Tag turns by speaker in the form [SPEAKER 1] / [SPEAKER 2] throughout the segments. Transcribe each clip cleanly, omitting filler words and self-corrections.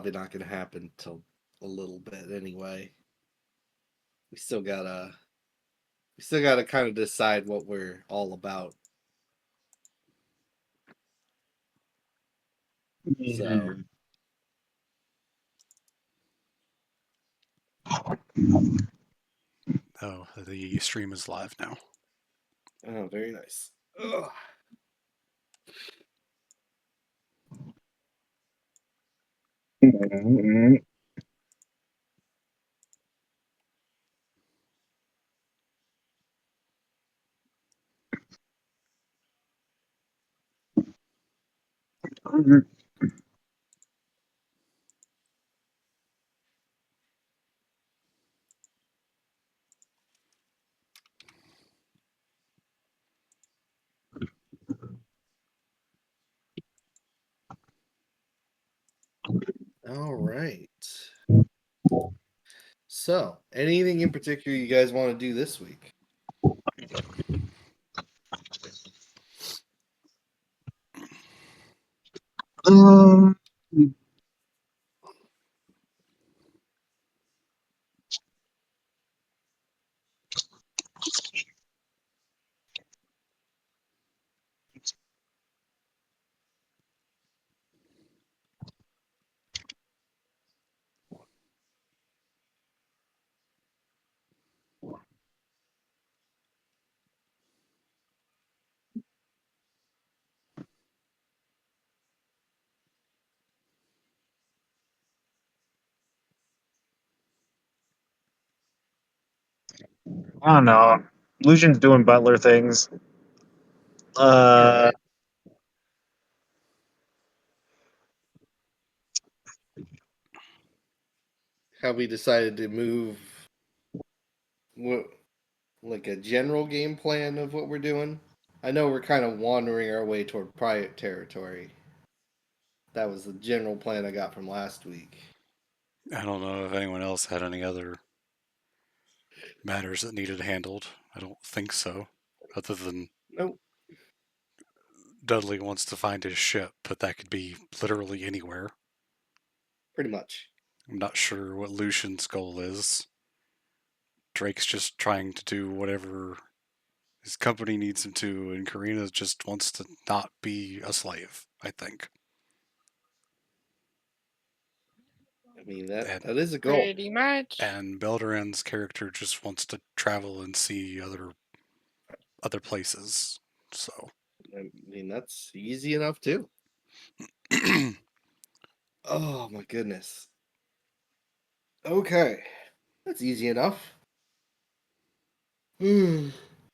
[SPEAKER 1] not going to happen till a little bit anyway. We still gotta kind of decide what we're all about. So
[SPEAKER 2] Oh, the stream is live now.
[SPEAKER 1] oh, very nice. Ugh. All right. So, anything in particular you guys want to do this week?
[SPEAKER 3] I don't know. Lucian's doing butler things.
[SPEAKER 1] Right. Have we decided to move what, like a general game plan of what we're doing? I know we're kind of wandering our way toward private territory. That was the general plan I got from last week.
[SPEAKER 2] I don't know if anyone else had any other matters that needed handled. I don't think so. Other than
[SPEAKER 1] Nope,
[SPEAKER 2] Dudley wants to find his ship, but that could be literally anywhere.
[SPEAKER 1] pretty much.
[SPEAKER 2] I'm not sure what Lucian's goal is. Drake's just trying to do whatever his company needs him to, and Karina just wants to not be a slave, I think.
[SPEAKER 1] I mean that
[SPEAKER 2] And,
[SPEAKER 1] is a goal.
[SPEAKER 4] Pretty much.
[SPEAKER 2] and Belderan's character just wants to travel and see other places. So
[SPEAKER 1] I mean that's easy enough too. Oh my goodness. Okay, that's easy enough. Hmm.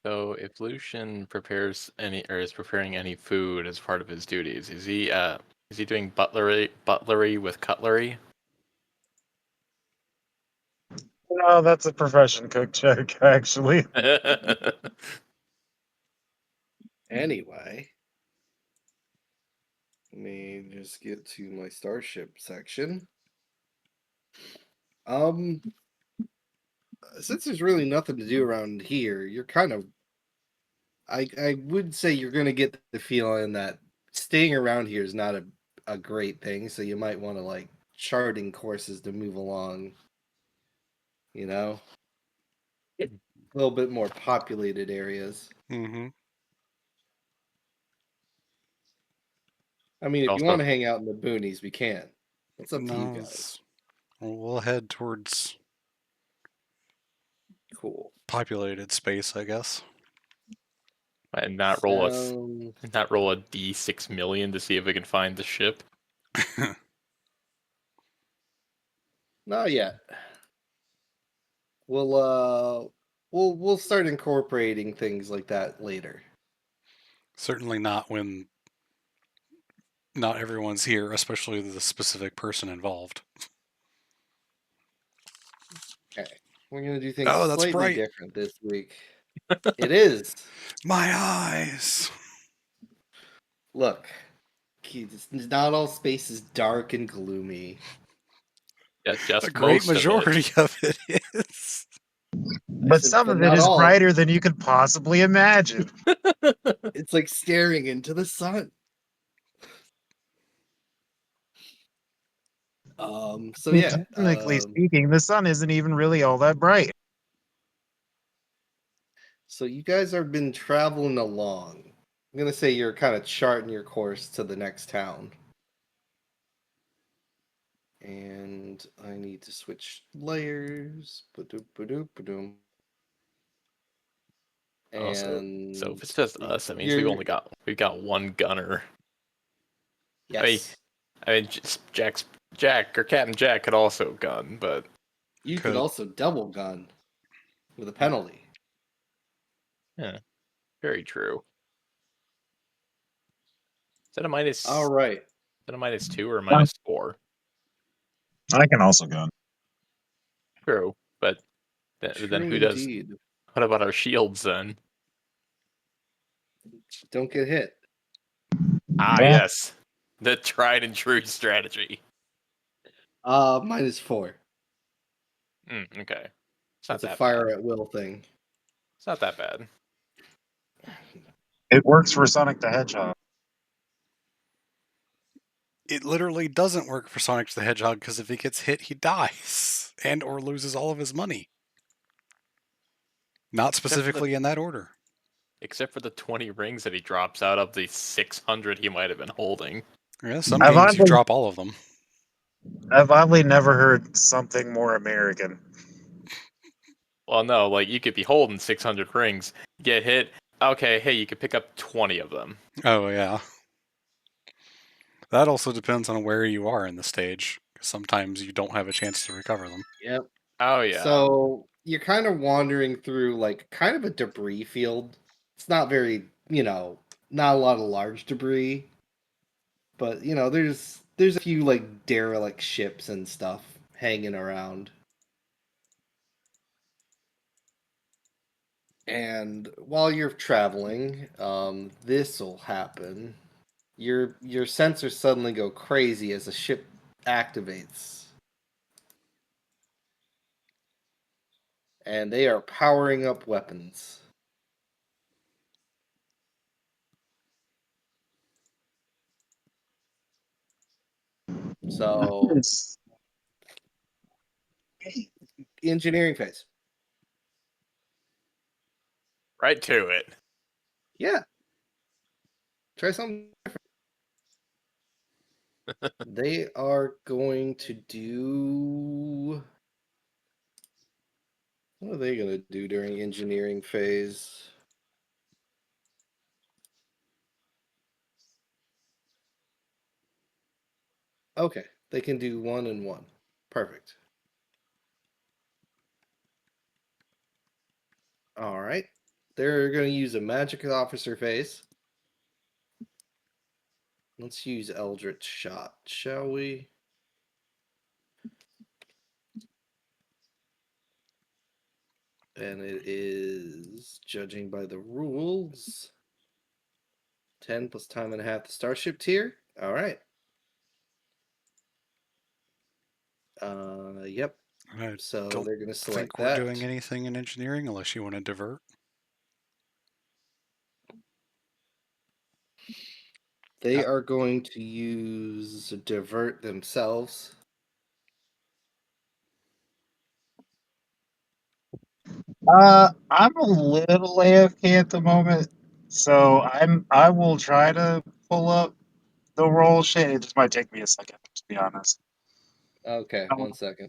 [SPEAKER 4] So if Lucian prepares any or is preparing any food as part of his duties, is he doing butlery with cutlery?
[SPEAKER 3] No, that's a profession cook check, actually.
[SPEAKER 1] Anyway, let me just get to my starship section. Since there's really nothing to do around here, you're kind of I would say you're gonna get the feeling that staying around here is not a great thing, so you might want to like charting courses to move along, you know? A little bit more populated areas.
[SPEAKER 2] mm-hmm.
[SPEAKER 1] I mean, if you
[SPEAKER 4] Also,
[SPEAKER 1] want to hang out in the boonies, we can. It's up to you
[SPEAKER 2] No,
[SPEAKER 1] guys.
[SPEAKER 2] we'll head towards
[SPEAKER 1] Cool.
[SPEAKER 2] populated space, I guess.
[SPEAKER 4] and
[SPEAKER 1] So,
[SPEAKER 4] not roll a d6 million to see if we can find the ship.
[SPEAKER 1] not yet. We'll start incorporating things like that later.
[SPEAKER 2] Certainly not when not everyone's here, especially the specific person involved.
[SPEAKER 1] Okay. We're gonna do things
[SPEAKER 2] Oh, that's
[SPEAKER 1] slightly
[SPEAKER 2] bright.
[SPEAKER 1] different this week. It is.
[SPEAKER 2] My eyes.
[SPEAKER 1] Look, it's not all space is dark and gloomy.
[SPEAKER 4] Yeah,
[SPEAKER 2] A
[SPEAKER 4] just
[SPEAKER 2] great
[SPEAKER 4] most of it.
[SPEAKER 2] majority of it is.
[SPEAKER 3] But some
[SPEAKER 1] But
[SPEAKER 3] of it
[SPEAKER 1] not
[SPEAKER 3] is
[SPEAKER 1] all.
[SPEAKER 3] brighter than you could possibly imagine.
[SPEAKER 1] It's like staring into the sun. So
[SPEAKER 3] I mean,
[SPEAKER 1] yeah,
[SPEAKER 3] technically speaking, the sun isn't even really all that bright.
[SPEAKER 1] so you guys have been traveling along. I'm gonna say you're kind of charting your course to the next town. And I need to switch layers. Ba-doop, ba-doop, ba-doom.
[SPEAKER 4] Also,
[SPEAKER 1] And
[SPEAKER 4] so if it's just us, that means
[SPEAKER 1] you're
[SPEAKER 4] we've got one gunner.
[SPEAKER 1] yes.
[SPEAKER 4] I mean, Jack or Captain Jack could also gun, but
[SPEAKER 1] You could
[SPEAKER 2] Could.
[SPEAKER 1] also double gun with a penalty.
[SPEAKER 4] yeah, very true. Is that a minus?
[SPEAKER 1] All right.
[SPEAKER 4] Is that a -2 or a -4?
[SPEAKER 3] I can also go.
[SPEAKER 4] True, but then
[SPEAKER 1] True
[SPEAKER 4] who does?
[SPEAKER 1] indeed.
[SPEAKER 4] What about our shields then?
[SPEAKER 1] Don't get hit.
[SPEAKER 4] Ah,
[SPEAKER 3] Yeah.
[SPEAKER 4] yes, the tried and true strategy.
[SPEAKER 1] -4.
[SPEAKER 4] Okay, it's not
[SPEAKER 1] It's a
[SPEAKER 4] that
[SPEAKER 1] fire
[SPEAKER 4] bad.
[SPEAKER 1] at will thing.
[SPEAKER 4] It's not that bad.
[SPEAKER 3] It works for Sonic the Hedgehog.
[SPEAKER 2] It literally doesn't work for Sonic the Hedgehog because if he gets hit, he dies and or loses all of his money. Not specifically in that order.
[SPEAKER 4] Except for the 20 rings that he drops out of the 600 he might have been holding.
[SPEAKER 2] Yeah, some
[SPEAKER 3] I've
[SPEAKER 2] games you
[SPEAKER 3] oddly,
[SPEAKER 2] drop all of them.
[SPEAKER 3] I've oddly never heard something more American.
[SPEAKER 4] Well, no, like you could be holding 600 rings, get hit. Okay, hey, you could pick up 20 of them.
[SPEAKER 2] Oh, yeah. That also depends on where you are in the stage. 'Cause sometimes you don't have a chance to recover them.
[SPEAKER 1] Yep.
[SPEAKER 4] Oh yeah.
[SPEAKER 1] So you're kind of wandering through like kind of a debris field. It's not very, not a lot of large debris, but there's a few like derelict ships and stuff hanging around. And while you're traveling, this will happen. Your sensors suddenly go crazy as a ship activates, and they are powering up weapons. So engineering phase.
[SPEAKER 4] Right to it.
[SPEAKER 1] Yeah, try something different. They are going to do. What are they going to do during engineering phase? Okay, they can do 1 and 1. Perfect. All right. They're going to use a magic officer phase. Let's use Eldritch Shot, shall we? And it is, judging by the rules, 10 plus time and a half the starship tier. All right. Yep.
[SPEAKER 2] I
[SPEAKER 1] So
[SPEAKER 2] don't
[SPEAKER 1] they're going to select
[SPEAKER 2] think we're
[SPEAKER 1] that.
[SPEAKER 2] doing anything in engineering unless you want to divert.
[SPEAKER 1] They are going to use divert themselves.
[SPEAKER 3] I'm a little AFK at the moment, so I will try to pull up the roll shit. It just might take me a second, to be honest.
[SPEAKER 1] Okay, 1 second.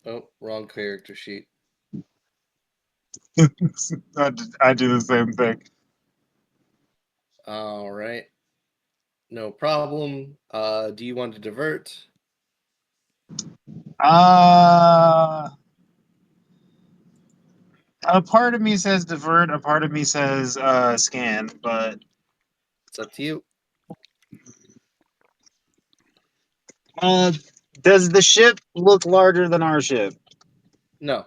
[SPEAKER 1] Oh, wrong character sheet.
[SPEAKER 3] I do the same thing.
[SPEAKER 1] All right. No problem. Do you want to divert?
[SPEAKER 3] Uh, a part of me says divert, a part of me says scan, but
[SPEAKER 1] It's up to you.
[SPEAKER 3] uh, does the ship look larger than our ship?
[SPEAKER 1] No.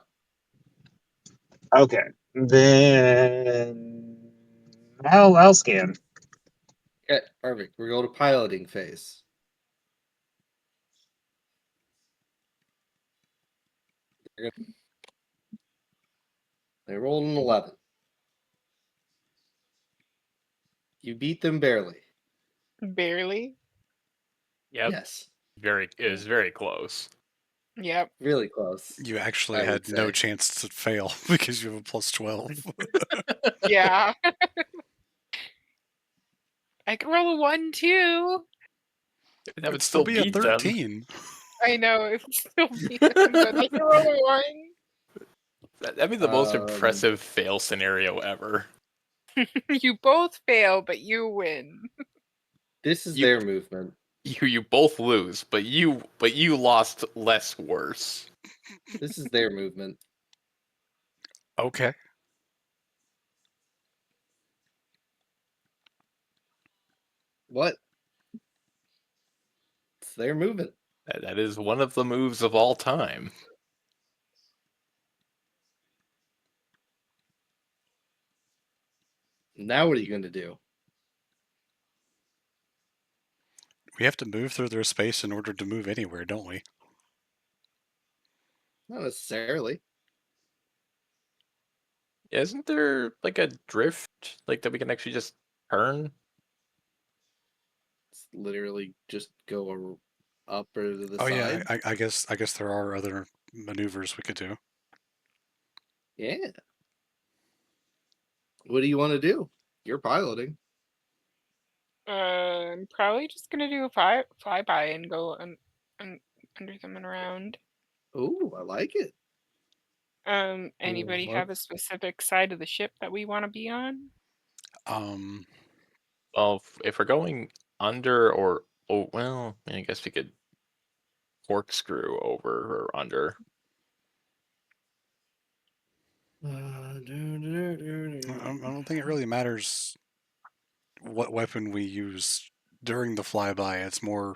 [SPEAKER 3] Okay, then I'll scan.
[SPEAKER 1] Okay, perfect. We're going to piloting phase. They rolled an 11. You beat them barely.
[SPEAKER 5] Barely.
[SPEAKER 4] Yep.
[SPEAKER 1] Yes.
[SPEAKER 4] It is very close.
[SPEAKER 5] Yep.
[SPEAKER 1] Really close.
[SPEAKER 2] You actually
[SPEAKER 1] I
[SPEAKER 2] had
[SPEAKER 1] would
[SPEAKER 2] no
[SPEAKER 1] say.
[SPEAKER 2] chance to fail because you have a plus 12.
[SPEAKER 5] Yeah. I could roll a 1 too.
[SPEAKER 4] That would
[SPEAKER 2] It'd
[SPEAKER 4] still
[SPEAKER 2] be a
[SPEAKER 4] beat them.
[SPEAKER 2] 13.
[SPEAKER 5] I know it would still be, but I can roll a 1.
[SPEAKER 4] That'd be the most impressive fail scenario ever.
[SPEAKER 5] You both fail, but you win.
[SPEAKER 1] This is
[SPEAKER 4] You-
[SPEAKER 1] their movement.
[SPEAKER 4] You both lose, but you lost less worse.
[SPEAKER 1] This is their movement.
[SPEAKER 2] Okay.
[SPEAKER 1] What? It's their movement.
[SPEAKER 4] That is one of the moves of all time.
[SPEAKER 1] Now what are you going to do?
[SPEAKER 2] We have to move through their space in order to move anywhere, don't we?
[SPEAKER 1] Not necessarily.
[SPEAKER 4] Isn't there like a drift like that we can actually just turn?
[SPEAKER 1] It's literally just go up or to the
[SPEAKER 2] Oh yeah,
[SPEAKER 1] side.
[SPEAKER 2] I guess there are other maneuvers we could do.
[SPEAKER 1] Yeah. What do you want to do? You're piloting.
[SPEAKER 5] I'm probably just gonna do a flyby and go under them and around.
[SPEAKER 1] Oh, I like it.
[SPEAKER 5] Anybody have a specific side of the ship that we want to be on?
[SPEAKER 4] Well, if we're going under or well, I guess we could corkscrew over or under.
[SPEAKER 2] I don't think it really matters what weapon we use during the flyby. It's more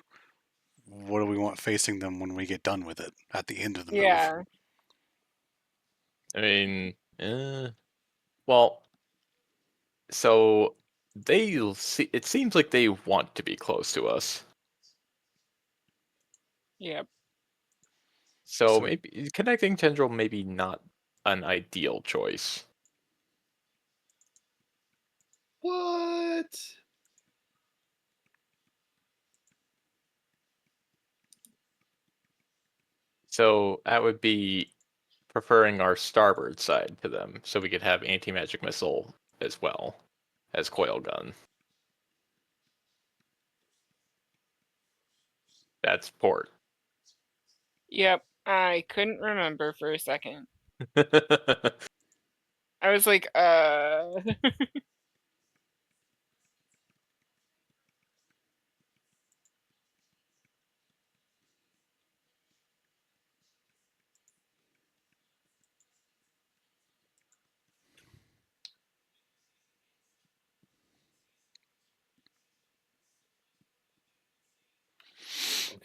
[SPEAKER 2] what do we want facing them when we get done with it at the end of the move.
[SPEAKER 5] Yeah.
[SPEAKER 4] I mean, well, so they see. It seems like they want to be close to us.
[SPEAKER 5] Yep.
[SPEAKER 4] So
[SPEAKER 2] So-
[SPEAKER 4] maybe connecting tendril maybe not an ideal choice.
[SPEAKER 1] What?
[SPEAKER 4] So that would be preferring our starboard side to them, so we could have anti-magic missile as well as coil gun. That's port.
[SPEAKER 5] Yep. I couldn't remember for a second. I was like,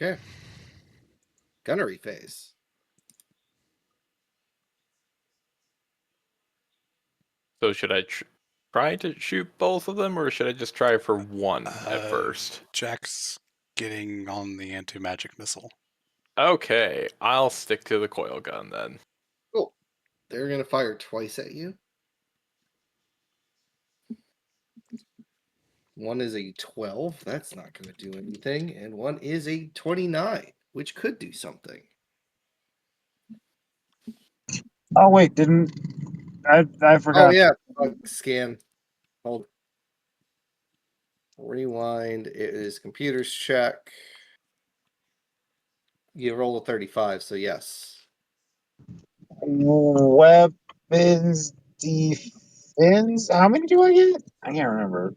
[SPEAKER 1] Okay. Gunnery phase.
[SPEAKER 4] So should I try to shoot both of them, or should I just try for one at first?
[SPEAKER 2] Jack's getting on the anti-magic missile.
[SPEAKER 4] Okay, I'll stick to the coil gun then.
[SPEAKER 1] Cool. They're going to fire twice at you. One is a 12. That's not going to do anything. And one is a 29, which could do something.
[SPEAKER 3] Oh wait, didn't I forgot?
[SPEAKER 1] Oh, yeah. Scan. Hold. Rewind. It is computer's check. You roll a 35, so yes.
[SPEAKER 3] Weapons defense. How many do I get? I can't remember.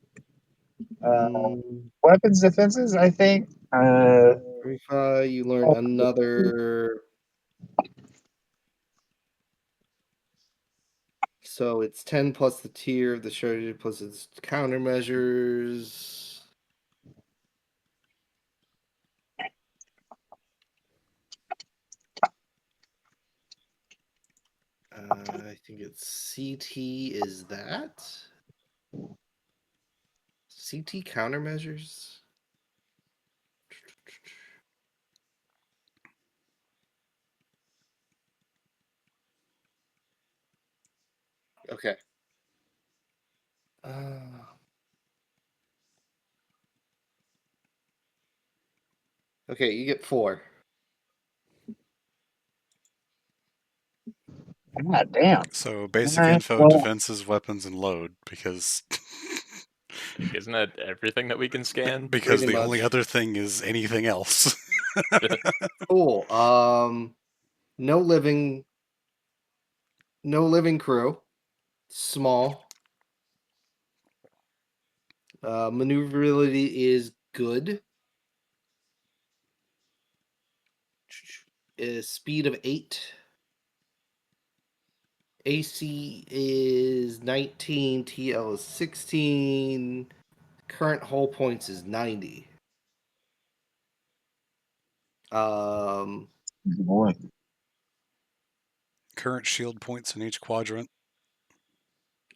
[SPEAKER 3] Weapons defenses, I think.
[SPEAKER 1] 35, you learn another. So it's 10 plus the tier of the strategy plus its countermeasures. I think it's CT is that? CT countermeasures? Okay. Okay, you get 4.
[SPEAKER 3] God damn.
[SPEAKER 2] So basic
[SPEAKER 3] Alright,
[SPEAKER 2] info,
[SPEAKER 3] well,
[SPEAKER 2] defenses, weapons, and load, because
[SPEAKER 4] Isn't that everything that we can scan?
[SPEAKER 2] because
[SPEAKER 1] Pretty
[SPEAKER 2] the
[SPEAKER 1] much.
[SPEAKER 2] only other thing is anything else.
[SPEAKER 1] Cool. No living, no living crew. Small. Maneuverability is good. Is speed of 8. AC is 19. TL is 16. Current hull points is 90.
[SPEAKER 3] boy.
[SPEAKER 2] Current shield points in each quadrant.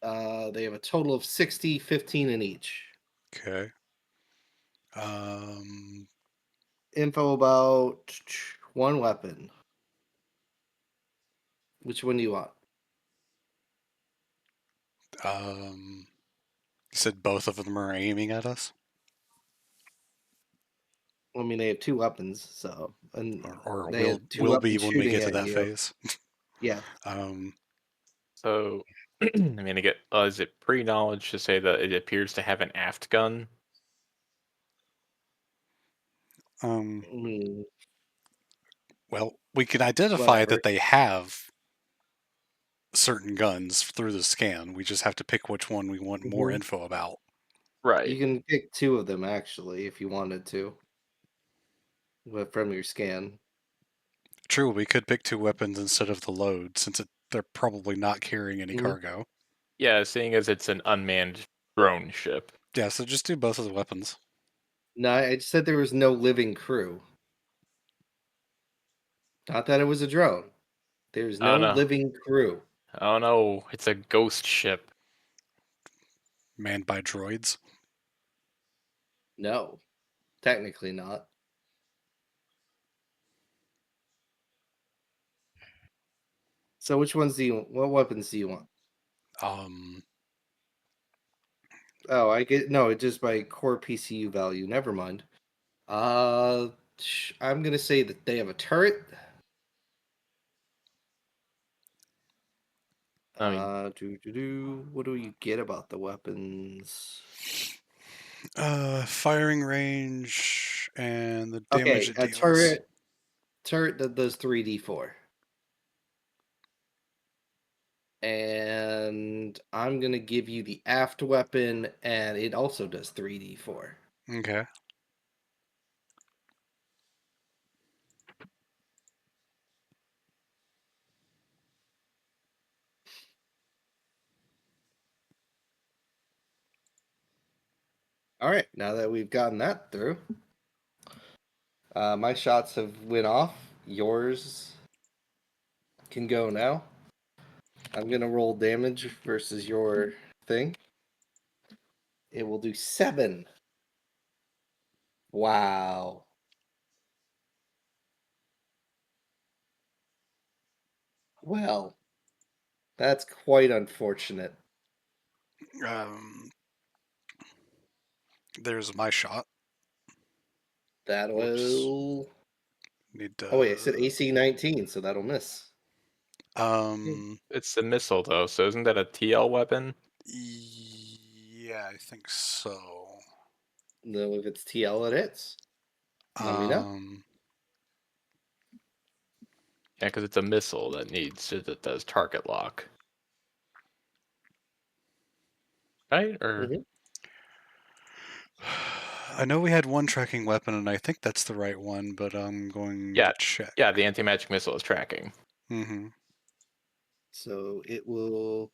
[SPEAKER 1] They have a total of 60, 15 in each.
[SPEAKER 2] Okay.
[SPEAKER 1] Info about one weapon. Which one do you want?
[SPEAKER 2] You said both of them are aiming at us,
[SPEAKER 1] I mean, they have 2 weapons, so and
[SPEAKER 2] or
[SPEAKER 1] they
[SPEAKER 2] will
[SPEAKER 1] have 2
[SPEAKER 2] will be
[SPEAKER 1] weapons
[SPEAKER 2] when we
[SPEAKER 1] shooting
[SPEAKER 2] get to
[SPEAKER 1] at
[SPEAKER 2] that
[SPEAKER 1] you.
[SPEAKER 2] phase.
[SPEAKER 1] Yeah.
[SPEAKER 4] So, I mean, is it pre-knowledge to say that it appears to have an aft gun?
[SPEAKER 1] Mm,
[SPEAKER 2] Well, we can identify
[SPEAKER 1] whatever.
[SPEAKER 2] that they have certain guns through the scan. We just have to pick which one we want more
[SPEAKER 1] Mhm.
[SPEAKER 2] info about.
[SPEAKER 1] You
[SPEAKER 4] Right.
[SPEAKER 1] can pick 2 of them actually if you wanted to. From your scan.
[SPEAKER 2] True, we could pick 2 weapons instead of the load, since they're probably not carrying any
[SPEAKER 1] Mhm.
[SPEAKER 2] cargo.
[SPEAKER 4] Yeah, seeing as it's an unmanned drone ship.
[SPEAKER 2] Yeah, so just do both of the weapons.
[SPEAKER 1] No, I just said there was no living crew. Not that it was a drone. There's
[SPEAKER 4] Oh
[SPEAKER 1] no
[SPEAKER 4] no.
[SPEAKER 1] living crew.
[SPEAKER 4] Oh no, it's a ghost ship.
[SPEAKER 2] Manned by droids.
[SPEAKER 1] No, technically not. So which ones do you? What weapons do you want?
[SPEAKER 2] Um,
[SPEAKER 1] Oh, I get no. Just by core PCU value. Never mind. Uh, I'm gonna say that they have a turret.
[SPEAKER 4] I mean,
[SPEAKER 1] What do you get about the weapons?
[SPEAKER 2] firing range and the damage
[SPEAKER 1] Okay,
[SPEAKER 2] it
[SPEAKER 1] a
[SPEAKER 2] deals.
[SPEAKER 1] turret that does 3d4. And I'm gonna give you the aft weapon, and it also does 3d4.
[SPEAKER 2] Okay.
[SPEAKER 1] All right, now that we've gotten that through, my shots have went off. Yours can go now. I'm gonna roll damage versus your thing. It will do 7. Wow. Well, that's quite unfortunate.
[SPEAKER 2] Um, there's my shot.
[SPEAKER 1] That
[SPEAKER 2] Whoops.
[SPEAKER 1] will.
[SPEAKER 2] Need
[SPEAKER 1] Oh wait, I said
[SPEAKER 2] to.
[SPEAKER 1] AC 19, so that'll miss.
[SPEAKER 4] it's a missile though, so isn't that a TL weapon?
[SPEAKER 2] Yeah, I think so.
[SPEAKER 1] No, if it's TL, it hits. Let me know.
[SPEAKER 4] Yeah, because it's a missile that does target lock. Right? Or
[SPEAKER 1] Mhm.
[SPEAKER 2] I know we had one tracking weapon, and I think that's the right one, but I'm going
[SPEAKER 4] yeah,
[SPEAKER 2] to check.
[SPEAKER 4] yeah, the anti-magic missile is tracking.
[SPEAKER 2] Mm-hmm.
[SPEAKER 1] So it will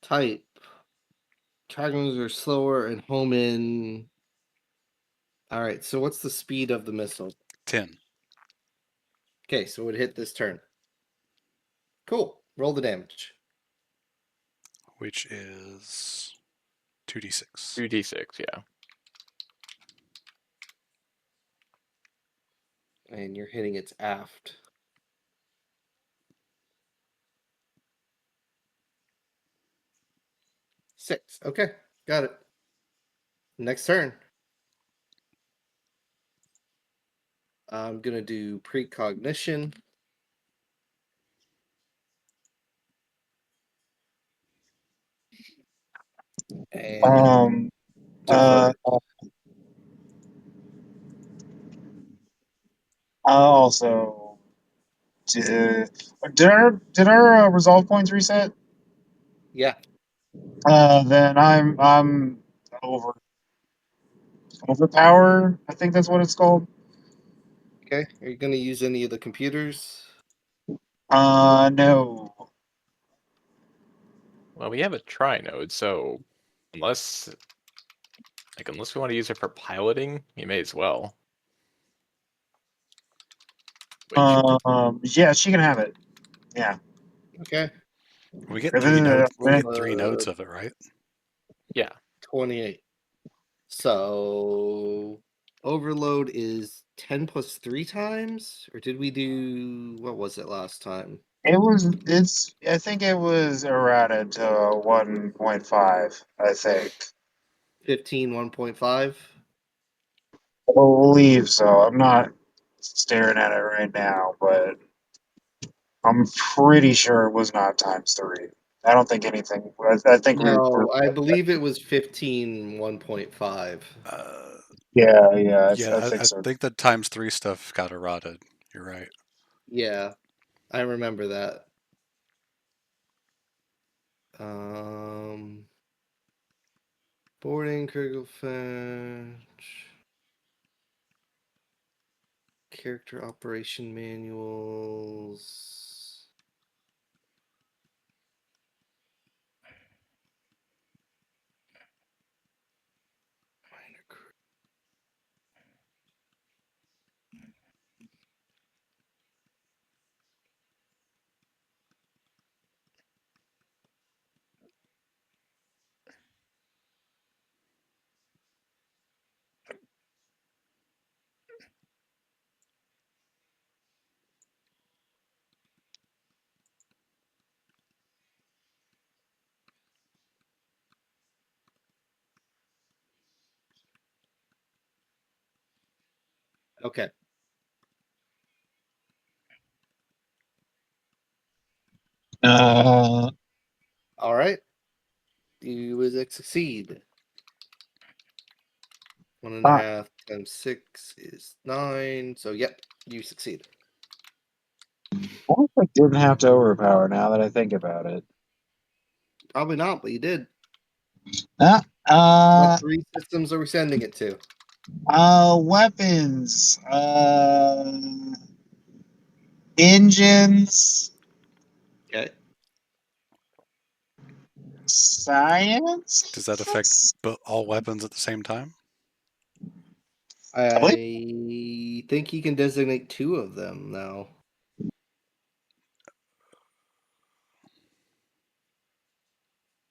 [SPEAKER 1] type. Targums are slower and home in. All right, so what's the speed of the missile?
[SPEAKER 2] 10,
[SPEAKER 1] Okay, so it would hit this turn. Cool. Roll the damage.
[SPEAKER 2] which is 2d6.
[SPEAKER 4] 2d6, yeah.
[SPEAKER 1] And you're hitting its aft. Six. Okay, got it. Next turn. I'm gonna do precognition. And
[SPEAKER 3] Um.
[SPEAKER 1] divert.
[SPEAKER 3] Also, did our resolve points reset?
[SPEAKER 1] Yeah.
[SPEAKER 3] Then I'm overpower. I think that's what it's called.
[SPEAKER 1] Okay. Are you gonna use any of the computers?
[SPEAKER 3] No.
[SPEAKER 4] Well, we have a tri-node, so unless unless we want to use it for piloting, you may as well. Which
[SPEAKER 3] Yeah, she can have it. Yeah.
[SPEAKER 1] Okay.
[SPEAKER 2] We get
[SPEAKER 3] If
[SPEAKER 2] three
[SPEAKER 3] it-
[SPEAKER 2] nodes. We get 3 nodes of it, right?
[SPEAKER 4] yeah,
[SPEAKER 1] 28. So overload is 10 plus 3 times? Or did we do what was it last time?
[SPEAKER 3] It's I think it was errata to 1.5, I think.
[SPEAKER 1] 15, 1.5?
[SPEAKER 3] I believe so. I'm not staring at it right now, but I'm pretty sure it was not times 3. I don't think anything. I think we were.
[SPEAKER 1] No, I believe it was 15, 1.5.
[SPEAKER 3] Yeah, I
[SPEAKER 2] Yeah,
[SPEAKER 3] think
[SPEAKER 2] I
[SPEAKER 3] so.
[SPEAKER 2] think the times 3 stuff got eroded. You're right.
[SPEAKER 1] Yeah, I remember that. Boarding, critical fetch, character operation manuals. Minor Okay.
[SPEAKER 3] Uh,
[SPEAKER 1] All right. You would succeed. 1.5 times 6 is 9. So, yep, you succeed.
[SPEAKER 3] what if I didn't have to overpower now that I think about it?
[SPEAKER 1] Probably not, but you did.
[SPEAKER 3] Uh,
[SPEAKER 1] What
[SPEAKER 3] uh,
[SPEAKER 1] 3 systems are we sending it to?
[SPEAKER 3] Weapons. Engines.
[SPEAKER 1] Okay.
[SPEAKER 3] Science.
[SPEAKER 2] Does that affect all weapons at the same time?
[SPEAKER 1] I think you can designate 2 of them now.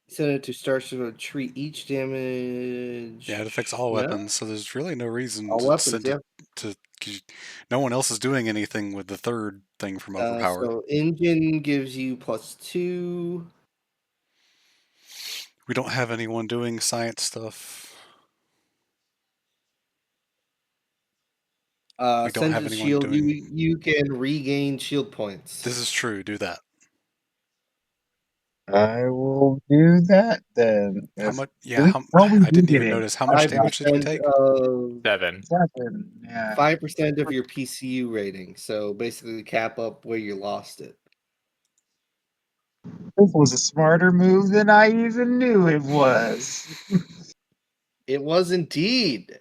[SPEAKER 1] Send it to Starship to treat each damage.
[SPEAKER 2] Yeah, it affects all
[SPEAKER 1] No?
[SPEAKER 2] weapons, so there's really no reason
[SPEAKER 1] All
[SPEAKER 2] to
[SPEAKER 1] weapons,
[SPEAKER 2] send
[SPEAKER 1] yeah.
[SPEAKER 2] it to. 'Cause no one else is doing anything with the third thing from overpower.
[SPEAKER 1] So engine gives you +2.
[SPEAKER 2] We don't have anyone doing science stuff. We don't
[SPEAKER 1] Send
[SPEAKER 2] have
[SPEAKER 1] to
[SPEAKER 2] anyone
[SPEAKER 1] shield.
[SPEAKER 2] doing.
[SPEAKER 1] You can regain shield points.
[SPEAKER 2] This is true. Do that.
[SPEAKER 3] I will do that then.
[SPEAKER 2] How
[SPEAKER 3] If
[SPEAKER 2] much?
[SPEAKER 3] do
[SPEAKER 2] Yeah.
[SPEAKER 3] we, well, we
[SPEAKER 2] I
[SPEAKER 3] do
[SPEAKER 2] didn't
[SPEAKER 3] get
[SPEAKER 2] even
[SPEAKER 3] it.
[SPEAKER 2] notice how much
[SPEAKER 1] Five
[SPEAKER 2] damage did we
[SPEAKER 1] 5%
[SPEAKER 2] take.
[SPEAKER 1] of
[SPEAKER 4] 7.
[SPEAKER 3] 7. Yeah.
[SPEAKER 1] 5% of your PCU rating. So basically, cap up where you lost it.
[SPEAKER 3] This was a smarter move than I even knew it was.
[SPEAKER 1] It was indeed.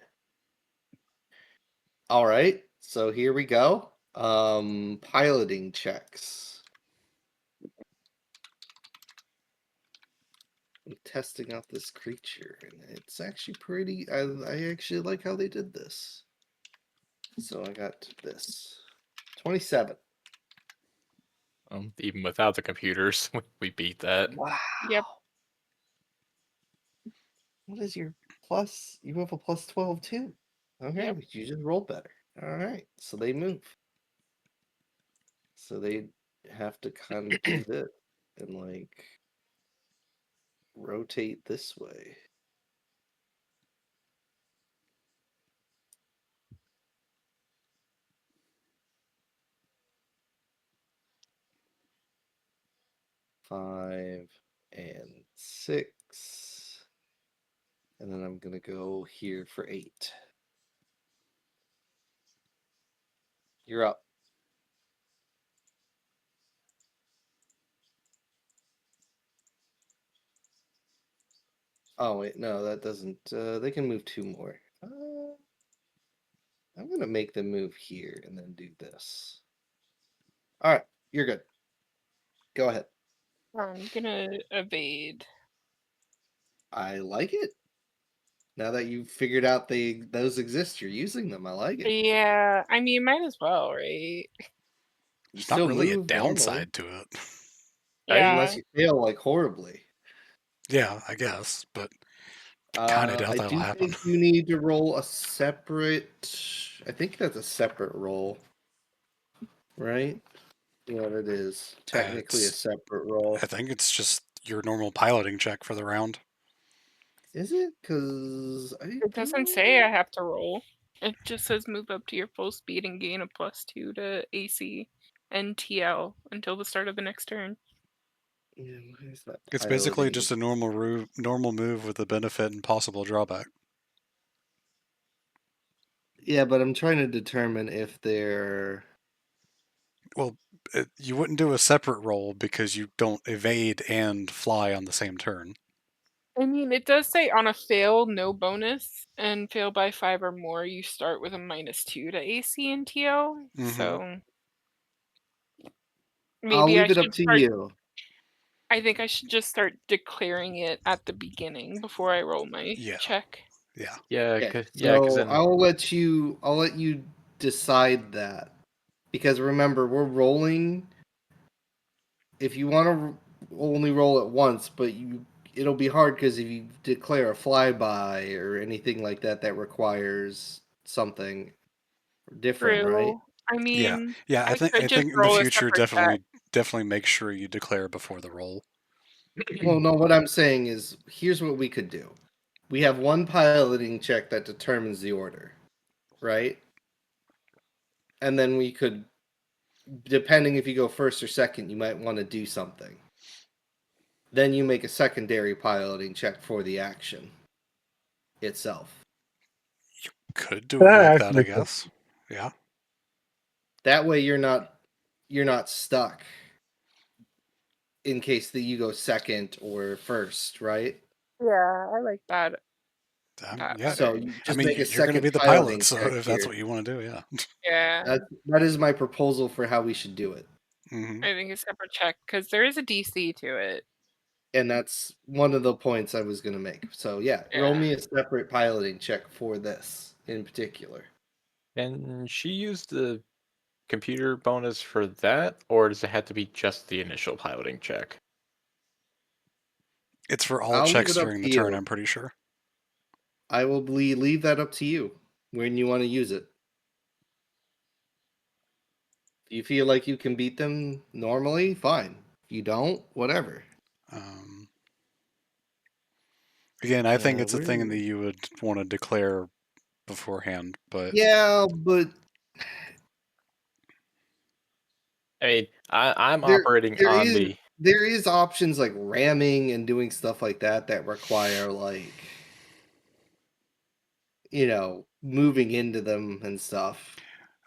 [SPEAKER 1] All right. So here we go. Piloting checks. I'm testing out this creature, and it's actually pretty. I actually like how they did this. So I got this 27.
[SPEAKER 4] Even without the computers, we beat that.
[SPEAKER 1] Wow.
[SPEAKER 5] Yep.
[SPEAKER 1] What is your plus? You have a plus 12 too. Okay,
[SPEAKER 5] Yep.
[SPEAKER 1] but you just rolled better. All right. So they move. So they have to kind of do this and like rotate this way. 5 and 6. And then I'm going to go here for 8. You're up. Oh, wait, no, that doesn't. They can move 2 more. I'm going to make them move here and then do this. All right, you're good. Go ahead.
[SPEAKER 5] I'm gonna evade.
[SPEAKER 1] I like it. Now that you've figured out those exist, you're using them. I like it.
[SPEAKER 5] Yeah, I mean, might as well, right?
[SPEAKER 1] You
[SPEAKER 2] There's not
[SPEAKER 1] still
[SPEAKER 2] really a
[SPEAKER 1] move normally,
[SPEAKER 2] downside to it.
[SPEAKER 5] Yeah,
[SPEAKER 1] unless you fail like horribly.
[SPEAKER 2] Yeah, I guess, but kind of doubt
[SPEAKER 1] I
[SPEAKER 2] that'll
[SPEAKER 1] do
[SPEAKER 2] happen.
[SPEAKER 1] think you need to roll a separate. I think that's a separate roll, right? Yeah, it is technically a
[SPEAKER 2] It's,
[SPEAKER 1] separate roll.
[SPEAKER 2] I think it's just your normal piloting check for the round.
[SPEAKER 1] Is it? Because I
[SPEAKER 5] it doesn't say
[SPEAKER 1] don't.
[SPEAKER 5] I have to roll. It just says move up to your full speed and gain a +2 to AC and TL until the start of the next turn.
[SPEAKER 1] Yeah, where's that
[SPEAKER 2] It's basically
[SPEAKER 1] piloting?
[SPEAKER 2] just a normal move with a benefit and possible drawback.
[SPEAKER 1] Yeah, but I'm trying to determine if they're.
[SPEAKER 2] Well, you wouldn't do a separate roll because you don't evade and fly on the same turn.
[SPEAKER 5] I mean, it does say on a fail, no bonus, and fail by 5 or more, you start with a -2 to AC and TL.
[SPEAKER 2] Mm-hmm.
[SPEAKER 5] So
[SPEAKER 1] I'll
[SPEAKER 5] maybe I
[SPEAKER 1] leave it up
[SPEAKER 5] should
[SPEAKER 1] to
[SPEAKER 5] start.
[SPEAKER 1] you.
[SPEAKER 5] I think I should just start declaring it at the beginning before I roll my
[SPEAKER 2] Yeah.
[SPEAKER 5] check.
[SPEAKER 2] Yeah.
[SPEAKER 4] Yeah,
[SPEAKER 1] Okay,
[SPEAKER 4] yeah, because
[SPEAKER 1] so
[SPEAKER 4] then
[SPEAKER 1] I'll let you decide that because remember we're rolling. If you want to only roll it once, but it'll be hard because if you declare a flyby or anything like that, that requires something different, right?
[SPEAKER 5] True. I
[SPEAKER 2] Yeah.
[SPEAKER 5] mean,
[SPEAKER 2] Yeah. I
[SPEAKER 5] I
[SPEAKER 2] think
[SPEAKER 5] could
[SPEAKER 2] I
[SPEAKER 5] just
[SPEAKER 2] think in the
[SPEAKER 5] roll a
[SPEAKER 2] future
[SPEAKER 5] separate check.
[SPEAKER 2] definitely make sure you declare before the roll.
[SPEAKER 1] Well, no, what I'm saying is here's what we could do. We have one piloting check that determines the order, right? And then we could, depending if you go first or second, you might want to do something. Then you make a secondary piloting check for the action itself.
[SPEAKER 2] Could do it
[SPEAKER 3] That
[SPEAKER 2] like that, I
[SPEAKER 3] actually,
[SPEAKER 2] guess. Yeah.
[SPEAKER 1] That way you're not stuck in case that you go second or first, right?
[SPEAKER 5] Yeah, I like that
[SPEAKER 2] Yeah.
[SPEAKER 1] So
[SPEAKER 5] better.
[SPEAKER 1] you
[SPEAKER 2] I
[SPEAKER 1] just
[SPEAKER 2] mean,
[SPEAKER 1] make a
[SPEAKER 2] you're going to
[SPEAKER 1] second
[SPEAKER 2] be the pilot,
[SPEAKER 1] piloting
[SPEAKER 2] so
[SPEAKER 1] check
[SPEAKER 2] if that's
[SPEAKER 1] here.
[SPEAKER 2] what you want to do, yeah.
[SPEAKER 5] Yeah,
[SPEAKER 1] That is my proposal for how we should do it.
[SPEAKER 2] Mm-hmm.
[SPEAKER 5] I think a separate check because there is a DC to it.
[SPEAKER 1] And that's one of the points I was going to make. So yeah, roll
[SPEAKER 5] Yeah.
[SPEAKER 1] me a separate piloting check for this in particular.
[SPEAKER 4] can she use the computer bonus for that, or does it have to be just the initial piloting check?
[SPEAKER 2] It's for all
[SPEAKER 1] I'll leave
[SPEAKER 2] checks
[SPEAKER 1] it up
[SPEAKER 2] during
[SPEAKER 1] to
[SPEAKER 2] the turn,
[SPEAKER 1] you.
[SPEAKER 2] I'm pretty sure.
[SPEAKER 1] I will leave that up to you when you want to use it. If you feel like you can beat them normally, fine. If you don't, whatever.
[SPEAKER 2] Um, Again, I think it's a
[SPEAKER 1] Where?
[SPEAKER 2] thing that you would want to declare beforehand, but
[SPEAKER 1] Yeah, but
[SPEAKER 4] I mean, I'm
[SPEAKER 1] there
[SPEAKER 4] operating
[SPEAKER 1] there
[SPEAKER 4] on
[SPEAKER 1] is
[SPEAKER 4] the
[SPEAKER 1] there is options like ramming and doing stuff like that that require like moving into them and stuff.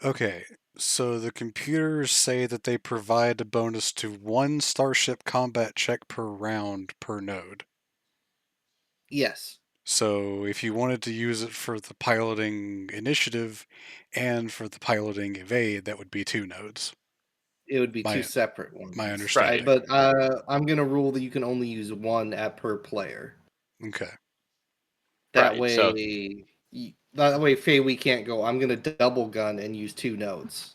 [SPEAKER 2] okay. So the computers say that they provide a bonus to one starship combat check per round per node.
[SPEAKER 1] Yes,
[SPEAKER 2] So if you wanted to use it for the piloting initiative and for the piloting evade, that would be 2 nodes.
[SPEAKER 1] it would be two
[SPEAKER 2] My
[SPEAKER 1] separate
[SPEAKER 2] my
[SPEAKER 1] ones.
[SPEAKER 4] right.
[SPEAKER 2] understanding.
[SPEAKER 1] But I'm gonna rule that you can only use one at per player.
[SPEAKER 2] Okay.
[SPEAKER 1] That
[SPEAKER 4] Right. So
[SPEAKER 1] way, that way, Faye, we can't go. I'm gonna double gun and use 2 nodes.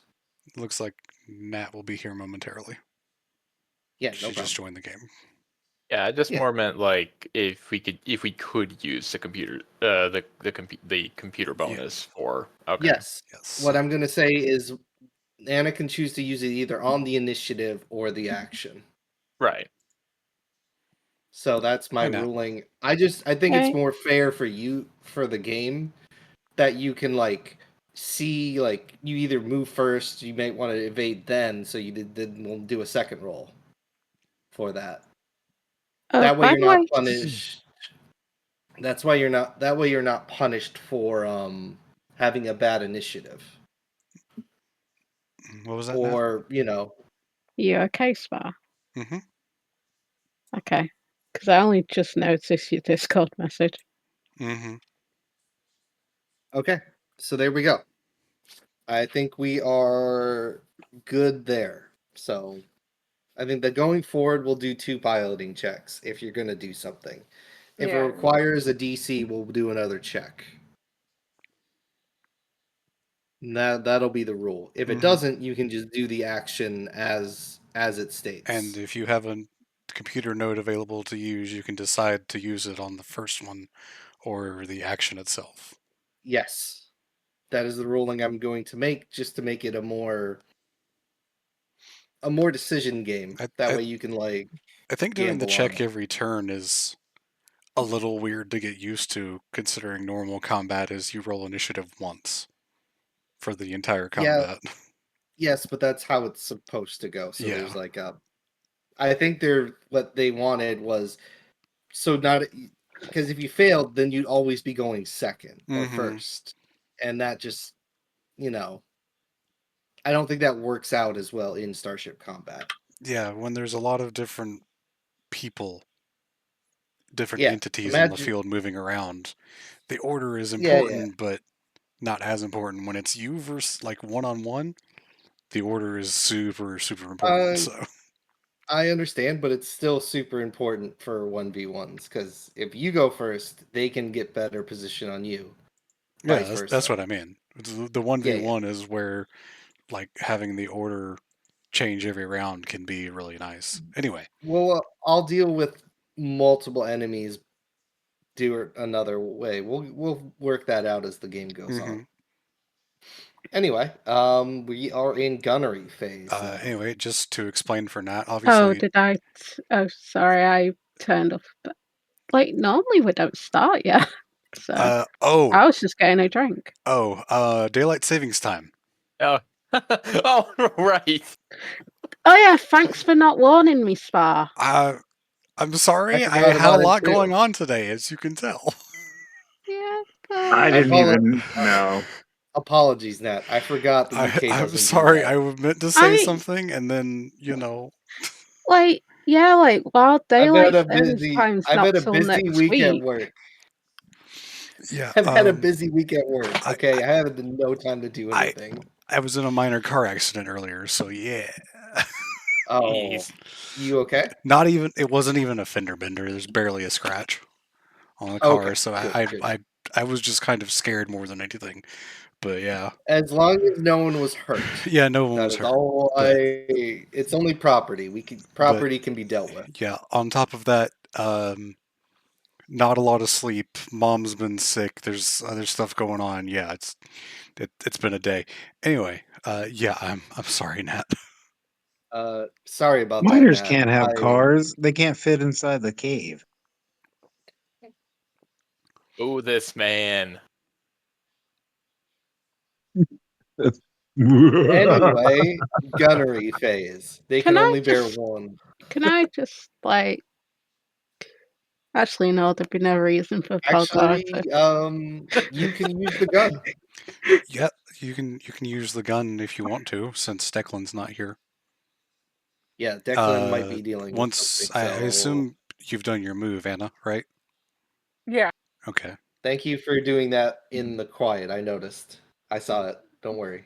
[SPEAKER 2] Looks like Nat will be here momentarily.
[SPEAKER 1] Yeah, no
[SPEAKER 2] She just
[SPEAKER 1] problem.
[SPEAKER 2] joined the game.
[SPEAKER 4] yeah, I just
[SPEAKER 1] Yeah.
[SPEAKER 4] more meant like if we could use the computer the computer
[SPEAKER 2] Yeah.
[SPEAKER 4] bonus for okay.
[SPEAKER 1] Yes.
[SPEAKER 2] Yes.
[SPEAKER 1] What I'm gonna say is Anna can choose to use it either on the initiative or the action.
[SPEAKER 4] Right.
[SPEAKER 1] So that's my
[SPEAKER 2] Hi, Nat.
[SPEAKER 1] ruling. I think it's
[SPEAKER 5] Okay.
[SPEAKER 1] more fair for you for the game that you can like see like you either move first, you might want to evade then, so you did we'll do a second roll. for that.
[SPEAKER 6] Oh,
[SPEAKER 1] That way
[SPEAKER 6] by
[SPEAKER 1] you're
[SPEAKER 6] the
[SPEAKER 1] not
[SPEAKER 6] way,
[SPEAKER 1] punished. That's why you're not. That way you're not punished for having a bad initiative,
[SPEAKER 2] What was that, Nat?
[SPEAKER 1] or
[SPEAKER 6] you okay, Spa?
[SPEAKER 2] Mm-hmm.
[SPEAKER 6] Okay, because I only just noticed your Discord message.
[SPEAKER 2] Mm-hmm.
[SPEAKER 1] Okay, so there we go. I think we are good there. So I think that going forward, we'll do 2 piloting checks if you're going to do something. If it
[SPEAKER 5] Yeah.
[SPEAKER 1] requires a DC, we'll do another check. And that'll be the rule. If it
[SPEAKER 2] Mhm.
[SPEAKER 1] doesn't, you can just do the action as it states.
[SPEAKER 2] And if you have a computer node available to use, you can decide to use it on the first one or the action itself.
[SPEAKER 1] Yes, that is the ruling I'm going to make, just to make it a more decision game. That way you can
[SPEAKER 2] I think doing the
[SPEAKER 1] gamble on
[SPEAKER 2] check
[SPEAKER 1] it.
[SPEAKER 2] every turn is a little weird to get used to, considering normal combat is you roll initiative once for the entire
[SPEAKER 1] Yeah,
[SPEAKER 2] combat.
[SPEAKER 1] yes, but that's how it's supposed to go. So
[SPEAKER 2] Yeah.
[SPEAKER 1] there's I think what they wanted was so not because if you failed, then you'd always be going second or
[SPEAKER 2] Mhm.
[SPEAKER 1] first, and that just I don't think that works out as well in Starship Combat.
[SPEAKER 2] Yeah, when there's a lot of different people, different
[SPEAKER 1] Yeah,
[SPEAKER 2] entities on the
[SPEAKER 1] imagine.
[SPEAKER 2] field moving around, the order is
[SPEAKER 1] Yeah, yeah.
[SPEAKER 2] important, but not as important. When it's you versus like one-on-one, the order is super, super important.
[SPEAKER 1] Uh,
[SPEAKER 2] So
[SPEAKER 1] I understand, but it's still super important for 1v1s because if you go first, they can get better position on you.
[SPEAKER 2] yeah,
[SPEAKER 1] Vice
[SPEAKER 2] that's
[SPEAKER 1] versa.
[SPEAKER 2] what I mean. The
[SPEAKER 1] Yeah, yeah.
[SPEAKER 2] 1v1 is where like having the order change every round can be really nice. Anyway,
[SPEAKER 1] Well, I'll deal with multiple enemies. Do it another way. We'll work that out as the game goes
[SPEAKER 2] hmm
[SPEAKER 1] on. Anyway, we are in gunnery phase now.
[SPEAKER 2] anyway, just to explain for Nat,
[SPEAKER 6] Oh,
[SPEAKER 2] obviously,
[SPEAKER 6] did I? Oh, sorry, I turned off. But, like, normally we don't start yet. So I was just getting a drink.
[SPEAKER 2] daylight savings time.
[SPEAKER 4] Oh, oh, right.
[SPEAKER 6] Oh yeah, thanks for not warning me, Spa.
[SPEAKER 2] I'm sorry, I
[SPEAKER 1] forgot
[SPEAKER 2] had a
[SPEAKER 1] about it
[SPEAKER 2] lot
[SPEAKER 1] too.
[SPEAKER 2] going on today, as you can tell.
[SPEAKER 6] Yeah,
[SPEAKER 3] I
[SPEAKER 6] but
[SPEAKER 3] didn't even know.
[SPEAKER 1] Apologies, Nat. I forgot the UK
[SPEAKER 2] I'm
[SPEAKER 1] doesn't do
[SPEAKER 2] sorry,
[SPEAKER 1] that.
[SPEAKER 2] I meant to
[SPEAKER 6] I
[SPEAKER 2] say
[SPEAKER 6] mean,
[SPEAKER 2] something, and then
[SPEAKER 6] like, yeah, like while
[SPEAKER 1] I've had
[SPEAKER 6] daylight
[SPEAKER 1] a
[SPEAKER 6] savings
[SPEAKER 1] busy.
[SPEAKER 6] time's
[SPEAKER 1] I've
[SPEAKER 6] not
[SPEAKER 1] had a
[SPEAKER 6] till
[SPEAKER 1] busy
[SPEAKER 6] next
[SPEAKER 1] week at
[SPEAKER 6] week.
[SPEAKER 1] work.
[SPEAKER 2] yeah.
[SPEAKER 1] I've had a busy week at work.
[SPEAKER 2] I,
[SPEAKER 1] Okay, I had no time to do
[SPEAKER 2] I
[SPEAKER 1] anything.
[SPEAKER 2] I was in a minor car accident earlier, so yeah.
[SPEAKER 1] Oh,
[SPEAKER 4] Jeez.
[SPEAKER 1] you okay?
[SPEAKER 2] It wasn't even a fender bender. There's barely a scratch on the car,
[SPEAKER 1] Okay,
[SPEAKER 2] so
[SPEAKER 1] good,
[SPEAKER 2] I
[SPEAKER 1] good.
[SPEAKER 2] I I was just kind of scared more than anything. But yeah,
[SPEAKER 1] As long as no one was hurt,
[SPEAKER 2] yeah, no one
[SPEAKER 1] that
[SPEAKER 2] was
[SPEAKER 1] is
[SPEAKER 2] hurt.
[SPEAKER 1] all.
[SPEAKER 2] But
[SPEAKER 1] It's only property.
[SPEAKER 2] but
[SPEAKER 1] Property can be dealt with.
[SPEAKER 2] yeah, on top of that, not a lot of sleep. Mom's been sick. There's other stuff going on. Yeah, it's been a day. Anyway, yeah, I'm sorry, Nat.
[SPEAKER 1] Sorry about that,
[SPEAKER 3] Miners
[SPEAKER 1] Nat.
[SPEAKER 3] can't have cars. They can't fit inside the cave.
[SPEAKER 4] Oh, this man.
[SPEAKER 1] Anyway, gunnery phase. They can
[SPEAKER 6] Can I
[SPEAKER 1] only bear
[SPEAKER 6] just?
[SPEAKER 1] one.
[SPEAKER 6] Can I just like? Actually, no. There'd be no reason for
[SPEAKER 1] Actually,
[SPEAKER 6] Pogard to.
[SPEAKER 1] you can use the gun.
[SPEAKER 2] Yep, you can use the gun if you want to, since Declan's not here.
[SPEAKER 1] Yeah, Declan might be dealing with
[SPEAKER 2] Once
[SPEAKER 1] something.
[SPEAKER 2] I
[SPEAKER 1] So
[SPEAKER 2] assume you've done your move, Anna, right?
[SPEAKER 5] Yeah.
[SPEAKER 2] Okay.
[SPEAKER 1] thank you for doing that in the quiet. I noticed. I saw it. Don't worry.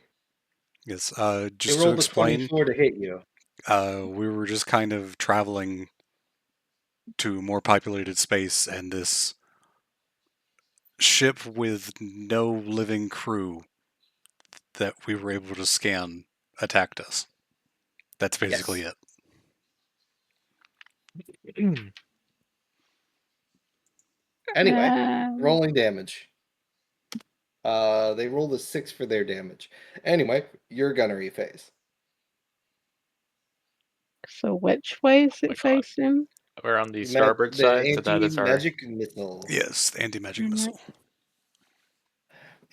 [SPEAKER 2] Yes.
[SPEAKER 1] It
[SPEAKER 2] Just to
[SPEAKER 1] rolled a
[SPEAKER 2] explain,
[SPEAKER 1] 24 to hit you.
[SPEAKER 2] we were just kind of traveling to more populated space, and this ship with no living crew that we were able to scan attacked us. That's basically
[SPEAKER 1] Yes.
[SPEAKER 2] it.
[SPEAKER 1] Anyway,
[SPEAKER 6] Um,
[SPEAKER 1] rolling damage. They rolled a 6 for their damage. Anyway, your gunnery phase.
[SPEAKER 6] so which way is
[SPEAKER 4] Oh my
[SPEAKER 6] it
[SPEAKER 4] god.
[SPEAKER 6] facing?
[SPEAKER 4] We're on the starboard
[SPEAKER 1] The
[SPEAKER 4] side, so that is our.
[SPEAKER 1] anti-magic missile.
[SPEAKER 2] Yes, the anti-magic
[SPEAKER 6] Right.
[SPEAKER 2] missile.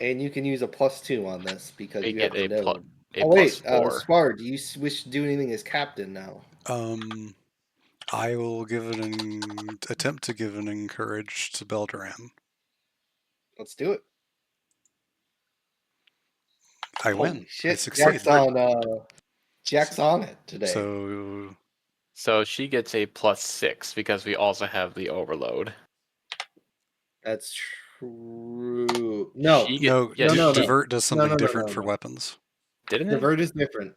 [SPEAKER 1] And you can use a +2 on this because
[SPEAKER 4] We
[SPEAKER 1] you
[SPEAKER 4] get
[SPEAKER 1] have the node.
[SPEAKER 4] a
[SPEAKER 1] Oh
[SPEAKER 4] plus
[SPEAKER 1] wait,
[SPEAKER 4] 4.
[SPEAKER 1] Spar, do you wish to do anything as captain now?
[SPEAKER 2] I will give an attempt to give an encourage to Belderan.
[SPEAKER 1] Let's do it.
[SPEAKER 2] I
[SPEAKER 1] Holy
[SPEAKER 2] win. I
[SPEAKER 1] shit!
[SPEAKER 2] succeed.
[SPEAKER 1] Jack's on it today.
[SPEAKER 2] So
[SPEAKER 4] she gets a +6 because we also have the overload.
[SPEAKER 1] That's true. No,
[SPEAKER 2] divert does something different for weapons.
[SPEAKER 4] Didn't it?
[SPEAKER 1] divert is different.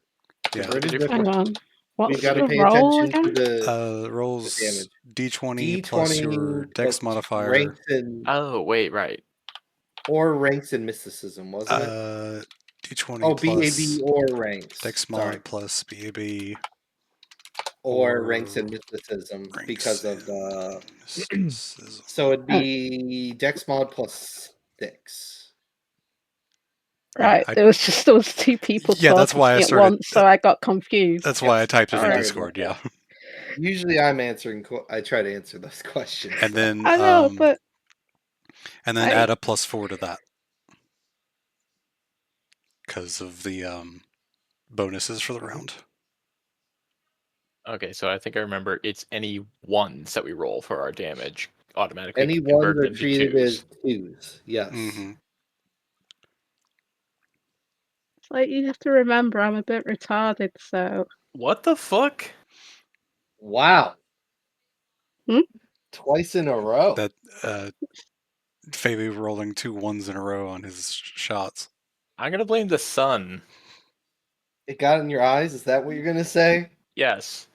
[SPEAKER 4] Yeah.
[SPEAKER 1] Divert is
[SPEAKER 6] Hang
[SPEAKER 1] different.
[SPEAKER 6] on. What's
[SPEAKER 1] We've got to
[SPEAKER 6] the
[SPEAKER 1] pay
[SPEAKER 6] roll
[SPEAKER 1] attention
[SPEAKER 6] again?
[SPEAKER 1] to the
[SPEAKER 2] Rolls
[SPEAKER 1] damage.
[SPEAKER 2] D20 plus your Dex modifier.
[SPEAKER 1] Ranks in,
[SPEAKER 4] Oh wait, right.
[SPEAKER 1] or ranks in mysticism, wasn't it?
[SPEAKER 2] D20 plus
[SPEAKER 1] BAB or ranks.
[SPEAKER 2] Dex mod plus BAB.
[SPEAKER 1] Or ranks in mysticism because of the. So it'd be Dex mod plus 6.
[SPEAKER 6] Right,
[SPEAKER 2] Yeah,
[SPEAKER 6] there was just those two people talking
[SPEAKER 2] that's why I
[SPEAKER 6] at
[SPEAKER 2] started,
[SPEAKER 6] once, so I got confused.
[SPEAKER 2] That's why I typed it in
[SPEAKER 1] Sorry
[SPEAKER 2] Discord.
[SPEAKER 1] about
[SPEAKER 2] Yeah.
[SPEAKER 1] Usually I'm answering. I try to answer those questions.
[SPEAKER 2] And then
[SPEAKER 6] I know, but
[SPEAKER 2] and then add a +4 to that because of the bonuses for the round.
[SPEAKER 4] Okay, so I think I remember it's any ones that we roll for our damage automatically
[SPEAKER 1] Any ones
[SPEAKER 4] convert
[SPEAKER 1] are
[SPEAKER 4] into
[SPEAKER 1] treated
[SPEAKER 4] twos.
[SPEAKER 1] as 2s. Yes.
[SPEAKER 2] Mm-hmm.
[SPEAKER 6] it's like you have to remember I'm a bit retarded, so.
[SPEAKER 4] What the fuck?
[SPEAKER 1] Wow.
[SPEAKER 6] Hmm?
[SPEAKER 1] Twice in a row.
[SPEAKER 2] That Fabi rolling 2 1s in a row on his shots.
[SPEAKER 4] I'm gonna blame the sun.
[SPEAKER 1] It got in your eyes? Is that what you're gonna say?
[SPEAKER 4] Yes.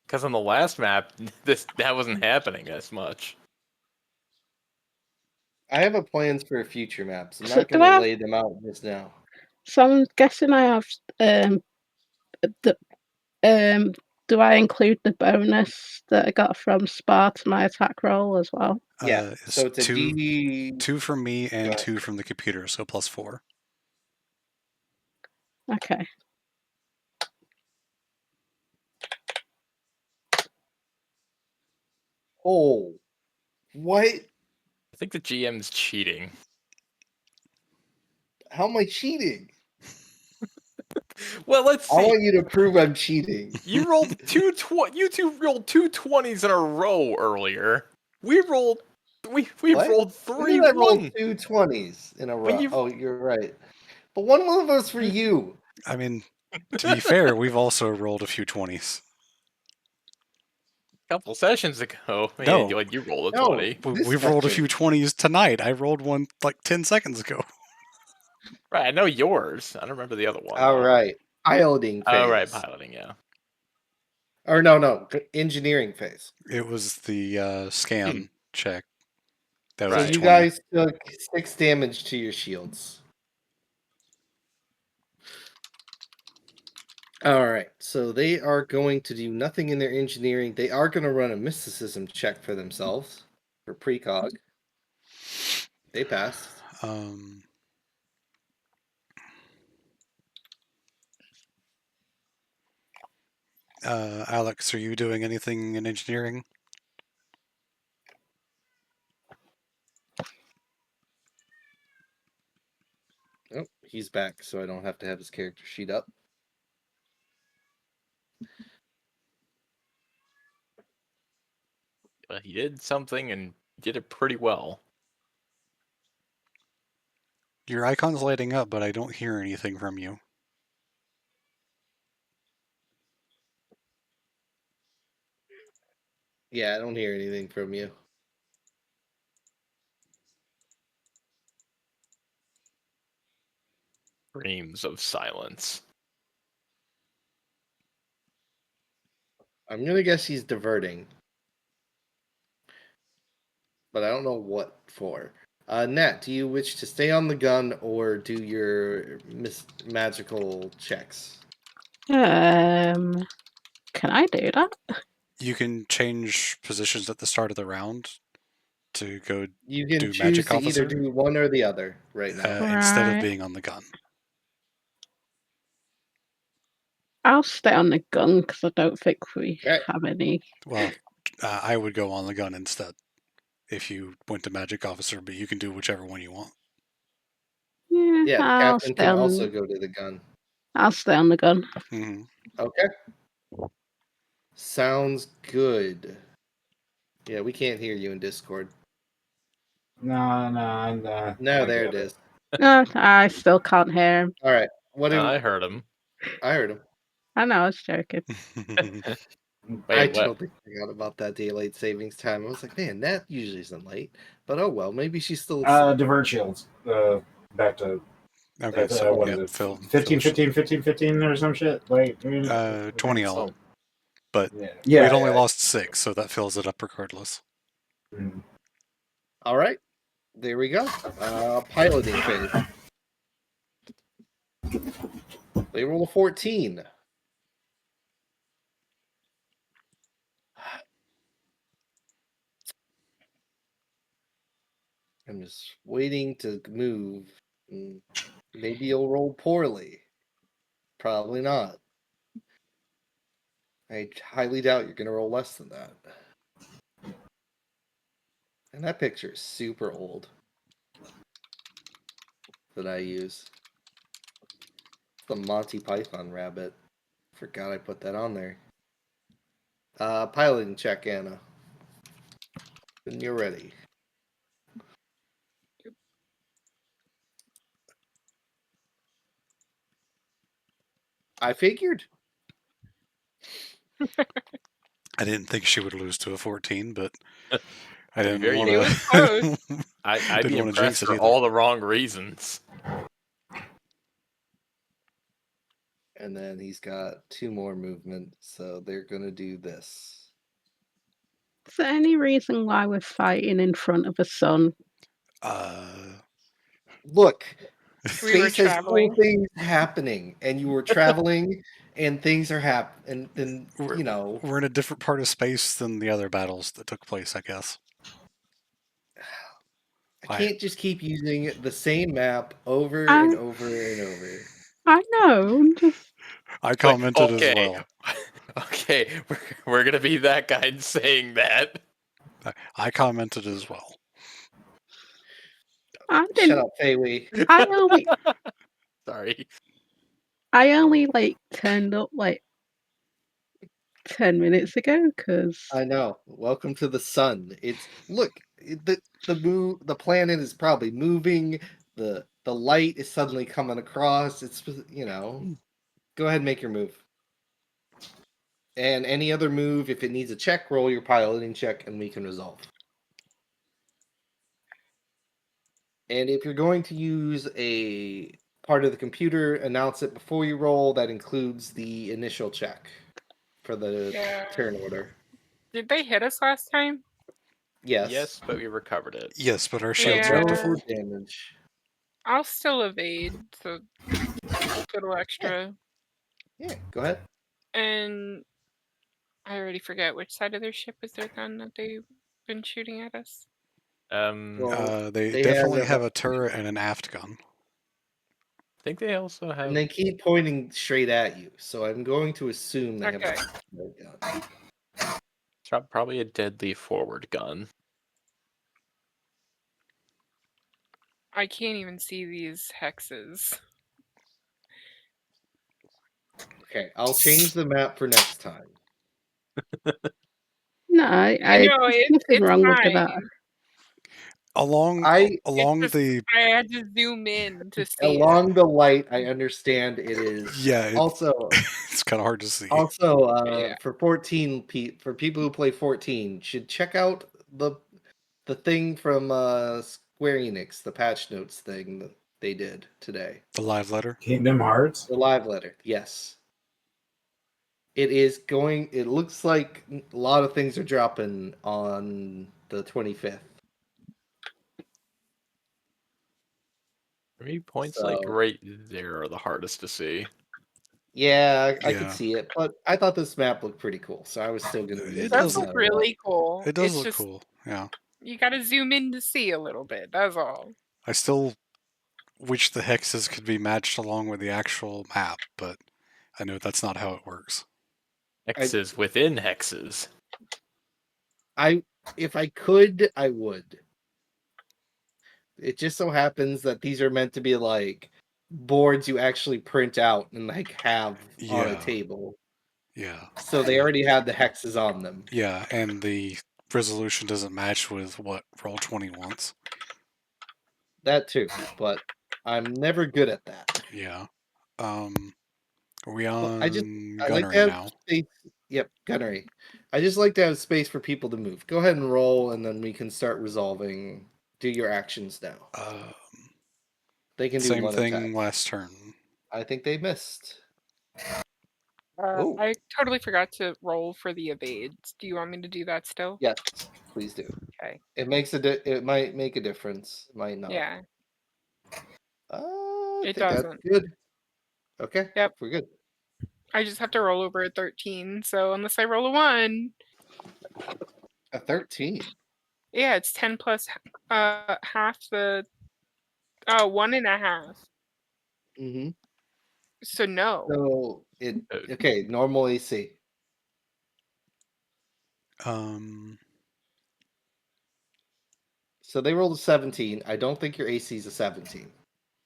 [SPEAKER 4] Because on the last map, that wasn't happening as much.
[SPEAKER 1] I have plans for future maps. I'm
[SPEAKER 6] So
[SPEAKER 1] not gonna lay them out just now.
[SPEAKER 6] So I'm guessing I have do I include the bonus that I got from Spa to my attack roll as well?
[SPEAKER 1] Yeah. So it's a
[SPEAKER 2] two from me and 2 from the computer, so +4.
[SPEAKER 6] Okay.
[SPEAKER 1] Oh, what?
[SPEAKER 4] I think the GM's cheating.
[SPEAKER 1] How am I cheating?
[SPEAKER 4] Well, let's see.
[SPEAKER 1] I want you to prove I'm cheating.
[SPEAKER 4] You rolled you two rolled 2 20s in a row earlier. We rolled we
[SPEAKER 1] What?
[SPEAKER 4] rolled
[SPEAKER 1] When
[SPEAKER 4] 3
[SPEAKER 1] did I roll
[SPEAKER 4] 1.
[SPEAKER 1] 2 20s in a
[SPEAKER 4] When
[SPEAKER 1] row?
[SPEAKER 4] you-
[SPEAKER 1] Oh, you're right. But one of us for you.
[SPEAKER 2] I mean, to be fair, we've also rolled a few 20s.
[SPEAKER 4] A couple sessions ago,
[SPEAKER 2] No.
[SPEAKER 4] you rolled a
[SPEAKER 1] No,
[SPEAKER 4] 20.
[SPEAKER 2] We've rolled a few 20s tonight. I rolled one like 10 seconds ago.
[SPEAKER 4] Right, I know yours. I don't remember the other one.
[SPEAKER 1] All
[SPEAKER 4] though.
[SPEAKER 1] right. Piloting phase.
[SPEAKER 4] Oh, right, piloting, yeah.
[SPEAKER 1] Or no, engineering phase.
[SPEAKER 2] It was the scan check. That
[SPEAKER 1] So
[SPEAKER 2] was
[SPEAKER 1] you
[SPEAKER 2] 20.
[SPEAKER 1] guys took 6 damage to your shields. All right. So they are going to do nothing in their engineering. They are going to run a mysticism check for themselves for precog. They passed.
[SPEAKER 2] Alex, are you doing anything in engineering?
[SPEAKER 1] Oh, he's back, so I don't have to have his character sheet up.
[SPEAKER 4] He did something and did it pretty well.
[SPEAKER 2] Your icon's lighting up, but I don't hear anything from you.
[SPEAKER 1] Yeah, I don't hear anything from you.
[SPEAKER 4] Screams of silence.
[SPEAKER 1] I'm going to guess he's diverting. But I don't know what for. Nat, do you wish to stay on the gun or do your magical checks?
[SPEAKER 6] Can I do that?
[SPEAKER 2] You can change positions at the start of the round to go
[SPEAKER 1] You can
[SPEAKER 2] do
[SPEAKER 1] choose
[SPEAKER 2] magic
[SPEAKER 1] to
[SPEAKER 2] officer
[SPEAKER 1] either do one or the other right now.
[SPEAKER 2] instead of
[SPEAKER 6] Right.
[SPEAKER 2] being on the gun.
[SPEAKER 6] I'll stay on the gun because I don't think we
[SPEAKER 1] Okay.
[SPEAKER 6] have any.
[SPEAKER 2] Well, I would go on the gun instead if you went to magic officer, but you can do whichever one you want.
[SPEAKER 1] Yeah, the
[SPEAKER 6] I'll
[SPEAKER 1] captain can also go to the gun.
[SPEAKER 6] I'll stay on the gun.
[SPEAKER 2] Mm-hmm.
[SPEAKER 1] Okay. Sounds good. Yeah, we can't hear you in Discord.
[SPEAKER 7] No,
[SPEAKER 1] No,
[SPEAKER 7] I
[SPEAKER 1] there
[SPEAKER 7] get
[SPEAKER 1] it is.
[SPEAKER 6] No, I still can't hear him.
[SPEAKER 1] All right. What do
[SPEAKER 4] I heard him.
[SPEAKER 1] I heard him.
[SPEAKER 6] I know, I was joking.
[SPEAKER 1] I
[SPEAKER 4] Wait, what?
[SPEAKER 1] totally forgot about that daylight savings time. I was like, man, that usually isn't late. But oh well, maybe she's still asleep.
[SPEAKER 7] Divert shields. Back to
[SPEAKER 2] Okay, so
[SPEAKER 7] what
[SPEAKER 2] yeah,
[SPEAKER 7] is it?
[SPEAKER 2] Phil.
[SPEAKER 7] 15,
[SPEAKER 2] Phil
[SPEAKER 7] 15, 15, 15 or some shit. Like
[SPEAKER 2] 20 all.
[SPEAKER 4] So,
[SPEAKER 2] But
[SPEAKER 7] yeah,
[SPEAKER 2] we'd only lost 6, so that fills it up regardless.
[SPEAKER 7] Mhm.
[SPEAKER 1] All right. There we go. Piloting phase. They roll a 14. I'm just waiting to move. Maybe you'll roll poorly. Probably not. I highly doubt you're going to roll less than that. And that picture is super old that I use. The Monty Python rabbit. Forgot I put that on there. Piloting check, Anna. When you're ready. I figured.
[SPEAKER 2] I didn't think she would lose to a 14, but I
[SPEAKER 4] Be
[SPEAKER 2] didn't
[SPEAKER 4] very
[SPEAKER 2] want
[SPEAKER 5] It was close.
[SPEAKER 2] to.
[SPEAKER 4] I'd be
[SPEAKER 2] Didn't want to jinx
[SPEAKER 4] impressed
[SPEAKER 2] it
[SPEAKER 4] for
[SPEAKER 2] either.
[SPEAKER 4] all the wrong reasons.
[SPEAKER 1] And then he's got 2 more movement, so they're gonna do this.
[SPEAKER 6] Is there any reason why we're fighting in front of a sun?
[SPEAKER 1] Look,
[SPEAKER 5] We were
[SPEAKER 1] space has cool
[SPEAKER 5] traveling.
[SPEAKER 1] things happening, and you were traveling, and things are happening, and
[SPEAKER 2] we're,
[SPEAKER 1] you know.
[SPEAKER 2] we're in a different part of space than the other battles that took place, I guess.
[SPEAKER 1] I can't just keep using the same map over
[SPEAKER 6] I
[SPEAKER 1] and over and over.
[SPEAKER 6] I know. I'm just
[SPEAKER 2] I
[SPEAKER 4] Wait,
[SPEAKER 2] commented as
[SPEAKER 4] okay.
[SPEAKER 2] well.
[SPEAKER 4] Okay, we're gonna be that guy saying that.
[SPEAKER 2] I commented as well.
[SPEAKER 6] I
[SPEAKER 1] Shut
[SPEAKER 6] didn't.
[SPEAKER 1] up, Feiwei.
[SPEAKER 4] Sorry.
[SPEAKER 6] I only like turned up like 10 minutes ago because
[SPEAKER 1] I know. Welcome to the sun. It's look the planet is probably moving. The light is suddenly coming across. It's Go ahead and make your move. And any other move, if it needs a check, roll your piloting check, and we can resolve. And if you're going to use a part of the computer, announce it before you roll. That includes the initial check for the
[SPEAKER 5] Yeah.
[SPEAKER 1] turn order.
[SPEAKER 5] Did they hit us last time?
[SPEAKER 1] Yes.
[SPEAKER 4] Yes, but we recovered it.
[SPEAKER 2] Yes, but our
[SPEAKER 1] So
[SPEAKER 2] shields are
[SPEAKER 1] no
[SPEAKER 2] different.
[SPEAKER 1] damage.
[SPEAKER 5] I'll still evade, so little extra.
[SPEAKER 1] Yeah, go ahead.
[SPEAKER 5] And I already forget which side of their ship is their gun that they've been shooting at us.
[SPEAKER 1] Well,
[SPEAKER 2] They
[SPEAKER 1] they
[SPEAKER 2] definitely
[SPEAKER 1] had
[SPEAKER 2] have a turret and an aft gun.
[SPEAKER 4] I think they also have.
[SPEAKER 1] and they keep pointing straight at you. So I'm going to assume they
[SPEAKER 5] Okay.
[SPEAKER 1] have a gun.
[SPEAKER 4] Probably a deadly forward gun.
[SPEAKER 5] I can't even see these hexes.
[SPEAKER 1] Okay, I'll change the map for next time.
[SPEAKER 6] no,
[SPEAKER 5] I know
[SPEAKER 6] there's
[SPEAKER 5] it's
[SPEAKER 6] nothing wrong with the map.
[SPEAKER 5] fine.
[SPEAKER 2] Along
[SPEAKER 1] I
[SPEAKER 2] along
[SPEAKER 5] It's just
[SPEAKER 2] the
[SPEAKER 5] I had to zoom in to see
[SPEAKER 1] along
[SPEAKER 5] it.
[SPEAKER 1] the light, I understand it is.
[SPEAKER 2] yeah,
[SPEAKER 1] Also,
[SPEAKER 2] it's kind of hard to see.
[SPEAKER 5] Yeah.
[SPEAKER 1] for 14 for people who play 14, should check out the thing from Square Enix, the patch notes thing that they did today.
[SPEAKER 2] The live letter.
[SPEAKER 7] Kingdom Hearts.
[SPEAKER 1] The live letter, yes. It is going. It looks like a lot of things are dropping on the 25th.
[SPEAKER 4] For me, points like
[SPEAKER 1] So
[SPEAKER 4] right there are the hardest to see.
[SPEAKER 1] yeah, I could
[SPEAKER 2] Yeah.
[SPEAKER 1] see it, but I thought this map looked pretty cool, so I was still going to
[SPEAKER 2] It
[SPEAKER 1] use it.
[SPEAKER 5] Does
[SPEAKER 2] does
[SPEAKER 1] no
[SPEAKER 5] look
[SPEAKER 1] matter what.
[SPEAKER 5] really cool.
[SPEAKER 2] It does
[SPEAKER 5] It's
[SPEAKER 2] look
[SPEAKER 5] just
[SPEAKER 2] cool. Yeah.
[SPEAKER 5] you gotta zoom in to see a little bit, that's all.
[SPEAKER 2] I still wish the hexes could be matched along with the actual map, but I know that's not how it works.
[SPEAKER 4] Hexes within hexes.
[SPEAKER 1] If I could, I would. It just so happens that these are meant to be like boards you actually print out and like have on a
[SPEAKER 2] Yeah.
[SPEAKER 1] table.
[SPEAKER 2] Yeah.
[SPEAKER 1] So they already had the hexes on them.
[SPEAKER 2] Yeah, and the resolution doesn't match with what Roll20 wants.
[SPEAKER 1] That too, but I'm never good at that.
[SPEAKER 2] Yeah. Are we
[SPEAKER 1] Well,
[SPEAKER 2] on
[SPEAKER 1] I like to
[SPEAKER 2] gunnery
[SPEAKER 1] have
[SPEAKER 2] now?
[SPEAKER 1] space. Yep, gunnery. I just like to have space for people to move. Go ahead and roll, and then we can start resolving. Do your actions now. They can do
[SPEAKER 2] Same
[SPEAKER 1] one attack.
[SPEAKER 2] thing last turn.
[SPEAKER 1] I think they missed. Oh,
[SPEAKER 5] I totally forgot to roll for the evades. Do you want me to do that still?
[SPEAKER 1] yes, please do.
[SPEAKER 5] Okay.
[SPEAKER 1] It makes it might make a difference. It might not.
[SPEAKER 5] Yeah,
[SPEAKER 1] I
[SPEAKER 5] it
[SPEAKER 1] think that's
[SPEAKER 5] doesn't.
[SPEAKER 1] good. Okay.
[SPEAKER 5] Yep.
[SPEAKER 1] We're good.
[SPEAKER 5] I just have to roll over a 13. So unless I roll a 1,
[SPEAKER 1] A 13.
[SPEAKER 5] yeah, it's 10 plus half the 1.5.
[SPEAKER 1] Mm-hmm.
[SPEAKER 5] So no.
[SPEAKER 1] So okay. Normal AC. So they rolled a 17. I don't think your AC is a 17.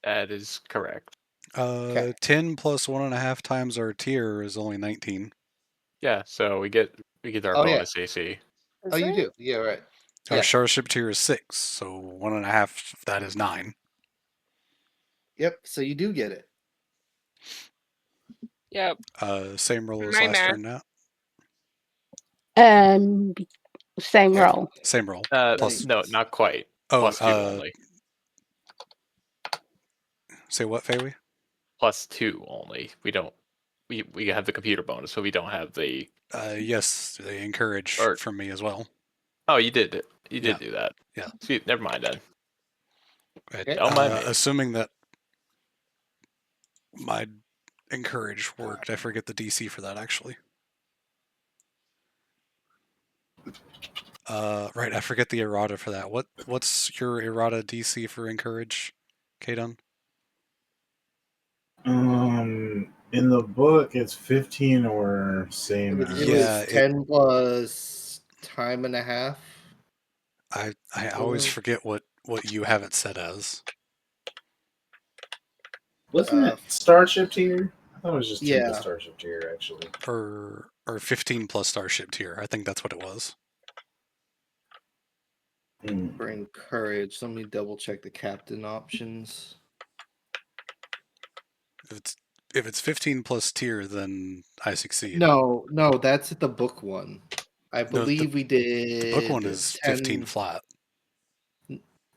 [SPEAKER 4] That is correct.
[SPEAKER 2] 10 plus 1.5 times our tier is only 19.
[SPEAKER 4] Yeah, so we get our
[SPEAKER 1] Oh, yeah.
[SPEAKER 4] bonus AC.
[SPEAKER 1] Oh, you do. Yeah, right.
[SPEAKER 2] Our
[SPEAKER 1] Yeah.
[SPEAKER 2] starship tier is 6, so 1.5 of that is 9.
[SPEAKER 1] Yep. So you do get it.
[SPEAKER 5] Yep.
[SPEAKER 2] Same roll as
[SPEAKER 5] My
[SPEAKER 2] last
[SPEAKER 5] math.
[SPEAKER 2] turn now.
[SPEAKER 6] Same roll.
[SPEAKER 2] Same roll. Plus,
[SPEAKER 4] No, not quite.
[SPEAKER 2] oh,
[SPEAKER 4] +2 only.
[SPEAKER 2] Say what, Faye?
[SPEAKER 4] +2 only. We don't. We have the computer bonus, so we don't have the.
[SPEAKER 2] Yes, they encourage
[SPEAKER 4] Or-
[SPEAKER 2] from me as well.
[SPEAKER 4] Oh, you did. You
[SPEAKER 2] Yeah.
[SPEAKER 4] did do that.
[SPEAKER 2] Yeah.
[SPEAKER 4] Sweet. Never mind then.
[SPEAKER 1] Okay.
[SPEAKER 4] Don't mind me.
[SPEAKER 2] Assuming that my encourage worked, I forget the DC for that actually. Right, I forget the errata for that. What's your errata DC for encourage, Kadon?
[SPEAKER 7] In the book, it's 15 or same.
[SPEAKER 1] It
[SPEAKER 2] Yeah,
[SPEAKER 1] was 10 plus time and a half.
[SPEAKER 2] I always forget what you have it set as.
[SPEAKER 7] Wasn't it Starship tier? I thought it was just 10
[SPEAKER 1] Yeah.
[SPEAKER 7] to Starship tier, actually.
[SPEAKER 2] Or 15 plus starship tier. I think that's what it was.
[SPEAKER 1] For encourage, let me double check the captain options.
[SPEAKER 2] If it's 15 plus tier, then I succeed.
[SPEAKER 1] No, that's the book one. I
[SPEAKER 2] No,
[SPEAKER 1] believe we did.
[SPEAKER 2] The book one is
[SPEAKER 1] 10...
[SPEAKER 2] 15 flat.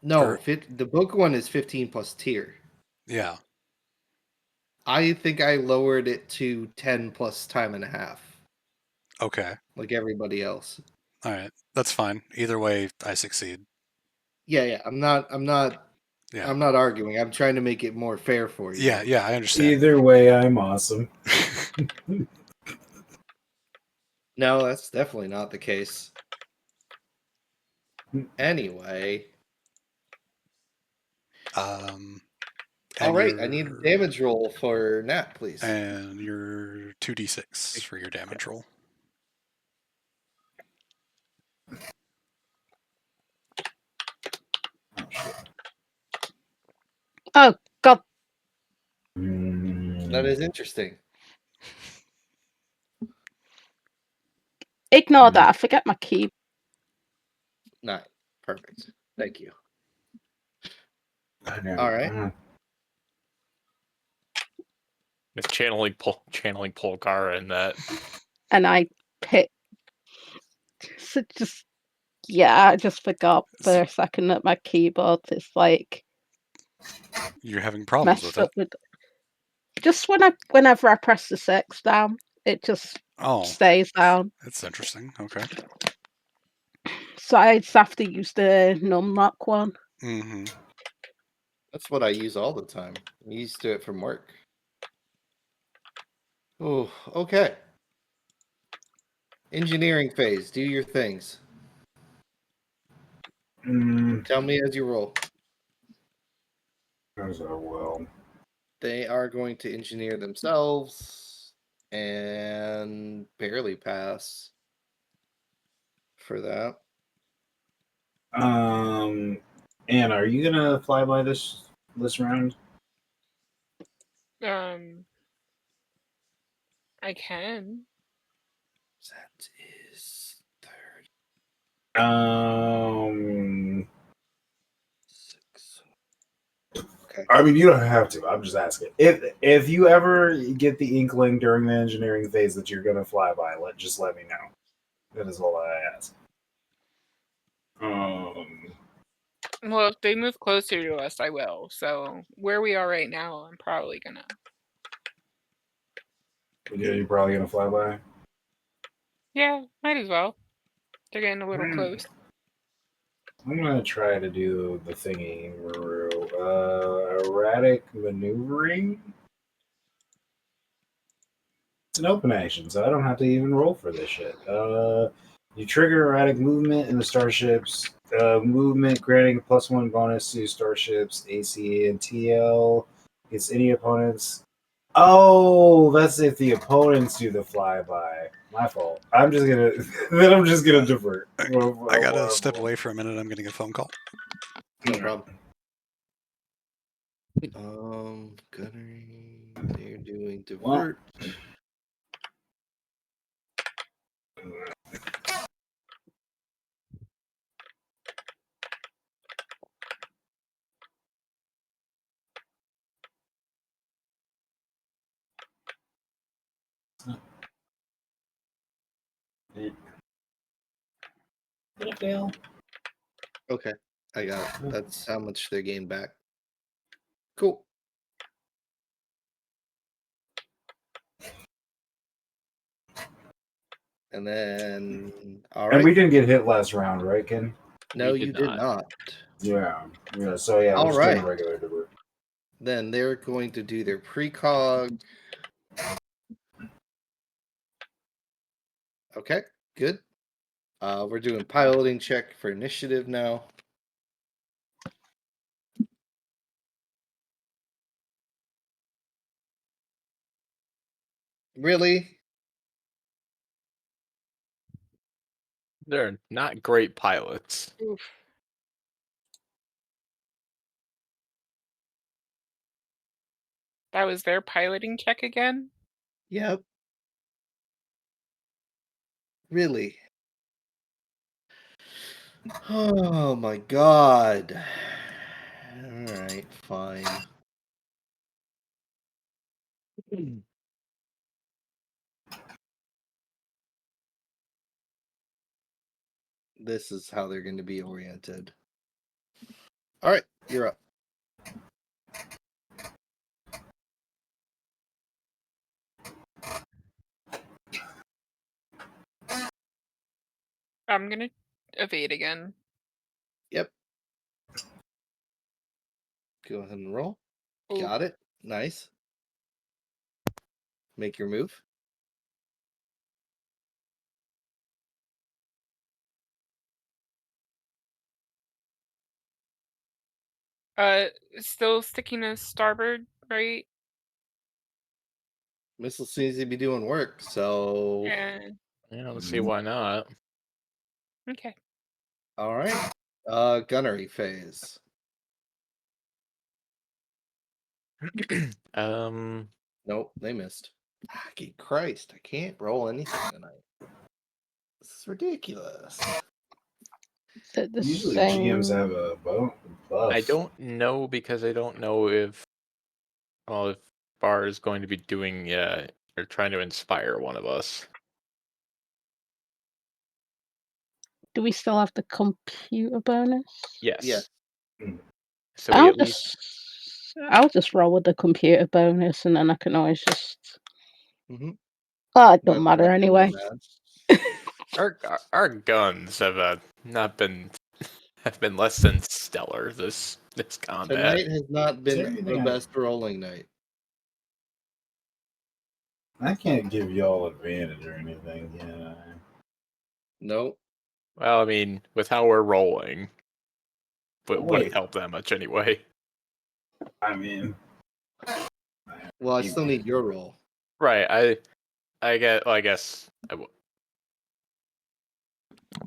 [SPEAKER 1] No, the book one is 15 plus tier.
[SPEAKER 2] Yeah.
[SPEAKER 1] I think I lowered it to 10 plus time and a half.
[SPEAKER 2] Okay.
[SPEAKER 1] Like everybody else.
[SPEAKER 2] All right. That's fine. Either way, I succeed.
[SPEAKER 1] Yeah. I'm not
[SPEAKER 2] Yeah.
[SPEAKER 1] I'm not arguing. I'm trying to make it more fair for you.
[SPEAKER 2] Yeah, I understand.
[SPEAKER 7] Either way, I'm awesome.
[SPEAKER 1] No, that's definitely not the case. Anyway. All right, I need a damage roll for Nat, please.
[SPEAKER 2] And your 2d6 for your damage roll.
[SPEAKER 6] Oh, God.
[SPEAKER 1] That is interesting.
[SPEAKER 6] Ignore that. I forget my key.
[SPEAKER 1] 9. Perfect. Thank you.
[SPEAKER 7] I know.
[SPEAKER 1] All right.
[SPEAKER 4] It's channeling Polgar and that.
[SPEAKER 6] And I picked. So I just forgot for a second that my keyboard is like.
[SPEAKER 2] You're having problems with it?
[SPEAKER 6] Just whenever I press the 6 down, it just stays down.
[SPEAKER 2] That's interesting. Okay.
[SPEAKER 6] So I just have to use the numlock one.
[SPEAKER 2] Mm-hmm.
[SPEAKER 1] That's what I use all the time. I'm used to it from work. Oh, okay. Engineering phase. Do your things. Tell me as you roll.
[SPEAKER 7] Well.
[SPEAKER 1] They are going to engineer themselves and barely pass for that.
[SPEAKER 7] Anna, are you gonna fly by this round?
[SPEAKER 5] I can.
[SPEAKER 1] That is 30. 6. Okay.
[SPEAKER 7] I mean, you don't have to. I'm just asking. If you ever get the inkling during the engineering phase that you're gonna fly by, just let me know. That is all I ask.
[SPEAKER 5] Well, if they move closer to us, I will. So where we are right now, I'm probably gonna.
[SPEAKER 7] Yeah, you're probably gonna fly by.
[SPEAKER 5] Yeah, might as well. They're getting a little
[SPEAKER 7] Hmm.
[SPEAKER 5] close.
[SPEAKER 7] I'm gonna try to do the thingy, erratic maneuvering. It's an open action, so I don't have to even roll for this shit. You trigger erratic movement in the starships. Movement granting a +1 bonus to starships AC and TL. It's any opponents. Oh, that's if the opponents do the flyby. My fault. I'm just gonna. Then I'm just gonna divert.
[SPEAKER 2] I gotta step away for a minute. I'm getting a phone call.
[SPEAKER 1] No problem. Gunnery. They're doing divert. Okay, I got it. That's how much they gain back. Cool. And then, all
[SPEAKER 7] And
[SPEAKER 1] right.
[SPEAKER 7] we didn't get hit last round, right, Ken?
[SPEAKER 1] No,
[SPEAKER 4] We
[SPEAKER 1] you
[SPEAKER 4] did
[SPEAKER 1] did
[SPEAKER 4] not.
[SPEAKER 1] not.
[SPEAKER 7] Yeah. Yeah. So yeah, we're
[SPEAKER 1] All
[SPEAKER 7] just doing
[SPEAKER 1] right.
[SPEAKER 7] a regular divert.
[SPEAKER 1] Then they're going to do their precog. Okay, good. We're doing piloting check for initiative now. Really?
[SPEAKER 4] They're not great pilots.
[SPEAKER 5] Oof. That was their piloting check again?
[SPEAKER 1] Yep. Really? Oh my god. All right, fine. This is how they're going to be oriented. All right, you're up.
[SPEAKER 5] I'm gonna evade again.
[SPEAKER 1] Yep. Go ahead and roll.
[SPEAKER 5] Ooh.
[SPEAKER 1] Got it. Nice. Make your move.
[SPEAKER 5] Still sticking to starboard, right?
[SPEAKER 1] Missile seems to be doing work, so
[SPEAKER 5] Yeah.
[SPEAKER 4] Yeah, let's see why not.
[SPEAKER 5] Okay.
[SPEAKER 1] all right. Gunnery phase. Nope, they missed. Fucking Christ, I can't roll anything tonight. This is ridiculous.
[SPEAKER 6] Is it the
[SPEAKER 7] Usually
[SPEAKER 6] same?
[SPEAKER 7] GMs have a buff.
[SPEAKER 4] I don't know because I don't know if Bar is going to be doing or trying to inspire one of us.
[SPEAKER 6] Do we still have the computer bonus?
[SPEAKER 4] Yes.
[SPEAKER 1] Yeah.
[SPEAKER 4] So we at least
[SPEAKER 6] I'll just roll with the computer bonus, and then I can always just.
[SPEAKER 1] Mm-hmm.
[SPEAKER 6] Oh, it don't matter anyway.
[SPEAKER 4] our guns have not been have been less than stellar this combat.
[SPEAKER 1] Tonight has not
[SPEAKER 7] Is there
[SPEAKER 1] been
[SPEAKER 7] anything
[SPEAKER 1] the
[SPEAKER 7] I-
[SPEAKER 1] best rolling night.
[SPEAKER 7] I can't give y'all advantage or anything, can I?
[SPEAKER 1] Nope.
[SPEAKER 4] Well, I mean, with how we're rolling, but
[SPEAKER 7] Wait.
[SPEAKER 4] wouldn't help that much anyway.
[SPEAKER 7] I mean,
[SPEAKER 1] Well, I still need your roll.
[SPEAKER 4] Right. I guess I will.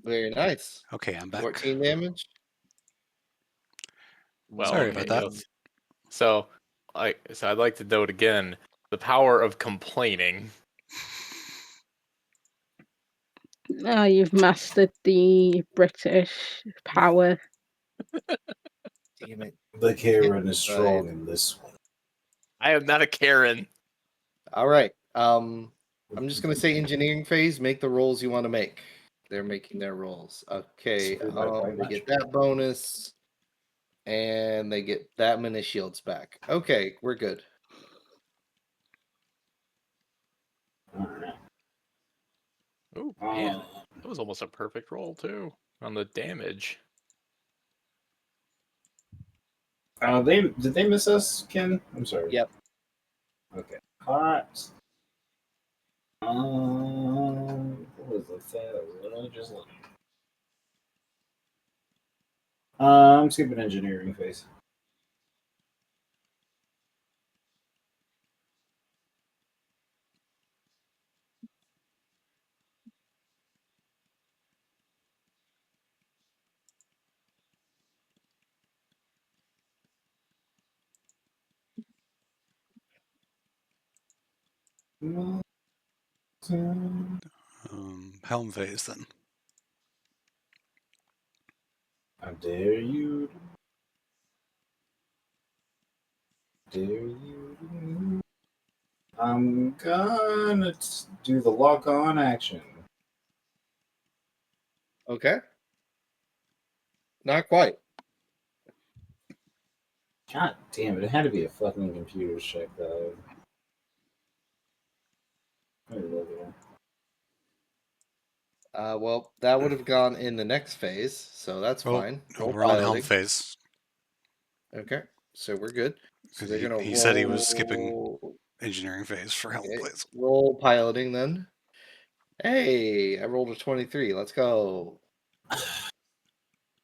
[SPEAKER 1] Very nice.
[SPEAKER 2] Okay, I'm back.
[SPEAKER 1] 14 damage.
[SPEAKER 4] Well,
[SPEAKER 2] Sorry
[SPEAKER 4] okay,
[SPEAKER 2] about that.
[SPEAKER 4] yes. So I'd like to note again the power of complaining.
[SPEAKER 6] Oh, you've mastered the British power.
[SPEAKER 1] Damn it.
[SPEAKER 7] The Karen is
[SPEAKER 1] Right.
[SPEAKER 7] strong in this one.
[SPEAKER 4] I am not a Karen.
[SPEAKER 1] All right. I'm just gonna say engineering phase. Make the rolls you want to make. They're making their rolls. Okay.
[SPEAKER 7] Screwed by white
[SPEAKER 1] They get
[SPEAKER 7] magic.
[SPEAKER 1] that bonus, and they get that many shields back. Okay, we're good.
[SPEAKER 7] Alright.
[SPEAKER 4] Oh man, that was almost a perfect roll too on the damage.
[SPEAKER 7] Did they miss us, Ken? I'm sorry.
[SPEAKER 1] Yep.
[SPEAKER 7] Okay. Hot. What was the thing that was literally just looking? I'm skipping engineering phase.
[SPEAKER 2] Helm phase then.
[SPEAKER 7] How dare you? Dare you? I'm gonna do the lock on action.
[SPEAKER 1] Okay. Not quite.
[SPEAKER 7] God damn it, it had to be a fucking computer check though. Let me look at it.
[SPEAKER 1] Well, that would have gone in the next phase, so that's
[SPEAKER 2] Well,
[SPEAKER 1] fine.
[SPEAKER 2] no,
[SPEAKER 1] Roll
[SPEAKER 2] we're on Helm
[SPEAKER 1] piloting.
[SPEAKER 2] phase.
[SPEAKER 1] Okay, so we're good. So they're gonna
[SPEAKER 2] He
[SPEAKER 1] roll.
[SPEAKER 2] said he was skipping engineering phase for Helm
[SPEAKER 1] Okay,
[SPEAKER 2] phase.
[SPEAKER 1] roll piloting then. Hey, I rolled a 23. Let's go.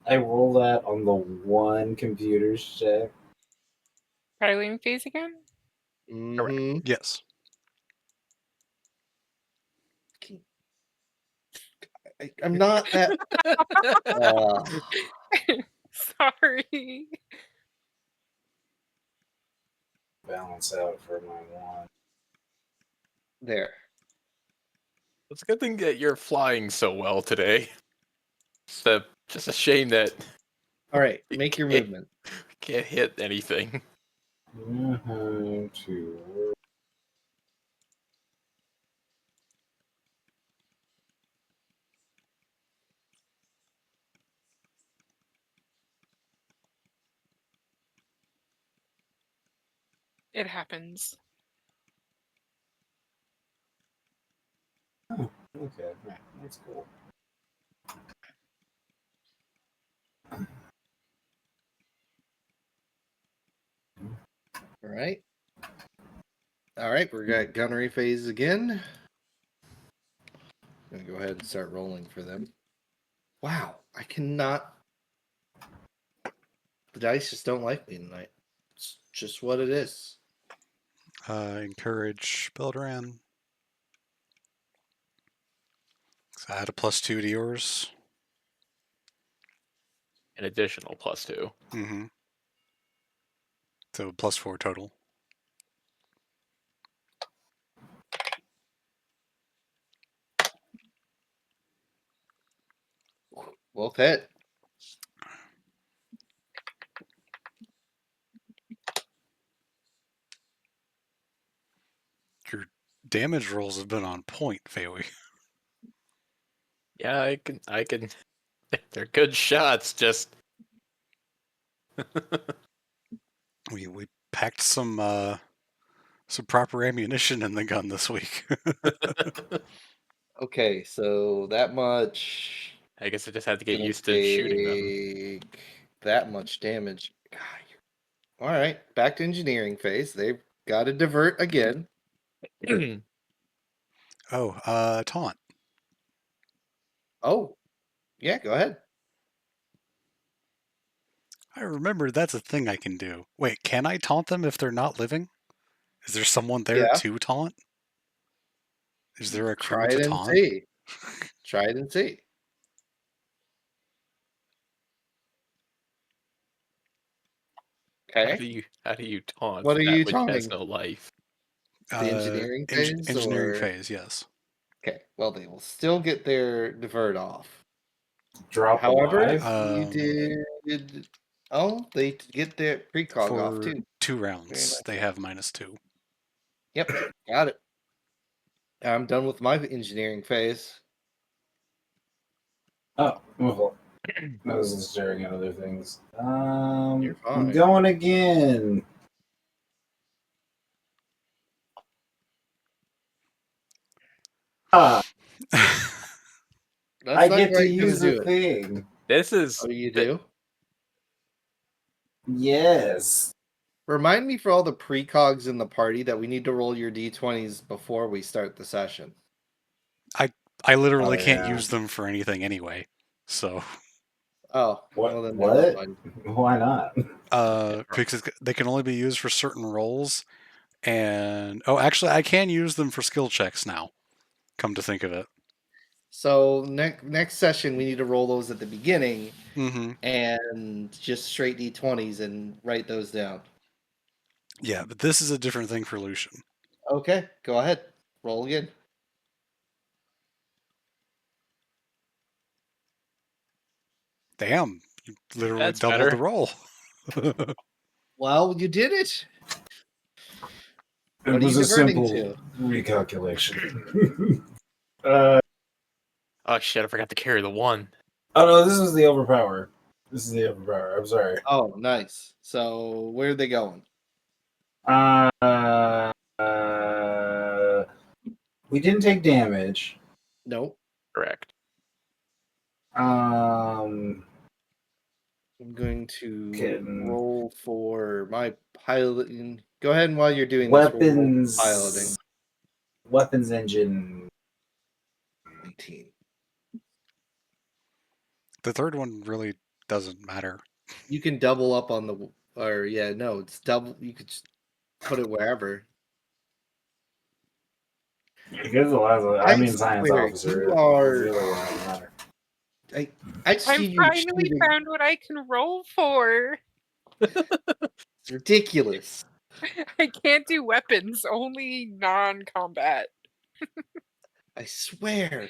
[SPEAKER 7] I roll that on the one computer check.
[SPEAKER 5] Piloting phase again?
[SPEAKER 1] Mm-hmm.
[SPEAKER 2] Yes.
[SPEAKER 1] I'm not that.
[SPEAKER 5] Sorry.
[SPEAKER 7] Balance out for my one.
[SPEAKER 1] There.
[SPEAKER 4] It's a good thing that you're flying so well today. Just a shame that
[SPEAKER 1] All right,
[SPEAKER 4] you
[SPEAKER 1] make your movement.
[SPEAKER 4] can't hit anything.
[SPEAKER 7] To work.
[SPEAKER 5] It happens.
[SPEAKER 7] Oh, okay, right, that's cool.
[SPEAKER 1] All right. All right, we got gunnery phase again. I'm gonna go ahead and start rolling for them. Wow, I cannot. The dice just don't like me tonight. It's just what it is.
[SPEAKER 2] Encourage Belderan. So add a +2 to yours.
[SPEAKER 4] An additional +2.
[SPEAKER 2] Mm-hmm. So +4 total.
[SPEAKER 1] Both hit.
[SPEAKER 2] Your damage rolls have been on point, Faoui.
[SPEAKER 4] Yeah, I can. They're good shots. Just
[SPEAKER 2] We packed some proper ammunition in the gun this week.
[SPEAKER 1] Okay, so that much.
[SPEAKER 4] I guess I just had to get
[SPEAKER 1] Gonna
[SPEAKER 4] used to shooting them.
[SPEAKER 1] take that much damage. God, all right, back to engineering phase. They've got to divert again.
[SPEAKER 2] Oh, taunt.
[SPEAKER 1] Oh, yeah, go ahead.
[SPEAKER 2] I remember that's a thing I can do. Wait, can I taunt them if they're not living? Is there someone there
[SPEAKER 1] Yeah.
[SPEAKER 2] to taunt? Is there a crew
[SPEAKER 1] Try
[SPEAKER 2] to
[SPEAKER 1] it and
[SPEAKER 2] taunt?
[SPEAKER 1] see. Try it and see.
[SPEAKER 4] How
[SPEAKER 1] Okay.
[SPEAKER 4] do you taunt
[SPEAKER 1] What are
[SPEAKER 4] that
[SPEAKER 1] you
[SPEAKER 4] which has
[SPEAKER 1] taunting?
[SPEAKER 4] no life?
[SPEAKER 1] The engineering phase,
[SPEAKER 2] Engineering
[SPEAKER 1] or
[SPEAKER 2] phase, yes.
[SPEAKER 1] Okay, well, they will still get their divert off.
[SPEAKER 7] Drop
[SPEAKER 1] However,
[SPEAKER 7] alive.
[SPEAKER 1] you did. Oh, they get their precog off
[SPEAKER 2] For
[SPEAKER 1] too.
[SPEAKER 2] 2
[SPEAKER 1] Very
[SPEAKER 2] rounds,
[SPEAKER 1] nice.
[SPEAKER 2] they have -2.
[SPEAKER 1] Yep, got it. I'm done with my engineering phase.
[SPEAKER 7] Oh, well, I was staring at other things.
[SPEAKER 1] You're
[SPEAKER 7] I'm
[SPEAKER 1] fine.
[SPEAKER 7] going again. Ah,
[SPEAKER 1] That's
[SPEAKER 7] I
[SPEAKER 1] not
[SPEAKER 7] get to
[SPEAKER 1] quite gonna
[SPEAKER 7] use
[SPEAKER 1] do
[SPEAKER 7] a
[SPEAKER 1] it.
[SPEAKER 7] thing.
[SPEAKER 4] This is
[SPEAKER 1] Oh, you
[SPEAKER 4] th-
[SPEAKER 1] do?
[SPEAKER 7] Yes.
[SPEAKER 1] Remind me for all the precogs in the party that we need to roll your d20s before we start the session.
[SPEAKER 2] I literally
[SPEAKER 7] Oh,
[SPEAKER 2] can't
[SPEAKER 7] yeah.
[SPEAKER 2] use them for anything anyway. So,
[SPEAKER 1] Oh,
[SPEAKER 7] What?
[SPEAKER 1] well then
[SPEAKER 7] What?
[SPEAKER 1] never mind.
[SPEAKER 7] Why not?
[SPEAKER 2] because they can only be used for certain roles, and actually, I can use them for skill checks now. Come to think of it.
[SPEAKER 1] So next session we need to roll those at the beginning
[SPEAKER 2] Mm-hmm.
[SPEAKER 1] and just straight d20s and write those down.
[SPEAKER 2] Yeah, but this is a different thing for Lucian.
[SPEAKER 1] Okay, go ahead. Roll again.
[SPEAKER 2] Damn, you literally
[SPEAKER 4] That's
[SPEAKER 2] doubled
[SPEAKER 4] better.
[SPEAKER 2] the roll.
[SPEAKER 1] Well, you did it.
[SPEAKER 7] It
[SPEAKER 1] What are
[SPEAKER 7] was
[SPEAKER 1] you
[SPEAKER 7] a
[SPEAKER 1] diverting
[SPEAKER 7] simple
[SPEAKER 1] to?
[SPEAKER 7] recalculation. uh,
[SPEAKER 4] Oh shit! I forgot to carry the 1.
[SPEAKER 7] oh no, this is the overpower. This is the overpower. I'm sorry.
[SPEAKER 1] Oh, nice. So where are they going?
[SPEAKER 7] Uh, we didn't take damage.
[SPEAKER 1] Nope.
[SPEAKER 4] Correct.
[SPEAKER 7] Um,
[SPEAKER 1] I'm going to
[SPEAKER 7] Kidding.
[SPEAKER 1] roll for my piloting. Go ahead and while you're doing this, we'll roll for piloting.
[SPEAKER 7] Weapons engine.
[SPEAKER 1] 19.
[SPEAKER 2] The third one really doesn't matter.
[SPEAKER 1] You can double up on the, or yeah, no, it's double. You could just put it wherever.
[SPEAKER 7] Because the last one, I mean, science
[SPEAKER 1] swear,
[SPEAKER 7] officer.
[SPEAKER 1] you are.
[SPEAKER 7] The other one doesn't matter.
[SPEAKER 1] I just
[SPEAKER 5] I
[SPEAKER 1] see you
[SPEAKER 5] finally
[SPEAKER 1] shooting.
[SPEAKER 5] found what I can roll for.
[SPEAKER 1] It's ridiculous.
[SPEAKER 5] I can't do weapons, only non-combat.
[SPEAKER 1] I swear.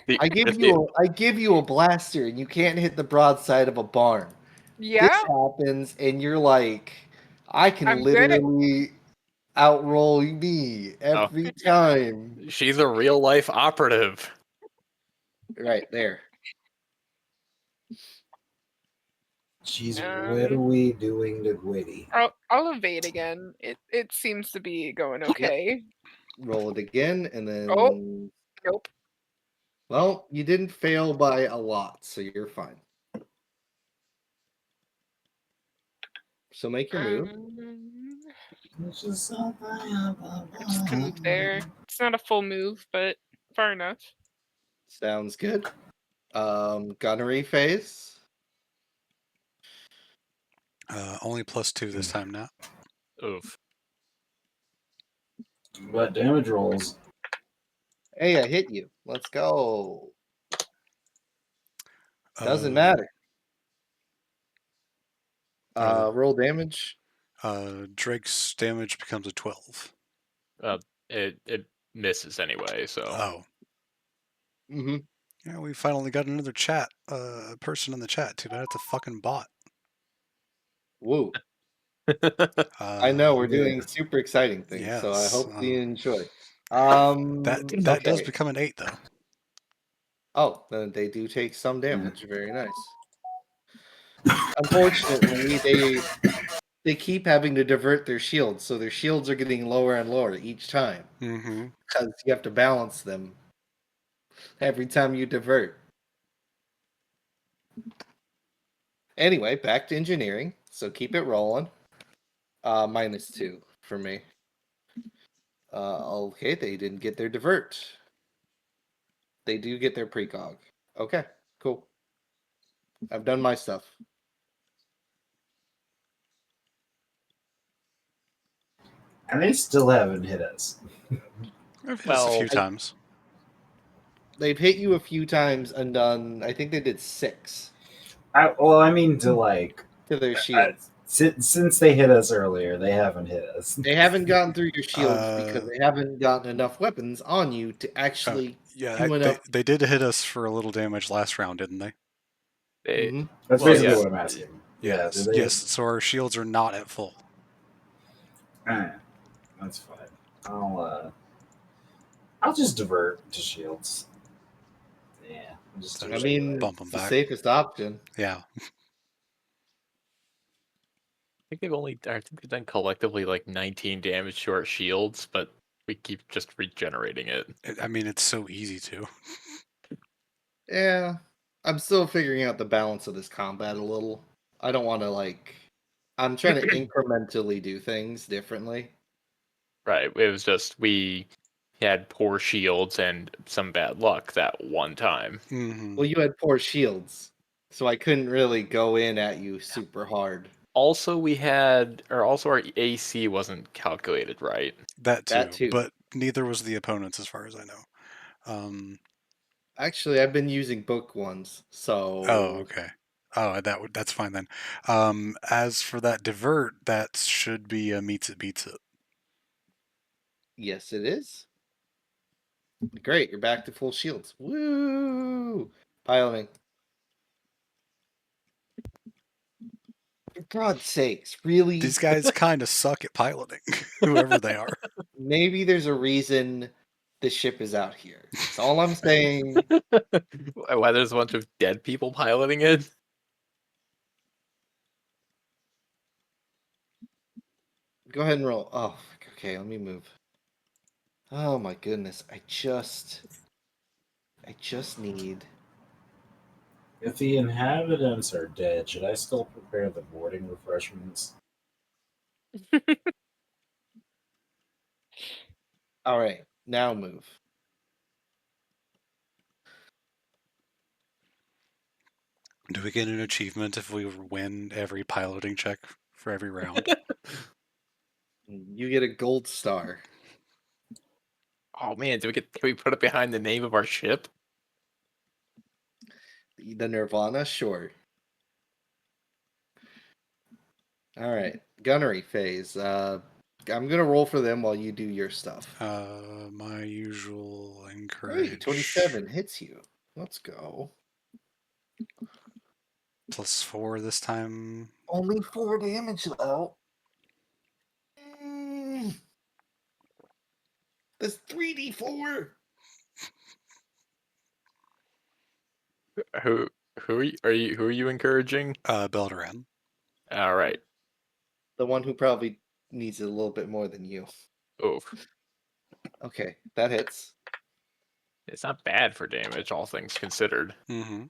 [SPEAKER 4] The,
[SPEAKER 1] I give
[SPEAKER 4] the-
[SPEAKER 1] you a blaster and you can't hit the broadside of a barn.
[SPEAKER 5] Yeah,
[SPEAKER 1] This happens and you're like, I can
[SPEAKER 5] I'm good at-
[SPEAKER 1] literally outroll me every time.
[SPEAKER 4] she's a real life operative.
[SPEAKER 1] Right there.
[SPEAKER 7] She's wittily doing the witty.
[SPEAKER 5] I'll evade again. It seems to be going okay.
[SPEAKER 1] Roll it again and then
[SPEAKER 5] Oh. Nope.
[SPEAKER 1] well, you didn't fail by a lot, so you're fine. So make your move.
[SPEAKER 5] I just can move there. It's not a full move, but far enough.
[SPEAKER 1] Sounds good. Gunnery phase.
[SPEAKER 2] Only +2 this time now.
[SPEAKER 4] Oof.
[SPEAKER 7] But damage rolls.
[SPEAKER 1] Hey, I hit you. Let's go. Doesn't
[SPEAKER 2] Uh,
[SPEAKER 1] matter.
[SPEAKER 2] Are
[SPEAKER 1] Roll damage.
[SPEAKER 2] Drake's damage becomes a 12.
[SPEAKER 4] It misses anyway. So
[SPEAKER 2] Oh,
[SPEAKER 1] Mm-hmm.
[SPEAKER 2] yeah, we finally got another chat person in the chat. Too bad it's a fucking bot.
[SPEAKER 1] Woo. I know we're
[SPEAKER 7] yeah.
[SPEAKER 1] doing super exciting things, so I
[SPEAKER 2] Yes,
[SPEAKER 1] hope you enjoy.
[SPEAKER 2] That does
[SPEAKER 1] Okay.
[SPEAKER 2] become an 8 though.
[SPEAKER 1] Oh, then they do take some damage. Very nice. Unfortunately, they keep having to divert their shields, so their shields are getting lower and lower each time
[SPEAKER 2] Mm-hmm.
[SPEAKER 1] because you have to balance them every time you divert. Anyway, back to engineering. So keep it rolling. -2 for me. Okay, they didn't get their divert. They do get their precog. Okay, cool. I've done my stuff.
[SPEAKER 7] And they still haven't hit us.
[SPEAKER 2] I've hit us a
[SPEAKER 4] Well,
[SPEAKER 2] few times.
[SPEAKER 1] They've hit you a few times and done. I think they did 6
[SPEAKER 7] I mean to like
[SPEAKER 1] to their shield.
[SPEAKER 7] Since they hit us earlier, they haven't hit us.
[SPEAKER 1] They haven't gotten through your shields because
[SPEAKER 2] Uh,
[SPEAKER 1] they haven't gotten enough weapons on you to actually
[SPEAKER 2] yeah,
[SPEAKER 1] do enough.
[SPEAKER 2] they did hit us for a little damage last round, didn't they?
[SPEAKER 4] They,
[SPEAKER 1] Mhm.
[SPEAKER 7] That's
[SPEAKER 4] well,
[SPEAKER 7] basically
[SPEAKER 4] yeah.
[SPEAKER 7] what I'm asking. Yeah,
[SPEAKER 2] Yes.
[SPEAKER 7] did they?
[SPEAKER 2] Yes. So our shields are not at full.
[SPEAKER 7] That's fine. I'll just divert to shields. Yeah, I'll just
[SPEAKER 2] So
[SPEAKER 7] do
[SPEAKER 1] I
[SPEAKER 2] just
[SPEAKER 7] it.
[SPEAKER 1] mean,
[SPEAKER 2] bump 'em
[SPEAKER 1] it's the
[SPEAKER 2] back.
[SPEAKER 1] safest option.
[SPEAKER 2] Yeah.
[SPEAKER 4] I think they've done collectively like 19 damage to our shields, but we keep just regenerating it.
[SPEAKER 2] I mean, it's so easy to.
[SPEAKER 1] Yeah, I'm still figuring out the balance of this combat a little. I don't want to like. I'm trying to incrementally do things differently.
[SPEAKER 4] Right. It was just we had poor shields and some bad luck that one time.
[SPEAKER 2] Mm-hmm.
[SPEAKER 1] Well, you had poor shields, so I couldn't really go in at you super hard.
[SPEAKER 4] Also, our AC wasn't calculated right.
[SPEAKER 2] That
[SPEAKER 1] That
[SPEAKER 2] too,
[SPEAKER 1] too.
[SPEAKER 2] but neither was the opponents, as far as I know.
[SPEAKER 1] Actually, I've been using book ones, so
[SPEAKER 2] Oh, okay. Oh, that's fine then. As for that divert, that should be a meets it beats it.
[SPEAKER 1] yes, it is. Great, you're back to full shields. Woo! Piloting. For God's sakes, really?
[SPEAKER 2] These guys kind of suck at piloting, whoever they are.
[SPEAKER 1] Maybe there's a reason the ship is out here. That's all I'm saying.
[SPEAKER 4] Why there's a bunch of dead people piloting it?
[SPEAKER 1] Go ahead and roll. Oh, okay, let me move. Oh my goodness, I just need.
[SPEAKER 7] If the inhabitants are dead, should I still prepare the boarding refreshments?
[SPEAKER 1] All right, now move.
[SPEAKER 2] Do we get an achievement if we win every piloting check for every round?
[SPEAKER 1] You get a gold star.
[SPEAKER 4] Oh man, can we put it behind the name of our ship?
[SPEAKER 1] The Nirvana, sure. All right, gunnery phase. I'm gonna roll for them while you do your stuff.
[SPEAKER 2] My usual
[SPEAKER 1] Hey,
[SPEAKER 2] encourage
[SPEAKER 1] 27 hits you. Let's go.
[SPEAKER 2] +4 this time.
[SPEAKER 1] Only 4 damage though. Mm. That's 3d4.
[SPEAKER 4] Who who are you encouraging?
[SPEAKER 2] Belderan.
[SPEAKER 4] All right.
[SPEAKER 1] The one who probably needs it a little bit more than you.
[SPEAKER 4] Oh,
[SPEAKER 1] Okay, that hits.
[SPEAKER 4] it's not bad for damage, all things considered.
[SPEAKER 2] Mm-hmm.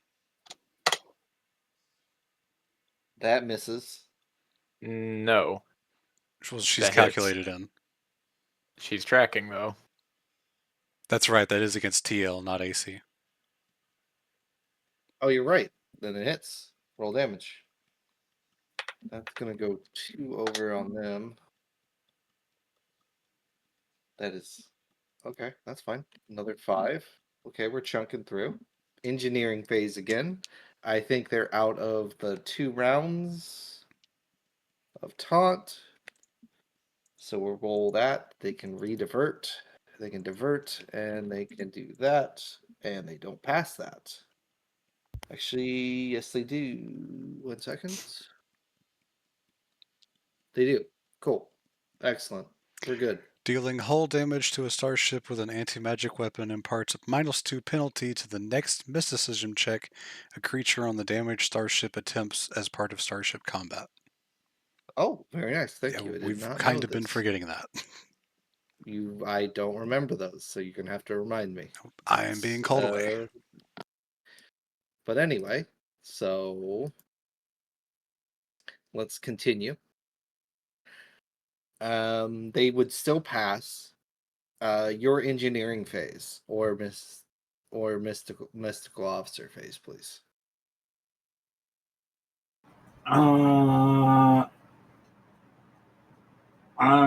[SPEAKER 1] That misses.
[SPEAKER 4] No,
[SPEAKER 2] Well, she's
[SPEAKER 4] that hits.
[SPEAKER 2] calculated in.
[SPEAKER 4] She's tracking though.
[SPEAKER 2] That's right. That is against TL, not AC.
[SPEAKER 1] Oh, you're right. Then it hits. Roll damage. That's gonna go 2 over on them. That is okay. That's fine. Another 5. Okay, we're chunking through. Engineering phase again. I think they're out of the 2 rounds of taunt. So we'll roll that. They can re-divert. They can divert, and they can do that, and they don't pass that. Actually, yes, they do. 1 second. They do. Cool. Excellent. We're good.
[SPEAKER 2] Dealing hull damage to a starship with an anti-magic weapon imparts a -2 penalty to the next mysticism check a creature on the damaged starship attempts as part of starship combat.
[SPEAKER 1] Oh, very nice. Thank
[SPEAKER 2] Yeah,
[SPEAKER 1] you. I did
[SPEAKER 2] we've
[SPEAKER 1] not know
[SPEAKER 2] kind of been
[SPEAKER 1] this.
[SPEAKER 2] forgetting that.
[SPEAKER 1] I don't remember those, so you're gonna have to remind me.
[SPEAKER 2] I am being called away.
[SPEAKER 1] But anyway, so let's continue. They would still pass your engineering phase or mystical officer phase, please.
[SPEAKER 7] I'm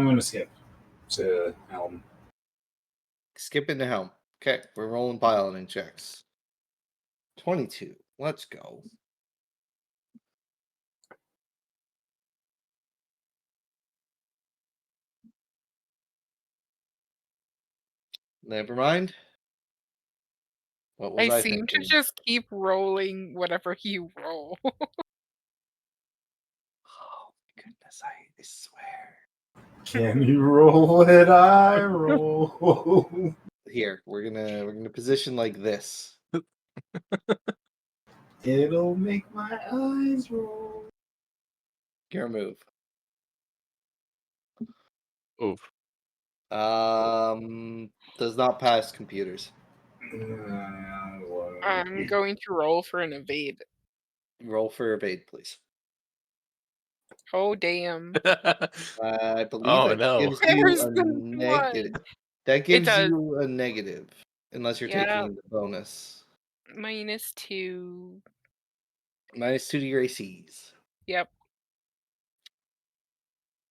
[SPEAKER 7] gonna skip to helm.
[SPEAKER 1] Skip into helm. Okay, we're rolling piloting checks. 22. Let's go. Never mind. What was
[SPEAKER 5] I
[SPEAKER 1] I
[SPEAKER 5] seem to
[SPEAKER 1] thinking?
[SPEAKER 5] just keep rolling whatever you roll.
[SPEAKER 1] Oh my goodness! I swear.
[SPEAKER 7] Can you roll what I roll?
[SPEAKER 1] Here, we're gonna position like this.
[SPEAKER 7] It'll make my eyes roll.
[SPEAKER 1] Your move.
[SPEAKER 4] Oof.
[SPEAKER 1] Does not pass computers.
[SPEAKER 5] I'm going to roll for an evade.
[SPEAKER 1] Roll for evade, please.
[SPEAKER 5] Oh damn!
[SPEAKER 1] I believe
[SPEAKER 4] Oh,
[SPEAKER 1] that
[SPEAKER 4] no.
[SPEAKER 1] gives you
[SPEAKER 5] There's
[SPEAKER 1] a
[SPEAKER 5] the
[SPEAKER 1] negative.
[SPEAKER 5] one.
[SPEAKER 1] That gives
[SPEAKER 5] does.
[SPEAKER 1] you a negative, unless you're
[SPEAKER 5] Yeah.
[SPEAKER 1] taking the bonus.
[SPEAKER 5] -2.
[SPEAKER 1] -2 to your ACs.
[SPEAKER 5] Yep.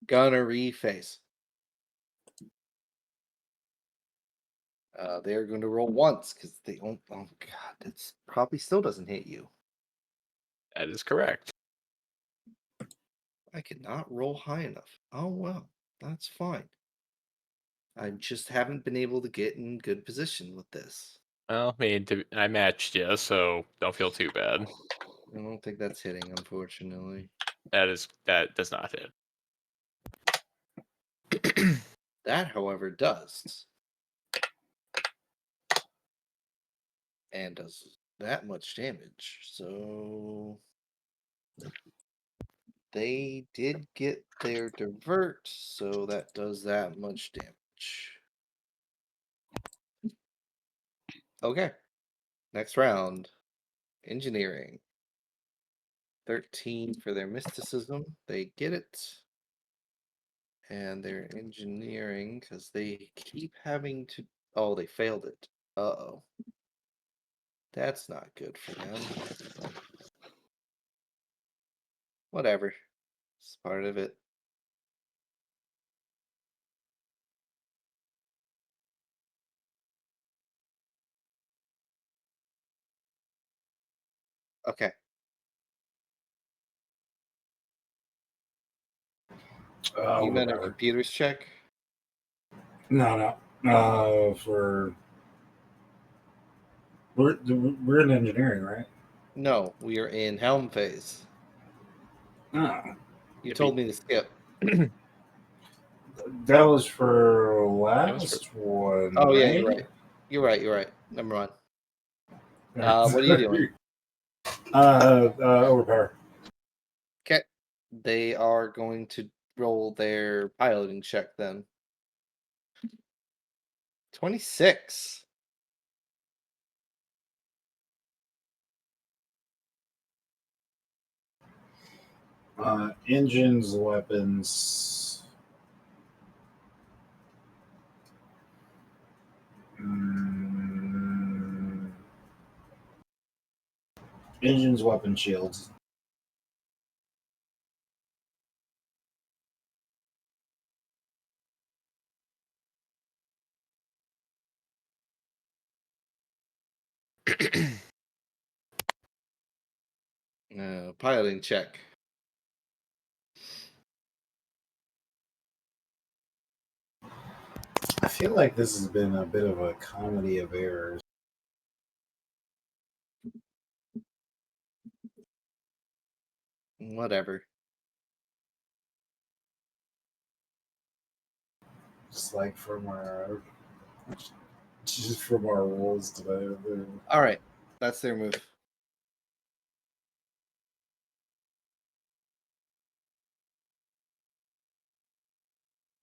[SPEAKER 1] Gunnery face. They're going to roll once because they don't. Oh god, that's probably still doesn't hit you.
[SPEAKER 4] That is correct.
[SPEAKER 1] I could not roll high enough. Oh well, that's fine. I just haven't been able to get in good position with this.
[SPEAKER 4] Well, I mean, I matched you, so don't feel too bad.
[SPEAKER 1] I don't think that's hitting, unfortunately.
[SPEAKER 4] That does not hit.
[SPEAKER 1] That, however, does. And does that much damage. So they did get their divert, so that does that much damage. Okay. Next round. Engineering. 13 for their mysticism. They get it. And their engineering, because they keep having to. Oh, they failed it. Uh-oh. That's not good for them. Whatever. It's part of it. Okay. You meant a
[SPEAKER 7] Whatever.
[SPEAKER 1] computers check?
[SPEAKER 7] No. For we're in engineering, right?
[SPEAKER 1] No, we are in helm phase.
[SPEAKER 7] Oh,
[SPEAKER 1] You
[SPEAKER 4] Yippee.
[SPEAKER 1] told me to skip.
[SPEAKER 7] that was for
[SPEAKER 4] That was
[SPEAKER 7] last one.
[SPEAKER 1] Oh yeah,
[SPEAKER 7] right?
[SPEAKER 1] you're right. You're right. Never mind. What are you doing?
[SPEAKER 7] Overpower.
[SPEAKER 1] Okay. They are going to roll their piloting check then. 26.
[SPEAKER 7] Engines, weapons. Engines, weapon, shields.
[SPEAKER 1] Piloting check.
[SPEAKER 7] I feel like this has been a bit of a comedy of errors.
[SPEAKER 1] Whatever.
[SPEAKER 7] Just like from our rolls today.
[SPEAKER 1] All right. That's their move.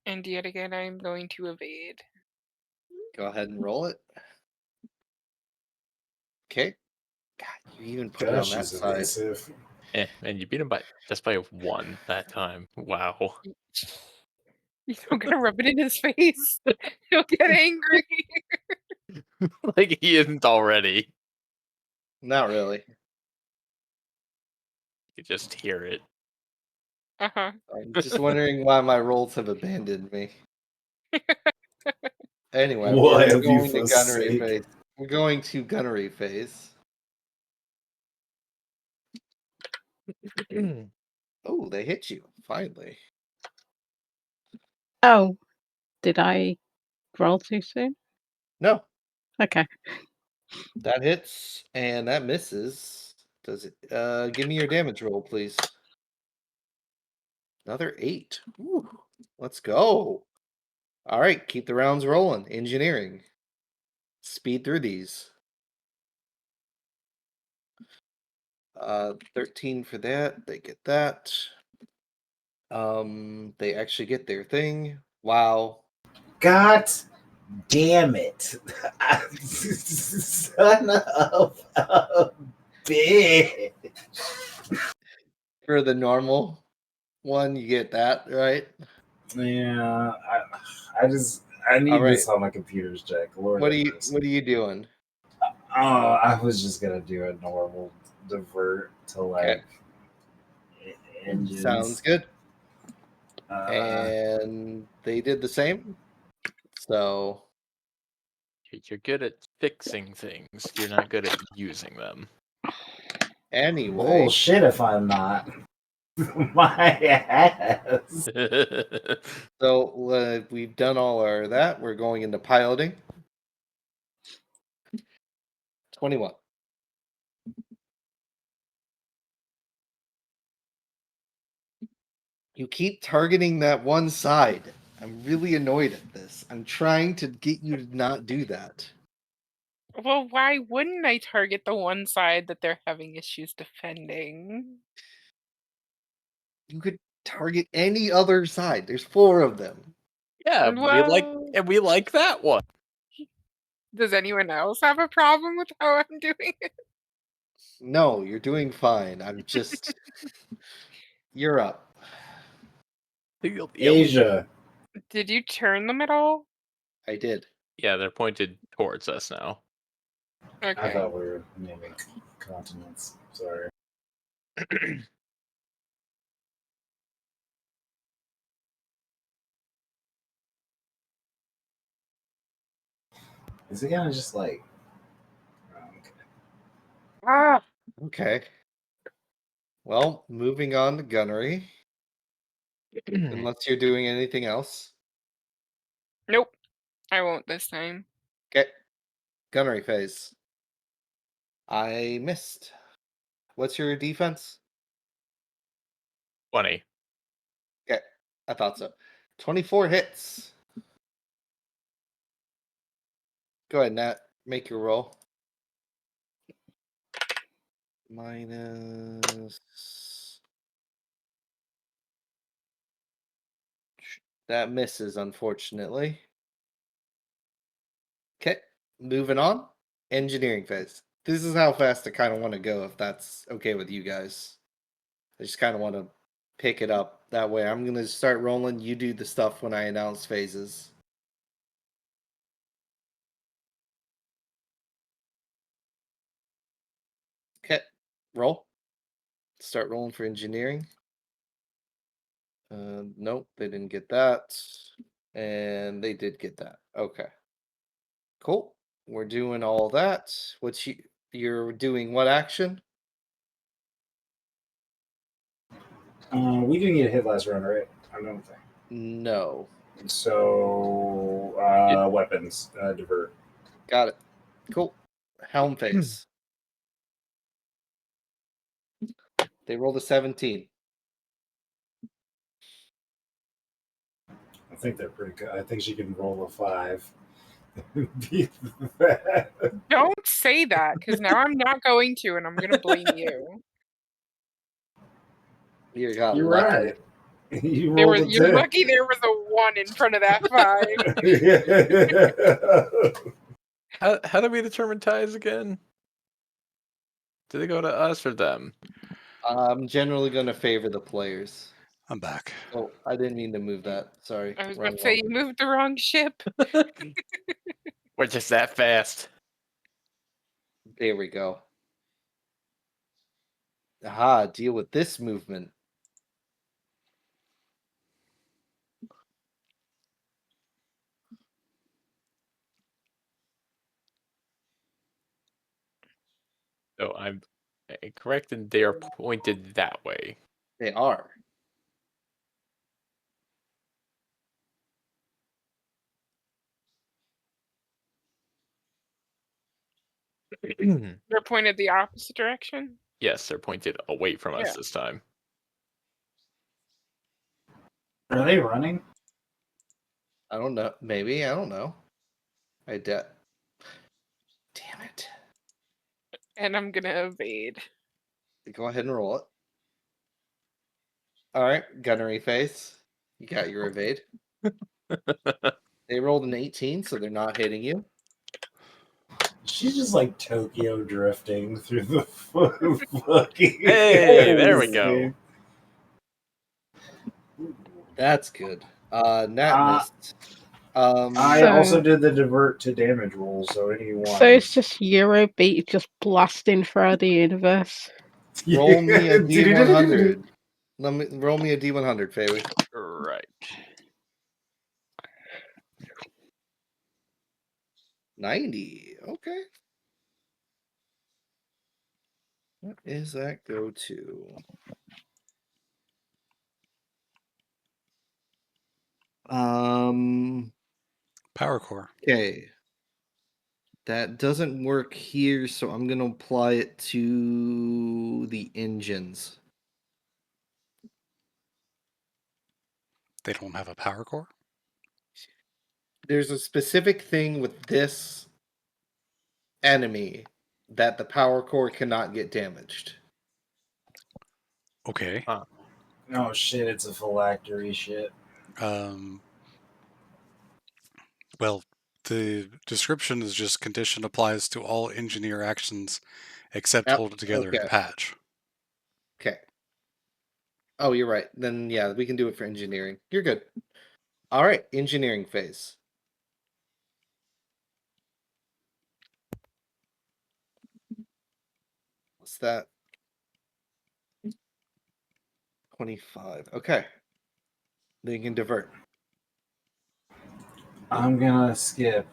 [SPEAKER 5] And yet again, I'm going to evade.
[SPEAKER 1] Go ahead and roll it. Okay. God, you even put it on
[SPEAKER 7] Gosh,
[SPEAKER 1] that
[SPEAKER 7] he's
[SPEAKER 1] side.
[SPEAKER 7] evasive.
[SPEAKER 4] And you beat him just by 1 that time. Wow.
[SPEAKER 5] You don't gotta rub it in his face. He'll get angry.
[SPEAKER 4] Like he isn't already.
[SPEAKER 1] Not really.
[SPEAKER 4] You just hear it.
[SPEAKER 5] Uh-huh.
[SPEAKER 1] I'm just wondering why my rolls have abandoned me. Anyway,
[SPEAKER 7] Why
[SPEAKER 1] we're
[SPEAKER 7] have you
[SPEAKER 1] going to gunnery
[SPEAKER 7] forsaken?
[SPEAKER 1] phase. We're going to gunnery phase. Oh, they hit you. Finally.
[SPEAKER 6] Oh, did I roll too soon?
[SPEAKER 1] No,
[SPEAKER 6] Okay.
[SPEAKER 1] that hits and that misses. Does it? Give me your damage roll, please. Another 8. Ooh, let's go. All right, keep the rounds rolling. Engineering. Speed through these. 13 for that. They get that. They actually get their thing. Wow.
[SPEAKER 7] God damn it. Son of a bitch.
[SPEAKER 1] For the normal one, you get that, right?
[SPEAKER 7] Yeah, I
[SPEAKER 1] All
[SPEAKER 7] need
[SPEAKER 1] right.
[SPEAKER 7] this on my computer's check. Lord
[SPEAKER 1] What are
[SPEAKER 7] have
[SPEAKER 1] you
[SPEAKER 7] mercy.
[SPEAKER 1] what are you doing?
[SPEAKER 7] Oh, I was just gonna do a normal divert to
[SPEAKER 1] Okay.
[SPEAKER 7] like engines.
[SPEAKER 1] Sounds good.
[SPEAKER 7] Uh,
[SPEAKER 1] And they did the same. So
[SPEAKER 4] You're good at fixing things. You're not good at using them.
[SPEAKER 1] anyway,
[SPEAKER 7] bullshit if I'm not. My ass.
[SPEAKER 1] so we've done all our that. We're going into piloting. 21. You keep targeting that one side. I'm really annoyed at this. I'm trying to get you to not do that.
[SPEAKER 5] Well, why wouldn't I target the one side that they're having issues defending?
[SPEAKER 1] You could target any other side. There's 4 of them.
[SPEAKER 4] Yeah,
[SPEAKER 5] Well,
[SPEAKER 4] we like that one.
[SPEAKER 5] does anyone else have a problem with how I'm doing it?
[SPEAKER 1] No, you're doing fine. I'm just you're up.
[SPEAKER 7] Asia.
[SPEAKER 5] Did you turn them at all?
[SPEAKER 1] I did.
[SPEAKER 4] Yeah, they're pointed towards us now.
[SPEAKER 7] I
[SPEAKER 5] Okay.
[SPEAKER 7] thought we were naming continents. Sorry. Is it gonna just like? Oh, okay.
[SPEAKER 5] Ah,
[SPEAKER 1] Okay. Well, moving on to gunnery. Unless you're doing anything else.
[SPEAKER 5] nope. I won't this time.
[SPEAKER 1] Okay. Gunnery phase. I missed. What's your defense?
[SPEAKER 4] 20.
[SPEAKER 1] Okay. I thought so. 24 hits. Go ahead, Nat. Make your roll. Minus. That misses, unfortunately. Okay. Moving on. Engineering phase. This is how fast I kind of want to go, if that's okay with you guys. I just kind of want to pick it up that way. I'm going to start rolling. You do the stuff when I announce phases. Okay. Roll. Start rolling for engineering. Nope, they didn't get that. And they did get that. Okay. Cool. We're doing all that. You're doing what action?
[SPEAKER 7] We didn't get hit last round, right? I don't think.
[SPEAKER 1] No.
[SPEAKER 7] So, weapons, divert.
[SPEAKER 1] Got it. Cool. Helm phase. They rolled a 17.
[SPEAKER 7] I think they're pretty good. I think she can roll a 5.
[SPEAKER 5] Don't say that, because now I'm not going to, and I'm gonna blame you.
[SPEAKER 1] You got
[SPEAKER 7] You're
[SPEAKER 1] lucky.
[SPEAKER 7] right. You rolled a 10.
[SPEAKER 5] You're lucky there was a 1 in front of that 5.
[SPEAKER 4] How do we determine ties again? Do they go to us or them?
[SPEAKER 1] I'm generally going to favor the players.
[SPEAKER 2] I'm back.
[SPEAKER 1] Oh, I didn't mean to move that. Sorry.
[SPEAKER 5] I was
[SPEAKER 1] Wrong
[SPEAKER 5] about to say
[SPEAKER 1] one.
[SPEAKER 5] you moved the wrong ship.
[SPEAKER 4] We're just that fast.
[SPEAKER 1] There we go. Aha, deal with this movement.
[SPEAKER 4] So I'm correct, and they are pointed that way.
[SPEAKER 1] They are.
[SPEAKER 5] They're pointed the opposite direction.
[SPEAKER 4] Yes, they're pointed away from us
[SPEAKER 5] Yeah.
[SPEAKER 4] this time.
[SPEAKER 7] Are they running?
[SPEAKER 1] I don't know. Maybe I don't know. Damn it!
[SPEAKER 5] And I'm gonna evade.
[SPEAKER 1] Go ahead and roll it. All right, gunnery face. You got your evade. They rolled an 18, so they're not hitting you.
[SPEAKER 7] She's just like Tokyo drifting through the fucking.
[SPEAKER 4] Hey, there we
[SPEAKER 7] landscape.
[SPEAKER 4] go.
[SPEAKER 1] That's good. Nat
[SPEAKER 7] Uh,
[SPEAKER 1] missed.
[SPEAKER 7] I
[SPEAKER 6] So-
[SPEAKER 7] also did the divert to damage roll, so anyone.
[SPEAKER 6] So it's just Eurobeat just blasting through the universe.
[SPEAKER 1] roll me a D100. Roll me a D100, Faye.
[SPEAKER 4] Right.
[SPEAKER 1] 90. Okay. What is that go to?
[SPEAKER 2] Power core.
[SPEAKER 1] Okay. That doesn't work here, so I'm gonna apply it to the engines.
[SPEAKER 2] They don't have a power core?
[SPEAKER 1] There's a specific thing with this enemy that the power core cannot get damaged.
[SPEAKER 2] Okay.
[SPEAKER 7] Oh shit! It's a phylactery shit.
[SPEAKER 2] Well, the description is just condition applies to all engineer actions except
[SPEAKER 1] Yep,
[SPEAKER 2] hold it together in
[SPEAKER 1] okay.
[SPEAKER 2] patch.
[SPEAKER 1] Okay. Oh, you're right. Then yeah, we can do it for engineering. You're good. All right, engineering phase. What's that? 25. Okay. Then you can divert.
[SPEAKER 7] I'm gonna skip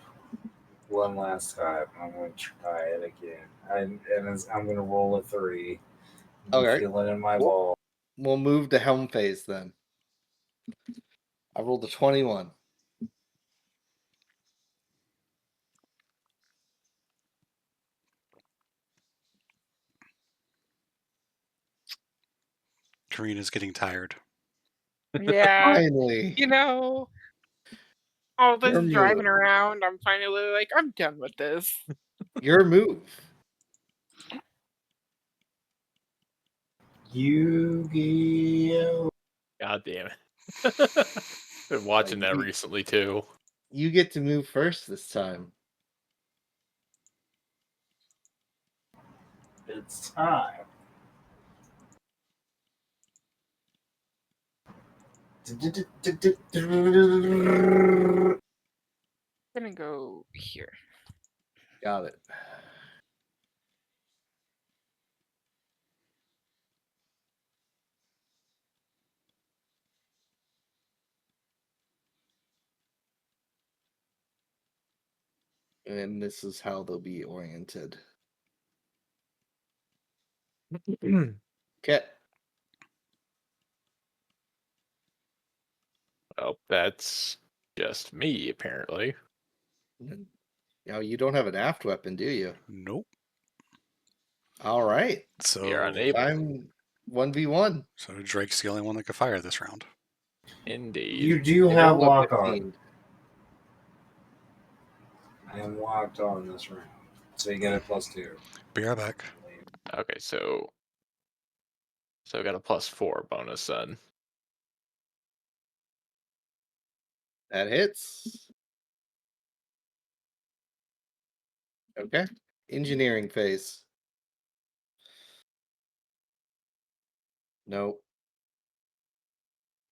[SPEAKER 7] one last time. I'm gonna try it again. I'm gonna roll a 3. I'm
[SPEAKER 1] Okay.
[SPEAKER 7] feeling in my
[SPEAKER 1] Well-
[SPEAKER 7] ball.
[SPEAKER 1] We'll move to helm phase then. I rolled a 21.
[SPEAKER 2] Karina's getting tired.
[SPEAKER 5] Yeah.
[SPEAKER 1] Finally.
[SPEAKER 5] You know, all this
[SPEAKER 1] Your move.
[SPEAKER 5] driving around, I'm finally like, I'm done with this.
[SPEAKER 1] Your move.
[SPEAKER 7] Yu-Gi-Oh!
[SPEAKER 4] God damn it. Been watching that
[SPEAKER 1] you-
[SPEAKER 4] recently too.
[SPEAKER 1] You get to move first this time.
[SPEAKER 7] It's time.
[SPEAKER 5] I'm gonna go here.
[SPEAKER 1] Got it. And this is how they'll be oriented. Okay.
[SPEAKER 4] Oh, that's just me, apparently.
[SPEAKER 1] Now you don't have an aft weapon, do you?
[SPEAKER 2] Nope.
[SPEAKER 1] All right.
[SPEAKER 2] So,
[SPEAKER 4] We are unable.
[SPEAKER 1] I'm 1v1.
[SPEAKER 2] so Drake's the only one that could fire this round.
[SPEAKER 4] Indeed.
[SPEAKER 7] You do
[SPEAKER 1] They
[SPEAKER 7] have
[SPEAKER 1] rolled a
[SPEAKER 7] lock on.
[SPEAKER 1] 15.
[SPEAKER 7] I am locked on this round. So you get a +2.
[SPEAKER 2] Be right back.
[SPEAKER 4] Okay, so I got a +4 bonus then.
[SPEAKER 1] That hits. Okay. Engineering phase. Nope.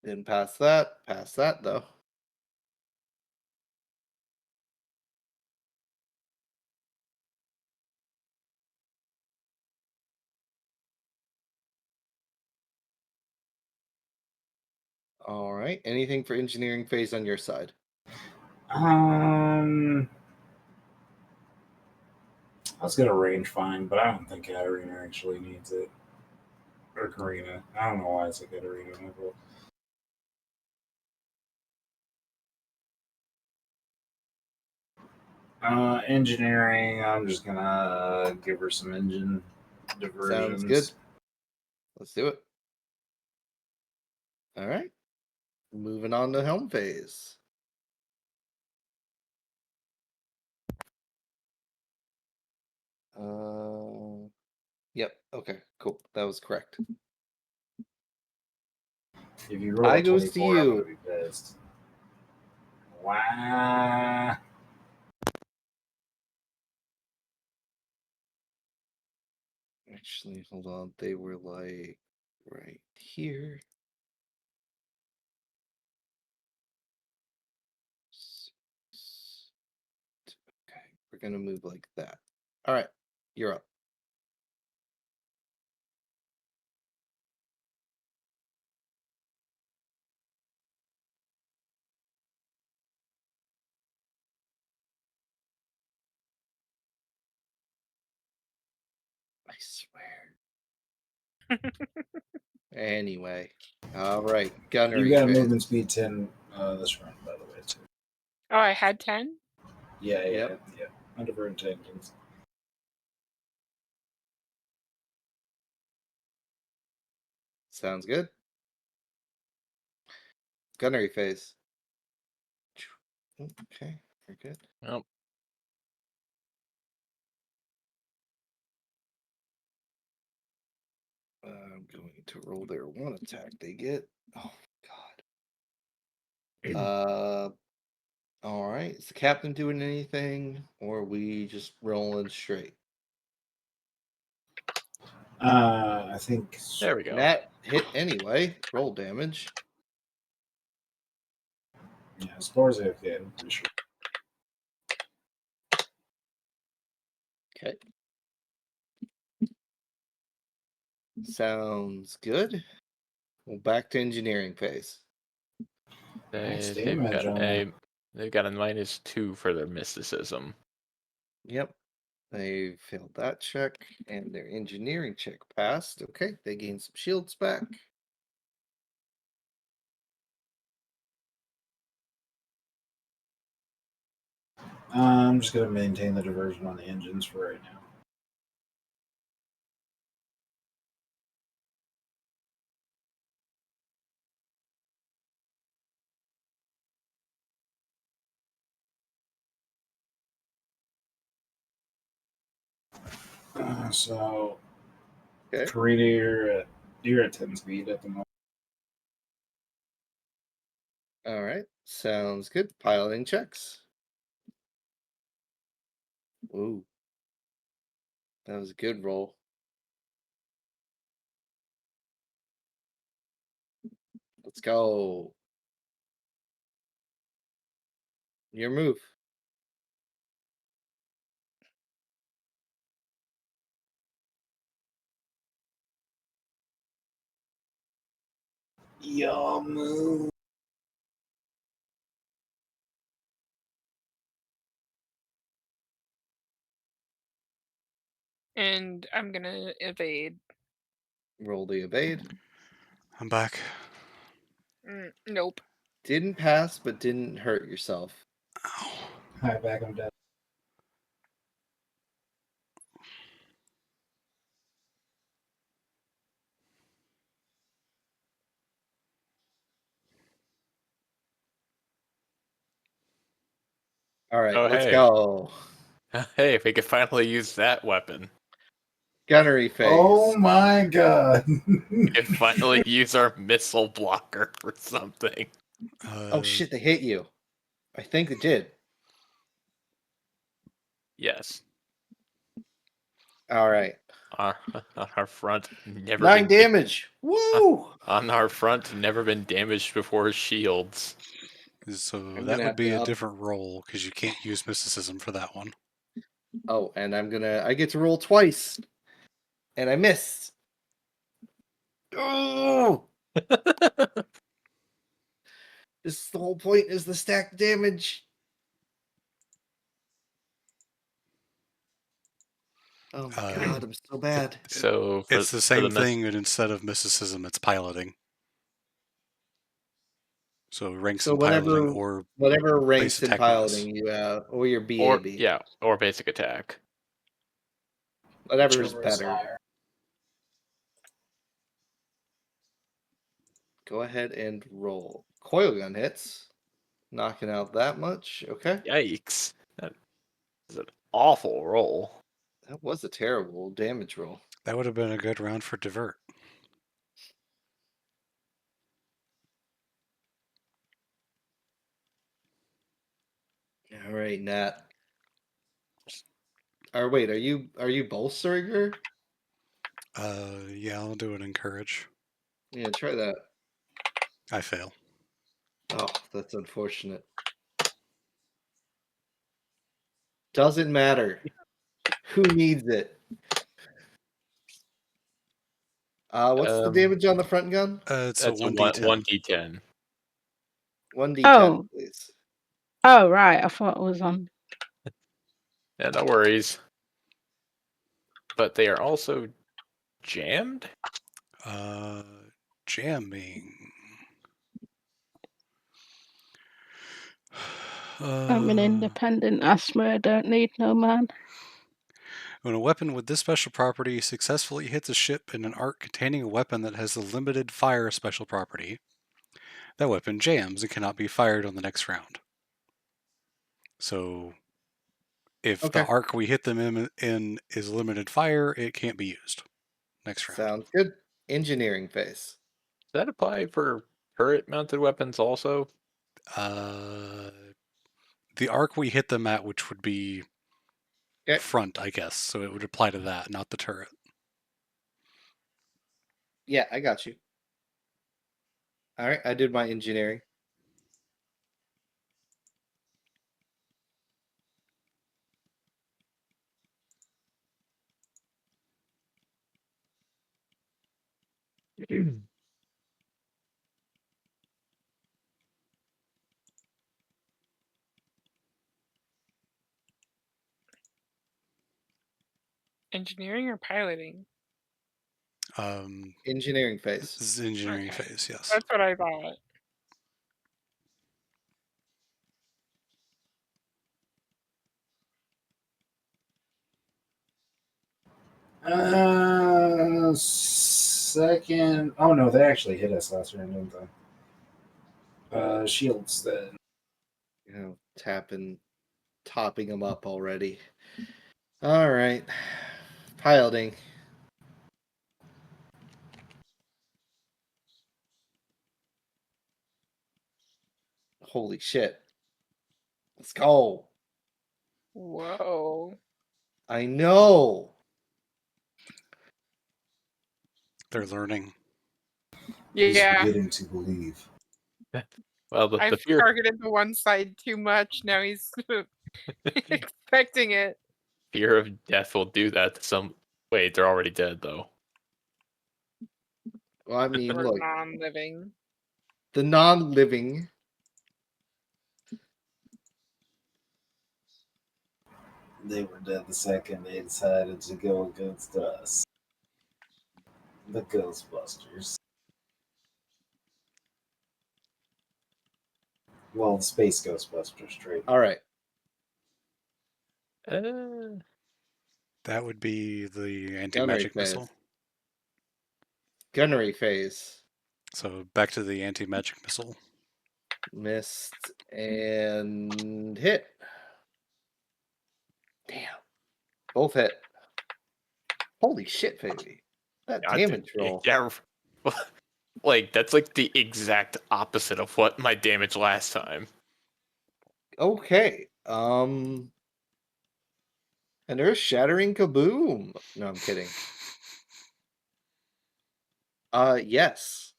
[SPEAKER 1] Didn't pass that. Pass that though. All right. Anything for engineering phase on your side?
[SPEAKER 7] I was gonna range find, but I don't think Katarina actually needs it. Or Karina. I don't know why I said Katarina. Engineering, I'm just gonna give her some engine diversions.
[SPEAKER 1] Sounds good. Let's do it. All right. Moving on to helm phase. Yep. Okay. Cool. That was correct.
[SPEAKER 7] If you roll
[SPEAKER 1] I
[SPEAKER 7] a
[SPEAKER 1] goes to
[SPEAKER 7] 24, I'm
[SPEAKER 1] you.
[SPEAKER 7] gonna be pissed. Wow.
[SPEAKER 1] Actually, hold on. They were like right here. Okay, we're gonna move like that. All right, you're up. I swear. Anyway, all right,
[SPEAKER 7] You
[SPEAKER 1] gunnery
[SPEAKER 7] got a
[SPEAKER 1] phase.
[SPEAKER 7] movement speed 10 this round, by the way, too.
[SPEAKER 5] Oh, I had 10?
[SPEAKER 7] Yeah.
[SPEAKER 1] Yep.
[SPEAKER 7] Under her intentions.
[SPEAKER 1] Sounds good. Gunnery phase. Okay, we're good.
[SPEAKER 4] Well,
[SPEAKER 1] I'm going to roll their one attack they get. Oh God. All right. Is the captain doing anything, or are we just rolling straight?
[SPEAKER 7] I think.
[SPEAKER 4] there we go.
[SPEAKER 1] That hit anyway. Roll damage.
[SPEAKER 7] Yeah, as far as AFK, I'm pretty sure.
[SPEAKER 1] Okay. Sounds good. Well, back to engineering phase.
[SPEAKER 7] Nice
[SPEAKER 4] They've
[SPEAKER 7] damage
[SPEAKER 4] got
[SPEAKER 7] on
[SPEAKER 4] a
[SPEAKER 7] that.
[SPEAKER 4] they've got a -2 for their mysticism.
[SPEAKER 1] Yep. They failed that check, and their engineering check passed. Okay, they gained some shields back.
[SPEAKER 7] I'm just gonna maintain the diversion on the engines for right now. So,
[SPEAKER 1] Okay.
[SPEAKER 7] Karina, you're at 10 speed at the moment.
[SPEAKER 1] All right. Sounds good. Piloting checks. Ooh. That was a good roll. Let's go. Your move.
[SPEAKER 7] Yamu.
[SPEAKER 5] And I'm gonna evade.
[SPEAKER 1] Roll the evade.
[SPEAKER 2] I'm back.
[SPEAKER 5] Nope.
[SPEAKER 1] Didn't pass, but didn't hurt yourself.
[SPEAKER 2] Ow.
[SPEAKER 7] Hi, back. I'm dead.
[SPEAKER 1] All right,
[SPEAKER 4] Oh,
[SPEAKER 1] let's
[SPEAKER 4] hey.
[SPEAKER 1] go.
[SPEAKER 4] Hey, we could finally use that weapon.
[SPEAKER 1] Gunnery phase.
[SPEAKER 7] Oh my god.
[SPEAKER 4] We could finally use our missile blocker for something.
[SPEAKER 1] Oh shit, they hit you. I think it did.
[SPEAKER 4] Yes.
[SPEAKER 1] All right.
[SPEAKER 4] On our front, never
[SPEAKER 1] 9
[SPEAKER 4] been
[SPEAKER 1] damage. Woo!
[SPEAKER 4] on our front, never been damaged before shields.
[SPEAKER 2] So
[SPEAKER 1] I'm
[SPEAKER 2] that
[SPEAKER 1] gonna
[SPEAKER 2] would
[SPEAKER 1] have
[SPEAKER 2] be
[SPEAKER 1] to
[SPEAKER 2] a
[SPEAKER 1] up.
[SPEAKER 2] different roll because you can't use mysticism for that one.
[SPEAKER 1] Oh, and I get to roll twice. And I missed. Oh! This is the whole point is the stack damage. Oh my god, I'm so bad.
[SPEAKER 4] So
[SPEAKER 2] It's the
[SPEAKER 4] for
[SPEAKER 2] same
[SPEAKER 4] the
[SPEAKER 2] thing, but instead of mysticism, it's piloting. So ranks
[SPEAKER 1] So
[SPEAKER 2] in piloting or
[SPEAKER 1] whatever ranks
[SPEAKER 2] base
[SPEAKER 1] in
[SPEAKER 2] attack bonus.
[SPEAKER 1] piloting you have, or your
[SPEAKER 4] Or
[SPEAKER 1] BAB,
[SPEAKER 4] yeah, or basic attack.
[SPEAKER 1] whatever's
[SPEAKER 7] Whichever is
[SPEAKER 1] better.
[SPEAKER 7] higher.
[SPEAKER 1] Go ahead and roll. Coil gun hits, knocking out that much. Okay,
[SPEAKER 4] Yikes! That is an awful roll.
[SPEAKER 1] that was a terrible damage roll.
[SPEAKER 2] That would have been a good round for divert.
[SPEAKER 1] All right, Nat. Or wait, are you bolstering her?
[SPEAKER 2] Yeah, I'll do an encourage.
[SPEAKER 1] Yeah, try that.
[SPEAKER 2] I fail.
[SPEAKER 1] Oh, that's unfortunate. Doesn't matter. Who needs it? What's the damage on the front gun?
[SPEAKER 2] It's
[SPEAKER 4] That's
[SPEAKER 2] a
[SPEAKER 4] a
[SPEAKER 2] 1d10.
[SPEAKER 4] 1d10.
[SPEAKER 1] 1d10,
[SPEAKER 6] Oh.
[SPEAKER 1] please.
[SPEAKER 6] Oh, right. I thought it was on.
[SPEAKER 4] Yeah, no worries. But they are also jammed.
[SPEAKER 2] Jamming.
[SPEAKER 6] I'm an independent asthma. I don't need no man.
[SPEAKER 2] When a weapon with this special property successfully hits a ship in an arc containing a weapon that has the limited fire special property, that weapon jams and cannot be fired on the next round. So, if the
[SPEAKER 1] Okay.
[SPEAKER 2] arc we hit them in is limited fire, it can't be used next round.
[SPEAKER 1] Sounds good. Engineering phase.
[SPEAKER 4] Does that apply for turret-mounted weapons also?
[SPEAKER 2] The arc we hit them at, which would be
[SPEAKER 1] Okay.
[SPEAKER 2] front, I guess, so it would apply to that, not the turret.
[SPEAKER 1] Yeah, I got you. All right, I did my engineering.
[SPEAKER 5] Engineering or piloting?
[SPEAKER 1] Engineering
[SPEAKER 2] This
[SPEAKER 1] phase.
[SPEAKER 2] is engineering
[SPEAKER 5] Okay.
[SPEAKER 2] phase, yes.
[SPEAKER 5] That's what I thought.
[SPEAKER 7] Second. Oh no, they actually hit us last round, didn't they? Shields then.
[SPEAKER 1] You know, topping them up already. All right. Piloting. Holy shit. Let's go.
[SPEAKER 5] Whoa.
[SPEAKER 1] I know.
[SPEAKER 2] They're learning.
[SPEAKER 7] He's
[SPEAKER 5] Yeah,
[SPEAKER 7] forgetting to believe.
[SPEAKER 4] Well, the
[SPEAKER 5] I've
[SPEAKER 4] fear
[SPEAKER 5] targeted the one side too much. Now he's expecting it.
[SPEAKER 4] fear of death will do that to some. Wait, they're already dead though.
[SPEAKER 1] Well, I mean,
[SPEAKER 5] Or
[SPEAKER 1] look,
[SPEAKER 5] non-living.
[SPEAKER 1] the non-living.
[SPEAKER 7] They were dead the second they decided to go against us. The Ghostbusters. Well, the Space Ghostbusters, straight.
[SPEAKER 1] All right.
[SPEAKER 2] That would be the
[SPEAKER 1] Gunnery
[SPEAKER 2] anti-magic
[SPEAKER 1] phase.
[SPEAKER 2] missile.
[SPEAKER 1] Gunnery phase.
[SPEAKER 2] So back to the anti-magic missile.
[SPEAKER 1] Missed and hit. Damn. Both hit. Holy shit, baby. That
[SPEAKER 4] God,
[SPEAKER 1] damage roll.
[SPEAKER 4] Yeah, like that's like the exact opposite of what my damage last time.
[SPEAKER 1] Okay. And there's shattering kaboom. No, I'm kidding. Yes.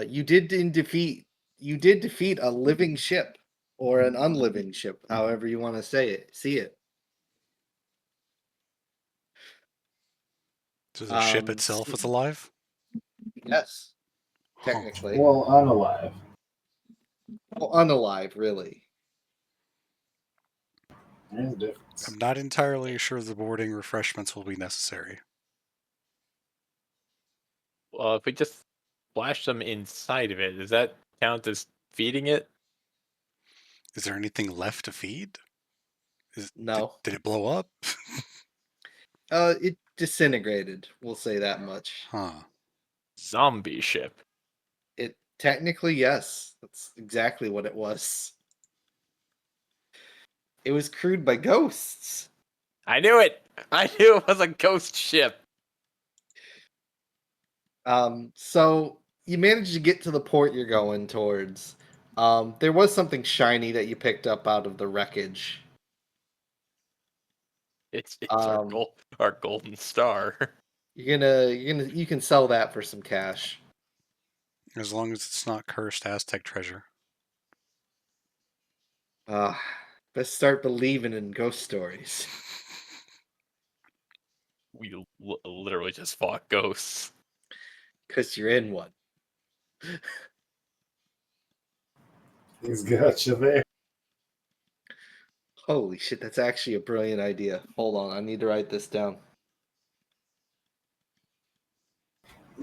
[SPEAKER 1] You did defeat a living ship or an unliving ship, however you want to see it.
[SPEAKER 2] So the ship
[SPEAKER 1] Um,
[SPEAKER 2] itself is alive?
[SPEAKER 1] Yes,
[SPEAKER 2] Huh.
[SPEAKER 1] technically.
[SPEAKER 7] Well, unalive.
[SPEAKER 1] Well, unalive, really.
[SPEAKER 7] There's a difference.
[SPEAKER 2] I'm not entirely sure the boarding refreshments will be necessary.
[SPEAKER 4] Well, if we just splash them inside of it. Does that count as feeding it?
[SPEAKER 2] Is there anything left to feed?
[SPEAKER 1] No.
[SPEAKER 2] Did it blow up?
[SPEAKER 1] It disintegrated. We'll say that much.
[SPEAKER 2] Huh.
[SPEAKER 4] Zombie ship.
[SPEAKER 1] It technically, yes, that's exactly what it was. It was crewed by ghosts.
[SPEAKER 4] I knew it. I knew it was a ghost ship.
[SPEAKER 1] So you managed to get to the port you're going towards. There was something shiny that you picked up out of the wreckage.
[SPEAKER 4] It's
[SPEAKER 1] Um,
[SPEAKER 4] our golden star.
[SPEAKER 1] you can sell that for some cash.
[SPEAKER 2] As long as it's not cursed Aztec treasure.
[SPEAKER 1] Best start believing in ghost stories.
[SPEAKER 4] We literally just fought ghosts.
[SPEAKER 1] Cause you're in one.
[SPEAKER 7] He's got you there.
[SPEAKER 1] Holy shit, that's actually a brilliant idea. Hold on, I need to write this down.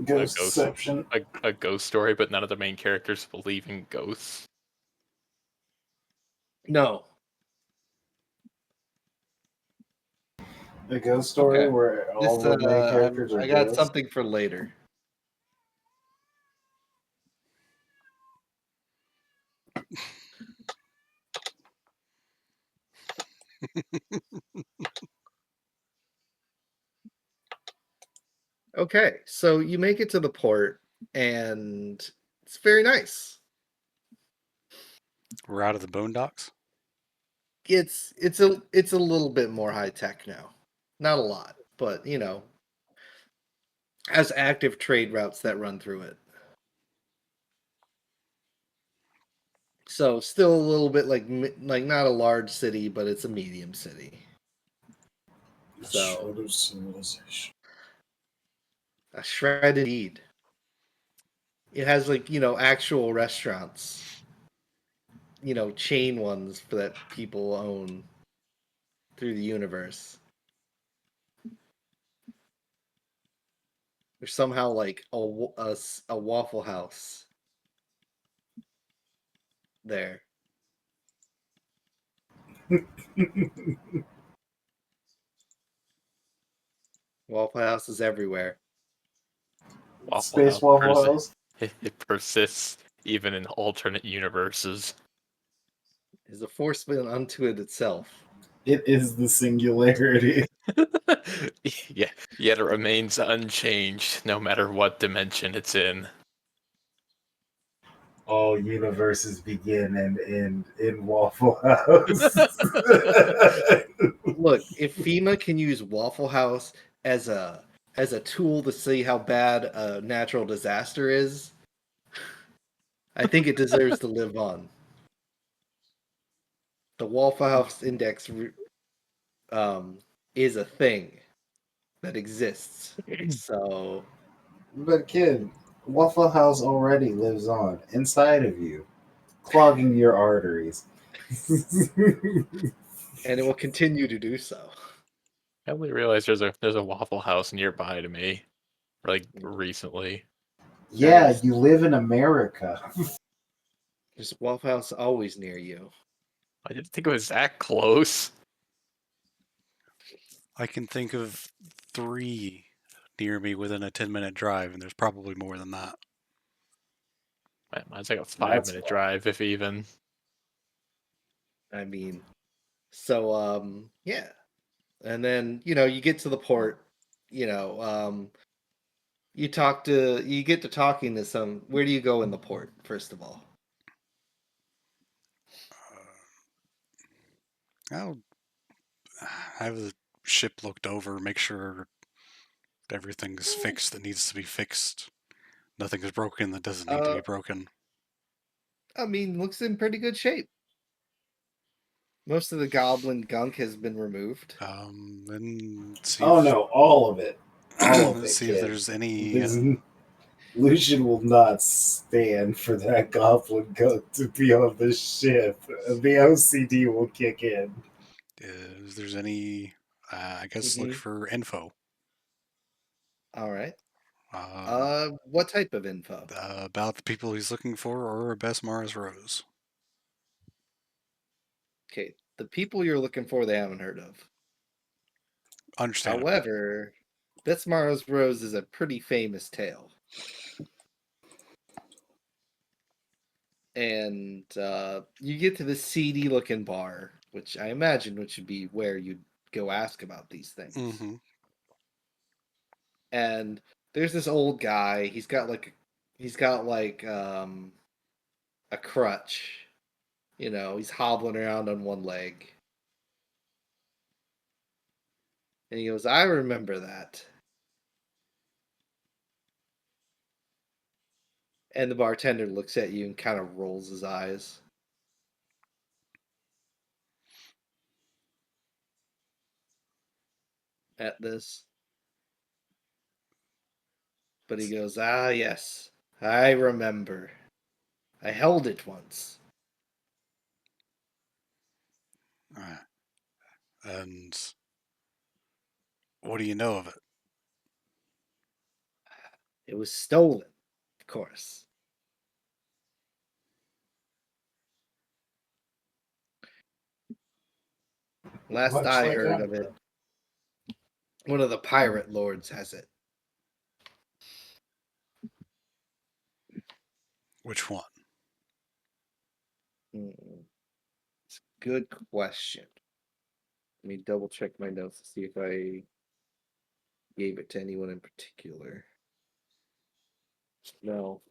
[SPEAKER 7] Ghostception.
[SPEAKER 4] A ghost story, but none of the main characters believe in ghosts.
[SPEAKER 1] No.
[SPEAKER 7] A ghost story
[SPEAKER 1] Okay.
[SPEAKER 7] where all the main characters are
[SPEAKER 1] I got
[SPEAKER 7] ghosts.
[SPEAKER 1] something for later. Okay, so you make it to the port, and it's very nice.
[SPEAKER 2] We're out of the boondocks?
[SPEAKER 1] It's a little bit more high tech now. Not a lot, but has active trade routes that run through it. So still a little bit like not a large city, but it's a medium city. So
[SPEAKER 7] Shred of civilization.
[SPEAKER 1] a shred indeed. It has actual restaurants. Chain ones that people own through the universe. There's somehow like a Waffle House there. Waffle House is everywhere.
[SPEAKER 7] Space Waffle House.
[SPEAKER 4] It persists even in alternate universes.
[SPEAKER 1] Is a force unto it itself.
[SPEAKER 7] It is the singularity.
[SPEAKER 4] Yeah, yet it remains unchanged no matter what dimension it's in.
[SPEAKER 7] All universes begin and end in Waffle House.
[SPEAKER 1] Look, if FEMA can use Waffle House as a tool to see how bad a natural disaster is, I think it deserves to live on. The Waffle House Index is a thing that exists. So,
[SPEAKER 7] But kid, Waffle House already lives on inside of you, clogging your arteries.
[SPEAKER 1] and it will continue to do so.
[SPEAKER 4] I only realized there's a Waffle House nearby to me, like recently.
[SPEAKER 7] Yeah,
[SPEAKER 1] Nice.
[SPEAKER 7] you live in America.
[SPEAKER 1] There's a Waffle House always near you.
[SPEAKER 4] I didn't think it was that close.
[SPEAKER 2] I can think of 3 near me within a 10-minute drive, and there's probably more than that.
[SPEAKER 4] Mine's like a
[SPEAKER 7] That's
[SPEAKER 4] 5-minute drive, if even.
[SPEAKER 1] I mean, so yeah. And then, you get to the port, you get to talking to where do you go in the port, first of all?
[SPEAKER 2] I'll have the ship looked over, make sure everything's fixed that needs to be fixed. Nothing is broken that doesn't need to be broken.
[SPEAKER 1] I mean, looks in pretty good shape. Most of the goblin gunk has been removed.
[SPEAKER 2] Then see
[SPEAKER 7] Oh
[SPEAKER 2] if,
[SPEAKER 7] no, all of it. All of it,
[SPEAKER 2] see
[SPEAKER 7] kid.
[SPEAKER 2] if there's any.
[SPEAKER 7] Lucian will not stand for that goblin goat to be on the ship. The OCD will kick in.
[SPEAKER 2] If there's any, I guess look
[SPEAKER 1] Mhm.
[SPEAKER 2] for info.
[SPEAKER 1] All right. What type of info?
[SPEAKER 2] About the people he's looking for or Besmar's Rose.
[SPEAKER 1] Okay, the people you're looking for, they haven't heard of.
[SPEAKER 2] Understandable.
[SPEAKER 1] However, Bitsmaro's Rose is a pretty famous tale. And you get to this seedy looking bar, which I imagine would be where you'd go ask about these things.
[SPEAKER 2] Mm-hmm.
[SPEAKER 1] And there's this old guy. He's got like a crutch. You know, he's hobbling around on one leg. And he goes, I remember that. And the bartender looks at you and kind of rolls his eyes. At this. But he goes, ah, yes, I remember. I held it once.
[SPEAKER 2] And what do you know of it?
[SPEAKER 1] It was stolen, of course. Last
[SPEAKER 7] Much
[SPEAKER 1] I
[SPEAKER 7] like
[SPEAKER 1] heard of it, one of the pirate lords has it.
[SPEAKER 2] Which one?
[SPEAKER 1] It's a good question. Let me double check my notes to see if I gave it to anyone in particular. No.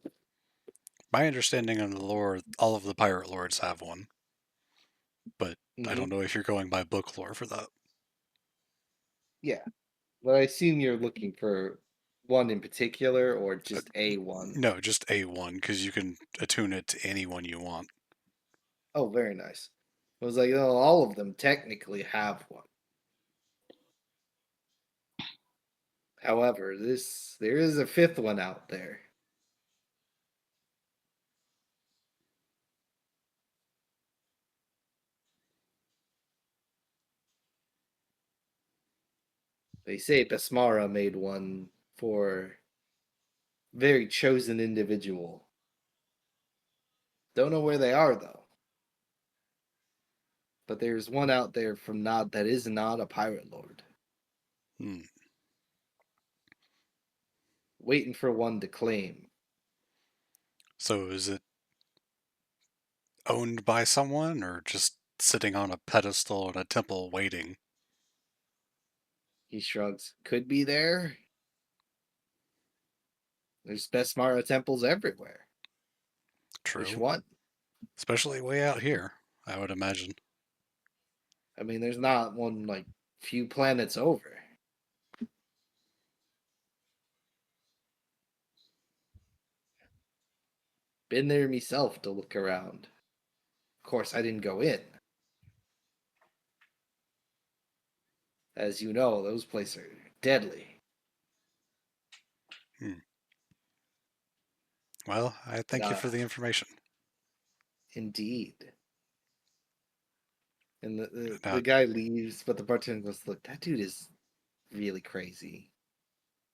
[SPEAKER 2] My understanding of the lore, all of the pirate lords have one. But I don't know if you're going by book lore for that.
[SPEAKER 1] Yeah. But I assume you're looking for one in particular or just a one.
[SPEAKER 2] No, just A1, because you can attune it to anyone you want.
[SPEAKER 1] Oh, very nice. I was like, oh, all of them technically have one. However, there is a fifth one out there. They say Besmara made one for very chosen individual. Don't know where they are though. But there's one out there from not that is not a pirate lord.
[SPEAKER 2] Hmm.
[SPEAKER 1] Waiting for one to claim.
[SPEAKER 2] So is it owned by someone or just sitting on a pedestal in a temple waiting?
[SPEAKER 1] He shrugs. Could be there. There's Besmara temples everywhere.
[SPEAKER 2] True.
[SPEAKER 1] Which one?
[SPEAKER 2] Especially way out here, I would imagine.
[SPEAKER 1] I mean, there's not one like few planets over. Been there myself to look around. Of course, I didn't go in. As you know, those places are deadly.
[SPEAKER 2] Well, I thank you for the information.
[SPEAKER 1] Indeed. And the
[SPEAKER 2] Now,
[SPEAKER 1] guy leaves, but the bartender goes, look, that dude is really crazy.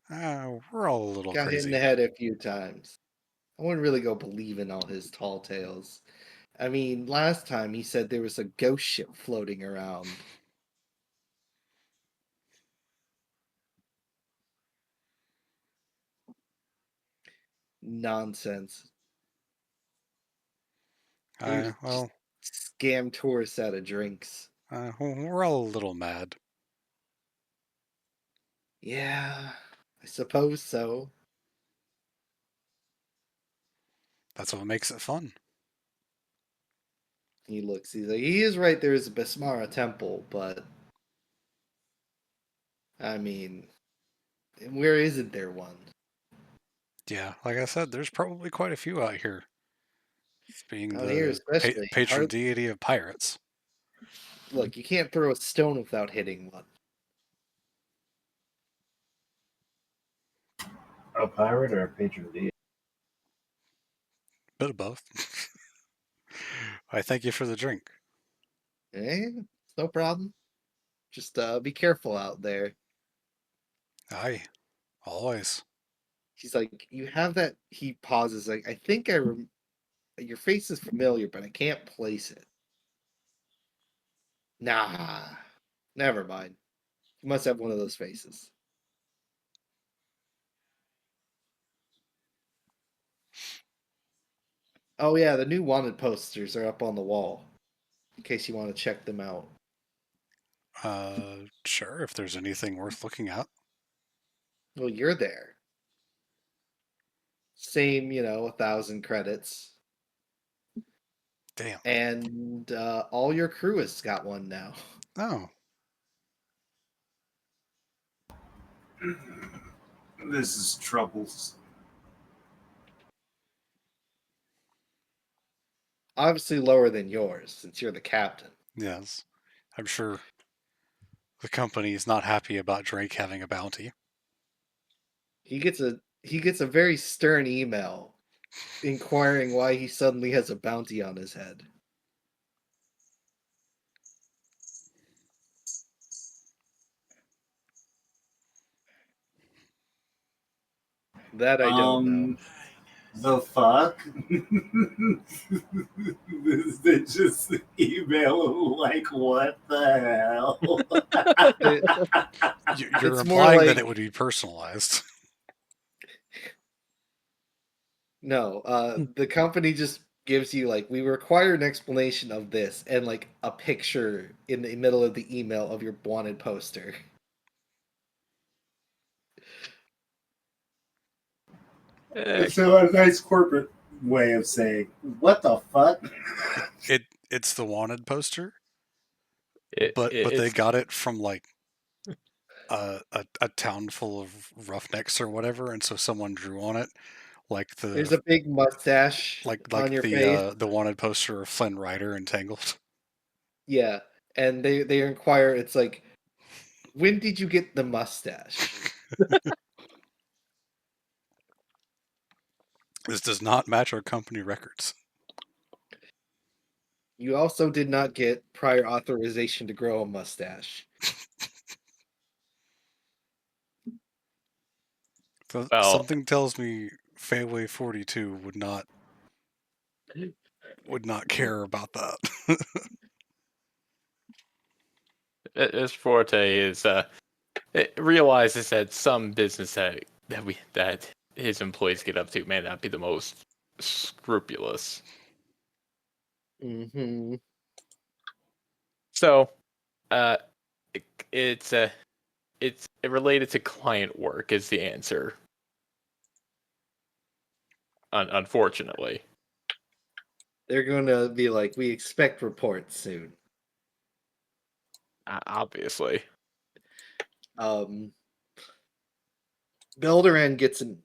[SPEAKER 2] we're all a little
[SPEAKER 1] Got hit in
[SPEAKER 2] crazy.
[SPEAKER 1] the head a few times. I wouldn't really go believing all his tall tales. I mean, last time he said there was a ghost ship floating around. Nonsense. Dude,
[SPEAKER 2] Well,
[SPEAKER 1] just scam tourists out of drinks.
[SPEAKER 2] we're all a little mad.
[SPEAKER 1] Yeah, I suppose so.
[SPEAKER 2] That's what makes it fun.
[SPEAKER 1] He looks, he's like, he is right, there is a Besmara temple, but I mean, where isn't there one?
[SPEAKER 2] Yeah, like I said, there's probably quite a few out here. Being
[SPEAKER 1] Out here
[SPEAKER 2] the
[SPEAKER 1] especially.
[SPEAKER 2] patron deity of pirates.
[SPEAKER 1] Look, you can't throw a stone without hitting one.
[SPEAKER 7] A pirate or a patron deity?
[SPEAKER 2] Bit of both. I thank you for the drink.
[SPEAKER 1] It's no problem. Just be careful out there.
[SPEAKER 2] Aye, always.
[SPEAKER 1] He's like, you have that. He pauses. Like, I think your face is familiar, but I can't place it. Nah, never mind. You must have one of those faces. Oh yeah, the new wanted posters are up on the wall. In case you want to check them out.
[SPEAKER 2] Sure, if there's anything worth looking at.
[SPEAKER 1] Well, you're there. Same, 1,000 credits.
[SPEAKER 2] Damn.
[SPEAKER 1] And all your crew has got one now.
[SPEAKER 2] Oh,
[SPEAKER 7] This is troubles.
[SPEAKER 1] Obviously lower than yours, since you're the captain.
[SPEAKER 2] yes. I'm sure the company is not happy about Drake having a bounty.
[SPEAKER 1] He gets a very stern email inquiring why he suddenly has a bounty on his head. That I don't know.
[SPEAKER 7] The fuck? They just email like, what the hell?
[SPEAKER 2] You're
[SPEAKER 1] It's more
[SPEAKER 2] implying that
[SPEAKER 1] like
[SPEAKER 2] it would be personalized.
[SPEAKER 1] no. The company just gives you like, we require an explanation of this and like a picture in the middle of the email of your wanted poster.
[SPEAKER 7] So a nice corporate way of saying, what the fuck?
[SPEAKER 2] It's the wanted poster,
[SPEAKER 4] It,
[SPEAKER 2] but
[SPEAKER 4] it,
[SPEAKER 2] they
[SPEAKER 4] it's
[SPEAKER 2] got it from like a town full of roughnecks or whatever, and so someone drew on it like
[SPEAKER 1] There's a big mustache on your face.
[SPEAKER 2] the wanted poster of Flynn Rider in Tangled.
[SPEAKER 1] Yeah, and they inquire. It's like, when did you get the mustache?
[SPEAKER 2] This does not match our company records.
[SPEAKER 1] You also did not get prior authorization to grow a mustache.
[SPEAKER 4] well,
[SPEAKER 2] Something tells me Fayway 42 would not care about that.
[SPEAKER 4] his forte is it realizes that some business that his employees get up to may not be the most scrupulous.
[SPEAKER 1] Mm-hmm.
[SPEAKER 4] So, uh, it, it's related to client work is the answer. Unfortunately,
[SPEAKER 1] They're going to be like, we expect reports soon.
[SPEAKER 4] obviously.
[SPEAKER 1] Belderan gets an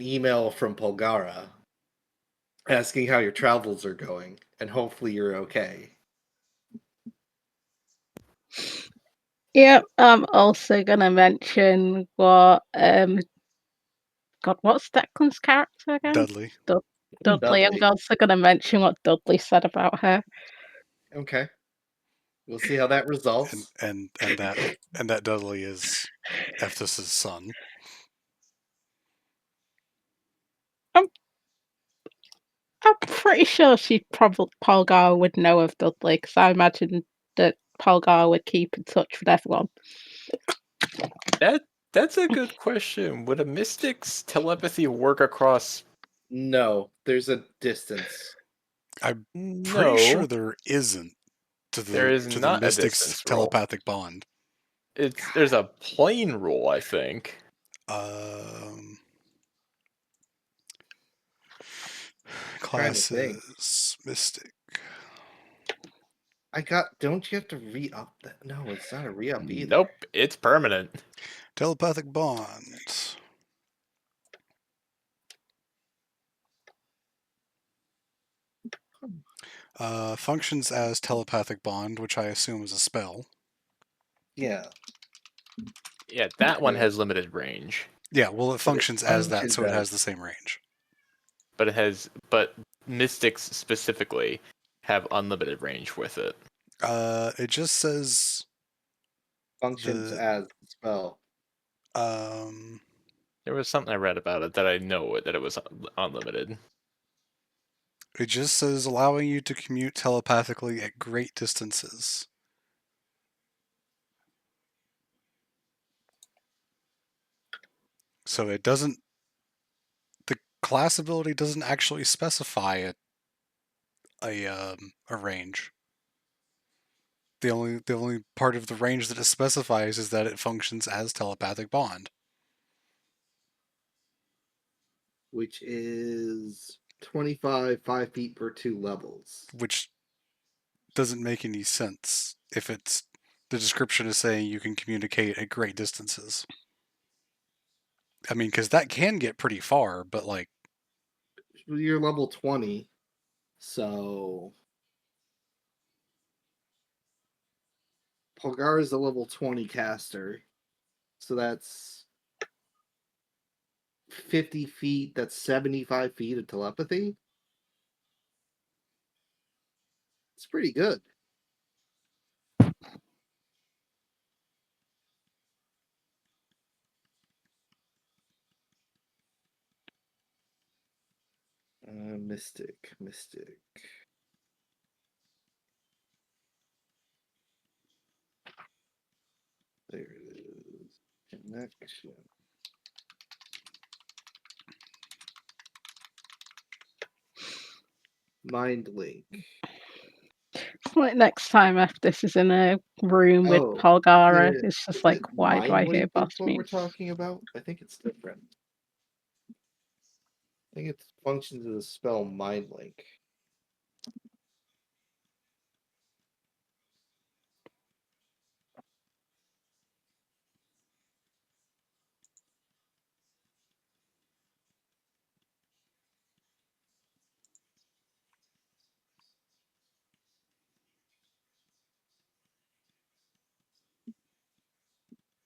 [SPEAKER 1] email from Polgara asking how your travels are going, and hopefully you're okay.
[SPEAKER 6] Yeah, I'm also gonna mention what God, what's Declan's character again?
[SPEAKER 2] Dudley.
[SPEAKER 6] Dudley. I'm
[SPEAKER 1] Dudley.
[SPEAKER 6] also gonna mention what Dudley said about her.
[SPEAKER 1] Okay. We'll see how that
[SPEAKER 2] And
[SPEAKER 1] resolves.
[SPEAKER 2] and and that Dudley is Ephthas's son.
[SPEAKER 6] I'm pretty sure Polgar would know of Dudley because I imagine that Polgar would keep in touch with everyone.
[SPEAKER 4] That's a good question. Would a mystic's telepathy work across?
[SPEAKER 1] No, there's a distance.
[SPEAKER 2] I'm pretty
[SPEAKER 4] No,
[SPEAKER 2] sure there isn't to
[SPEAKER 4] there is
[SPEAKER 2] the
[SPEAKER 4] not a
[SPEAKER 2] Mystics
[SPEAKER 4] distance rule.
[SPEAKER 2] telepathic bond.
[SPEAKER 4] There's a plane rule, I think.
[SPEAKER 1] Trying to think.
[SPEAKER 2] Classes Mystic.
[SPEAKER 1] Don't you have to re-up that? No, it's not a re-up either.
[SPEAKER 4] Nope, it's permanent.
[SPEAKER 2] Telepathic bond. Functions as telepathic bond, which I assume is a spell.
[SPEAKER 1] Yeah.
[SPEAKER 4] Yeah, that one has limited range,
[SPEAKER 2] Yeah, well, it functions as that, so it has
[SPEAKER 1] as-
[SPEAKER 2] the same range.
[SPEAKER 4] but mystics specifically have unlimited range with it.
[SPEAKER 2] It just says
[SPEAKER 1] functions
[SPEAKER 2] the
[SPEAKER 1] as spell.
[SPEAKER 2] um
[SPEAKER 4] There was something I read about it that I know that it was unlimited.
[SPEAKER 2] It just says allowing you to commute telepathically at great distances. So it doesn't. The class ability doesn't actually specify a range. The only part of the range that it specifies is that it functions as telepathic bond.
[SPEAKER 1] Which is 25, 5 feet per 2 levels.
[SPEAKER 2] Which doesn't make any sense if it's the description is saying you can communicate at great distances. I mean, because that can get pretty far, but like,
[SPEAKER 1] You're level 20, so Polgar is a level 20 caster, so that's 50 feet, that's 75 feet of telepathy. It's pretty good. Mystic. There it is. Connection. Mind link.
[SPEAKER 6] It's like next time if this is in a room with
[SPEAKER 1] Oh,
[SPEAKER 6] Polgara,
[SPEAKER 1] is
[SPEAKER 6] it's just
[SPEAKER 1] is
[SPEAKER 6] like,
[SPEAKER 1] it
[SPEAKER 6] why do I
[SPEAKER 1] mind
[SPEAKER 6] hear
[SPEAKER 1] link
[SPEAKER 6] boss
[SPEAKER 1] is what we're
[SPEAKER 6] meets?
[SPEAKER 1] talking about? I think it's different. I think it functions as a spell mind link.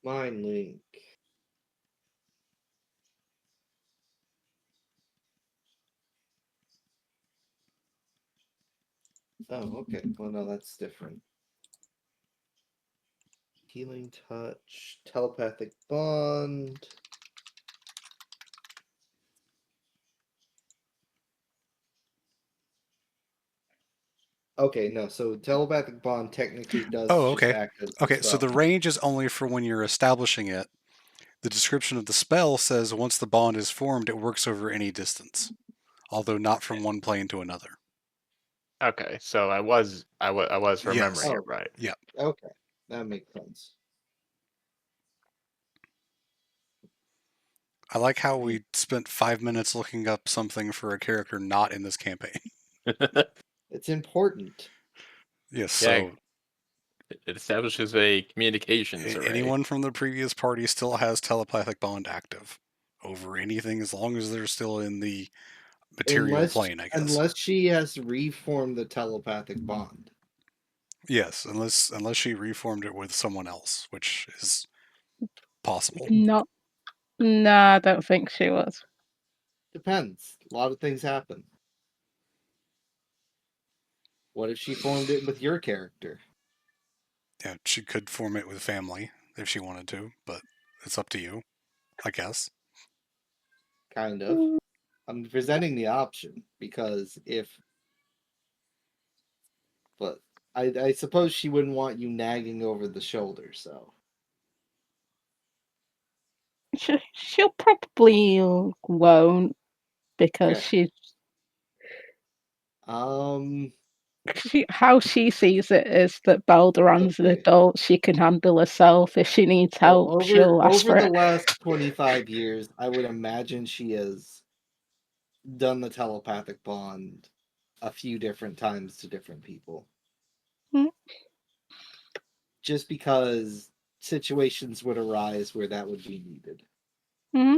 [SPEAKER 1] Mind link. Oh, okay. Well, no, that's different. Healing touch, telepathic bond. Okay, no. So telepathic bond technically does
[SPEAKER 2] oh,
[SPEAKER 1] just
[SPEAKER 2] okay.
[SPEAKER 1] act as the
[SPEAKER 2] Okay, so the
[SPEAKER 1] spell.
[SPEAKER 2] range is only for when you're establishing it. The description of the spell says once the bond is formed, it works over any distance, although not from one plane to another.
[SPEAKER 4] Okay, so I was remembering
[SPEAKER 2] Yes.
[SPEAKER 4] it
[SPEAKER 1] Oh,
[SPEAKER 4] right.
[SPEAKER 2] Yeah.
[SPEAKER 1] okay. That makes sense.
[SPEAKER 2] I like how we spent 5 minutes looking up something for a character not in this campaign.
[SPEAKER 1] It's important.
[SPEAKER 2] Yes,
[SPEAKER 4] Yeah,
[SPEAKER 2] so
[SPEAKER 4] it establishes a communications array.
[SPEAKER 2] anyone from the previous party still has telepathic bond active over anything as long as they're still in the material plane, I guess.
[SPEAKER 1] Unless she has reformed the telepathic bond.
[SPEAKER 2] Yes, unless she reformed it with someone else, which is possible.
[SPEAKER 6] No, I don't think she was.
[SPEAKER 1] Depends. A lot of things happen. What if she formed it with your character?
[SPEAKER 2] Yeah, she could form it with family if she wanted to, but it's up to you, I guess.
[SPEAKER 1] Kind of. I'm presenting the option because but I suppose she wouldn't want you nagging over the shoulder, so.
[SPEAKER 6] She'll probably won't because
[SPEAKER 1] Okay.
[SPEAKER 6] how she sees it is that Balderon's an
[SPEAKER 1] Okay.
[SPEAKER 6] adult. She can handle herself. If she needs
[SPEAKER 1] Well,
[SPEAKER 6] help, she'll ask
[SPEAKER 1] over
[SPEAKER 6] for
[SPEAKER 1] the
[SPEAKER 6] it.
[SPEAKER 1] last 25 years, I would imagine she has done the telepathic bond a few different times to different people.
[SPEAKER 6] Hmm.
[SPEAKER 1] Just because situations would arise where that would be needed.
[SPEAKER 6] Hmm.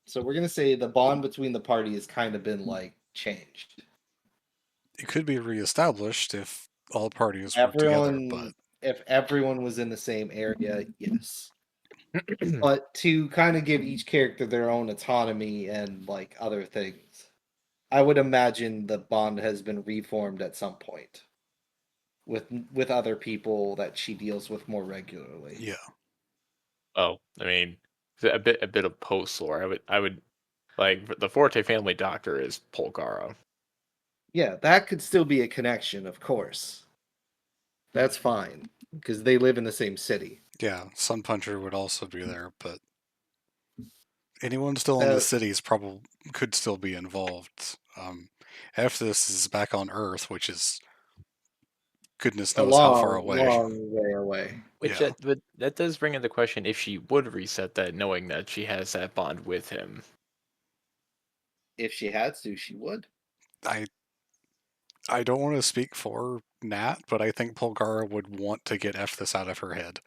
[SPEAKER 1] So we're gonna say the bond between the party has kind of been like changed.
[SPEAKER 2] It could be reestablished if all parties work together, but
[SPEAKER 1] If everyone was in the same area, yes. But to kind of give each character their own autonomy and like other things, I would imagine the bond has been reformed at some point with other people that she deals with more regularly.
[SPEAKER 2] yeah.
[SPEAKER 4] Oh, I mean, a bit of post lore. I would like the Forte family doctor is Polgara.
[SPEAKER 1] Yeah, that could still be a connection, of course. That's fine because they live in the same city.
[SPEAKER 2] Yeah, Sun Puncher would also be there, but anyone still in the city is probably could still be involved. After this is back on Earth, which is goodness
[SPEAKER 1] A
[SPEAKER 2] knows how far
[SPEAKER 1] long,
[SPEAKER 2] away.
[SPEAKER 1] long way away.
[SPEAKER 4] Which
[SPEAKER 2] Yeah.
[SPEAKER 4] but that does bring into question if she would reset that, knowing that she has that bond with him.
[SPEAKER 1] If she had to, she would.
[SPEAKER 2] I don't want to speak for Nat, but I think Polgara would want to get F this out of her head.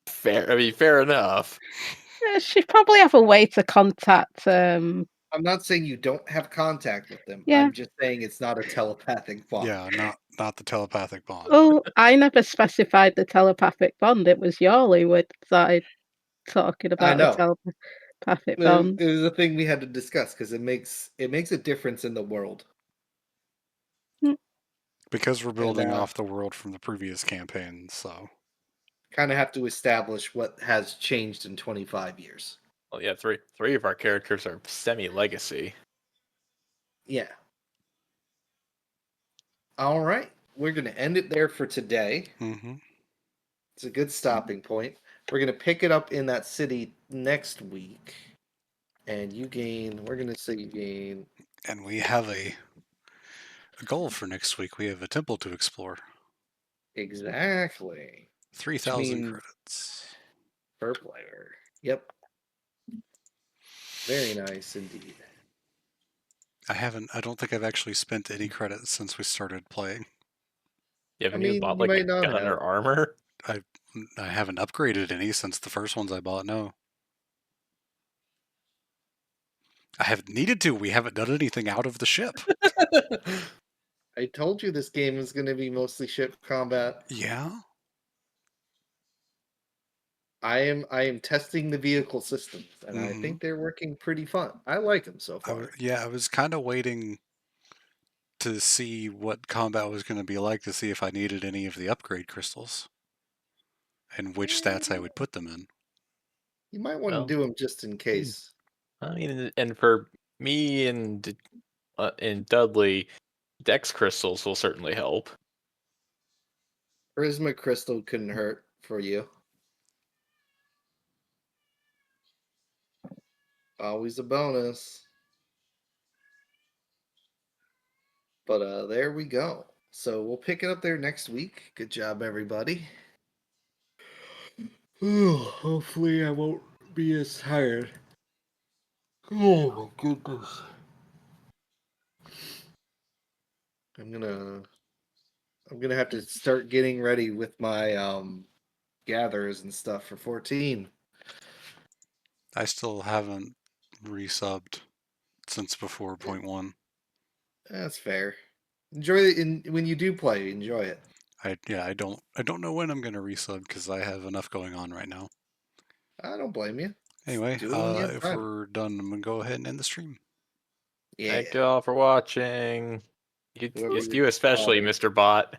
[SPEAKER 4] Fair. I mean, fair enough.
[SPEAKER 6] She'd probably have a way to contact.
[SPEAKER 1] I'm not saying you don't have contact with them.
[SPEAKER 6] Yeah.
[SPEAKER 1] I'm just saying it's not a telepathic bond.
[SPEAKER 2] Yeah, not the telepathic bond.
[SPEAKER 6] Oh, I never specified the telepathic bond. It was Yoli who started talking about the
[SPEAKER 1] know.
[SPEAKER 6] telepathic bond.
[SPEAKER 1] It was a thing we had to discuss because it makes a difference in the world.
[SPEAKER 2] Because we're building off the world from the previous campaign, so
[SPEAKER 1] kind of have to establish what has changed in 25 years.
[SPEAKER 4] Well, yeah, three of our characters are semi-legacy.
[SPEAKER 1] Yeah. All right. We're going to end it there for today.
[SPEAKER 2] Mm-hmm.
[SPEAKER 1] It's a good stopping point. We're going to pick it up in that city next week. And we're going to say you gain.
[SPEAKER 2] And we have a goal for next week. We have a temple to explore.
[SPEAKER 1] Exactly.
[SPEAKER 2] 3,000 credits.
[SPEAKER 1] Per player. Yep. Very nice indeed.
[SPEAKER 2] I don't think I've actually spent any credits since we started playing.
[SPEAKER 4] Yeah, haven't you bought like a gun or armor?
[SPEAKER 2] I haven't upgraded any since the first ones I bought, no. I haven't needed to. We haven't done anything out of the ship.
[SPEAKER 1] I told you this game is going to be mostly ship combat.
[SPEAKER 2] Yeah.
[SPEAKER 1] I am testing the vehicle systems, and I think they're working pretty fun. I like them so far.
[SPEAKER 2] I was kind of waiting to see what combat was going to be like to see if I needed any of the upgrade crystals and which stats I would put them in.
[SPEAKER 1] You might want to do them just in case.
[SPEAKER 4] I mean, and for me and Dudley, Dex crystals will certainly help.
[SPEAKER 1] Charisma crystal couldn't hurt for you. Always a bonus. But there we go. So we'll pick it up there next week. Good job, everybody. Hopefully I won't be as tired. Oh my goodness. I'm gonna have to start getting ready with my gatherers and stuff for 14.
[SPEAKER 2] I still haven't resubbed since before 0.1.
[SPEAKER 1] That's fair. Enjoy it when you do play. Enjoy it.
[SPEAKER 2] I don't know when I'm gonna resub because I have enough going on right now.
[SPEAKER 1] I don't blame you.
[SPEAKER 2] Anyway,
[SPEAKER 1] Do it when you have
[SPEAKER 2] if
[SPEAKER 1] time.
[SPEAKER 2] we're done, I'm gonna go ahead and end the stream.
[SPEAKER 4] Thank you all for watching.
[SPEAKER 1] Whoever
[SPEAKER 4] You especially,
[SPEAKER 1] you're
[SPEAKER 4] Mr. Bot.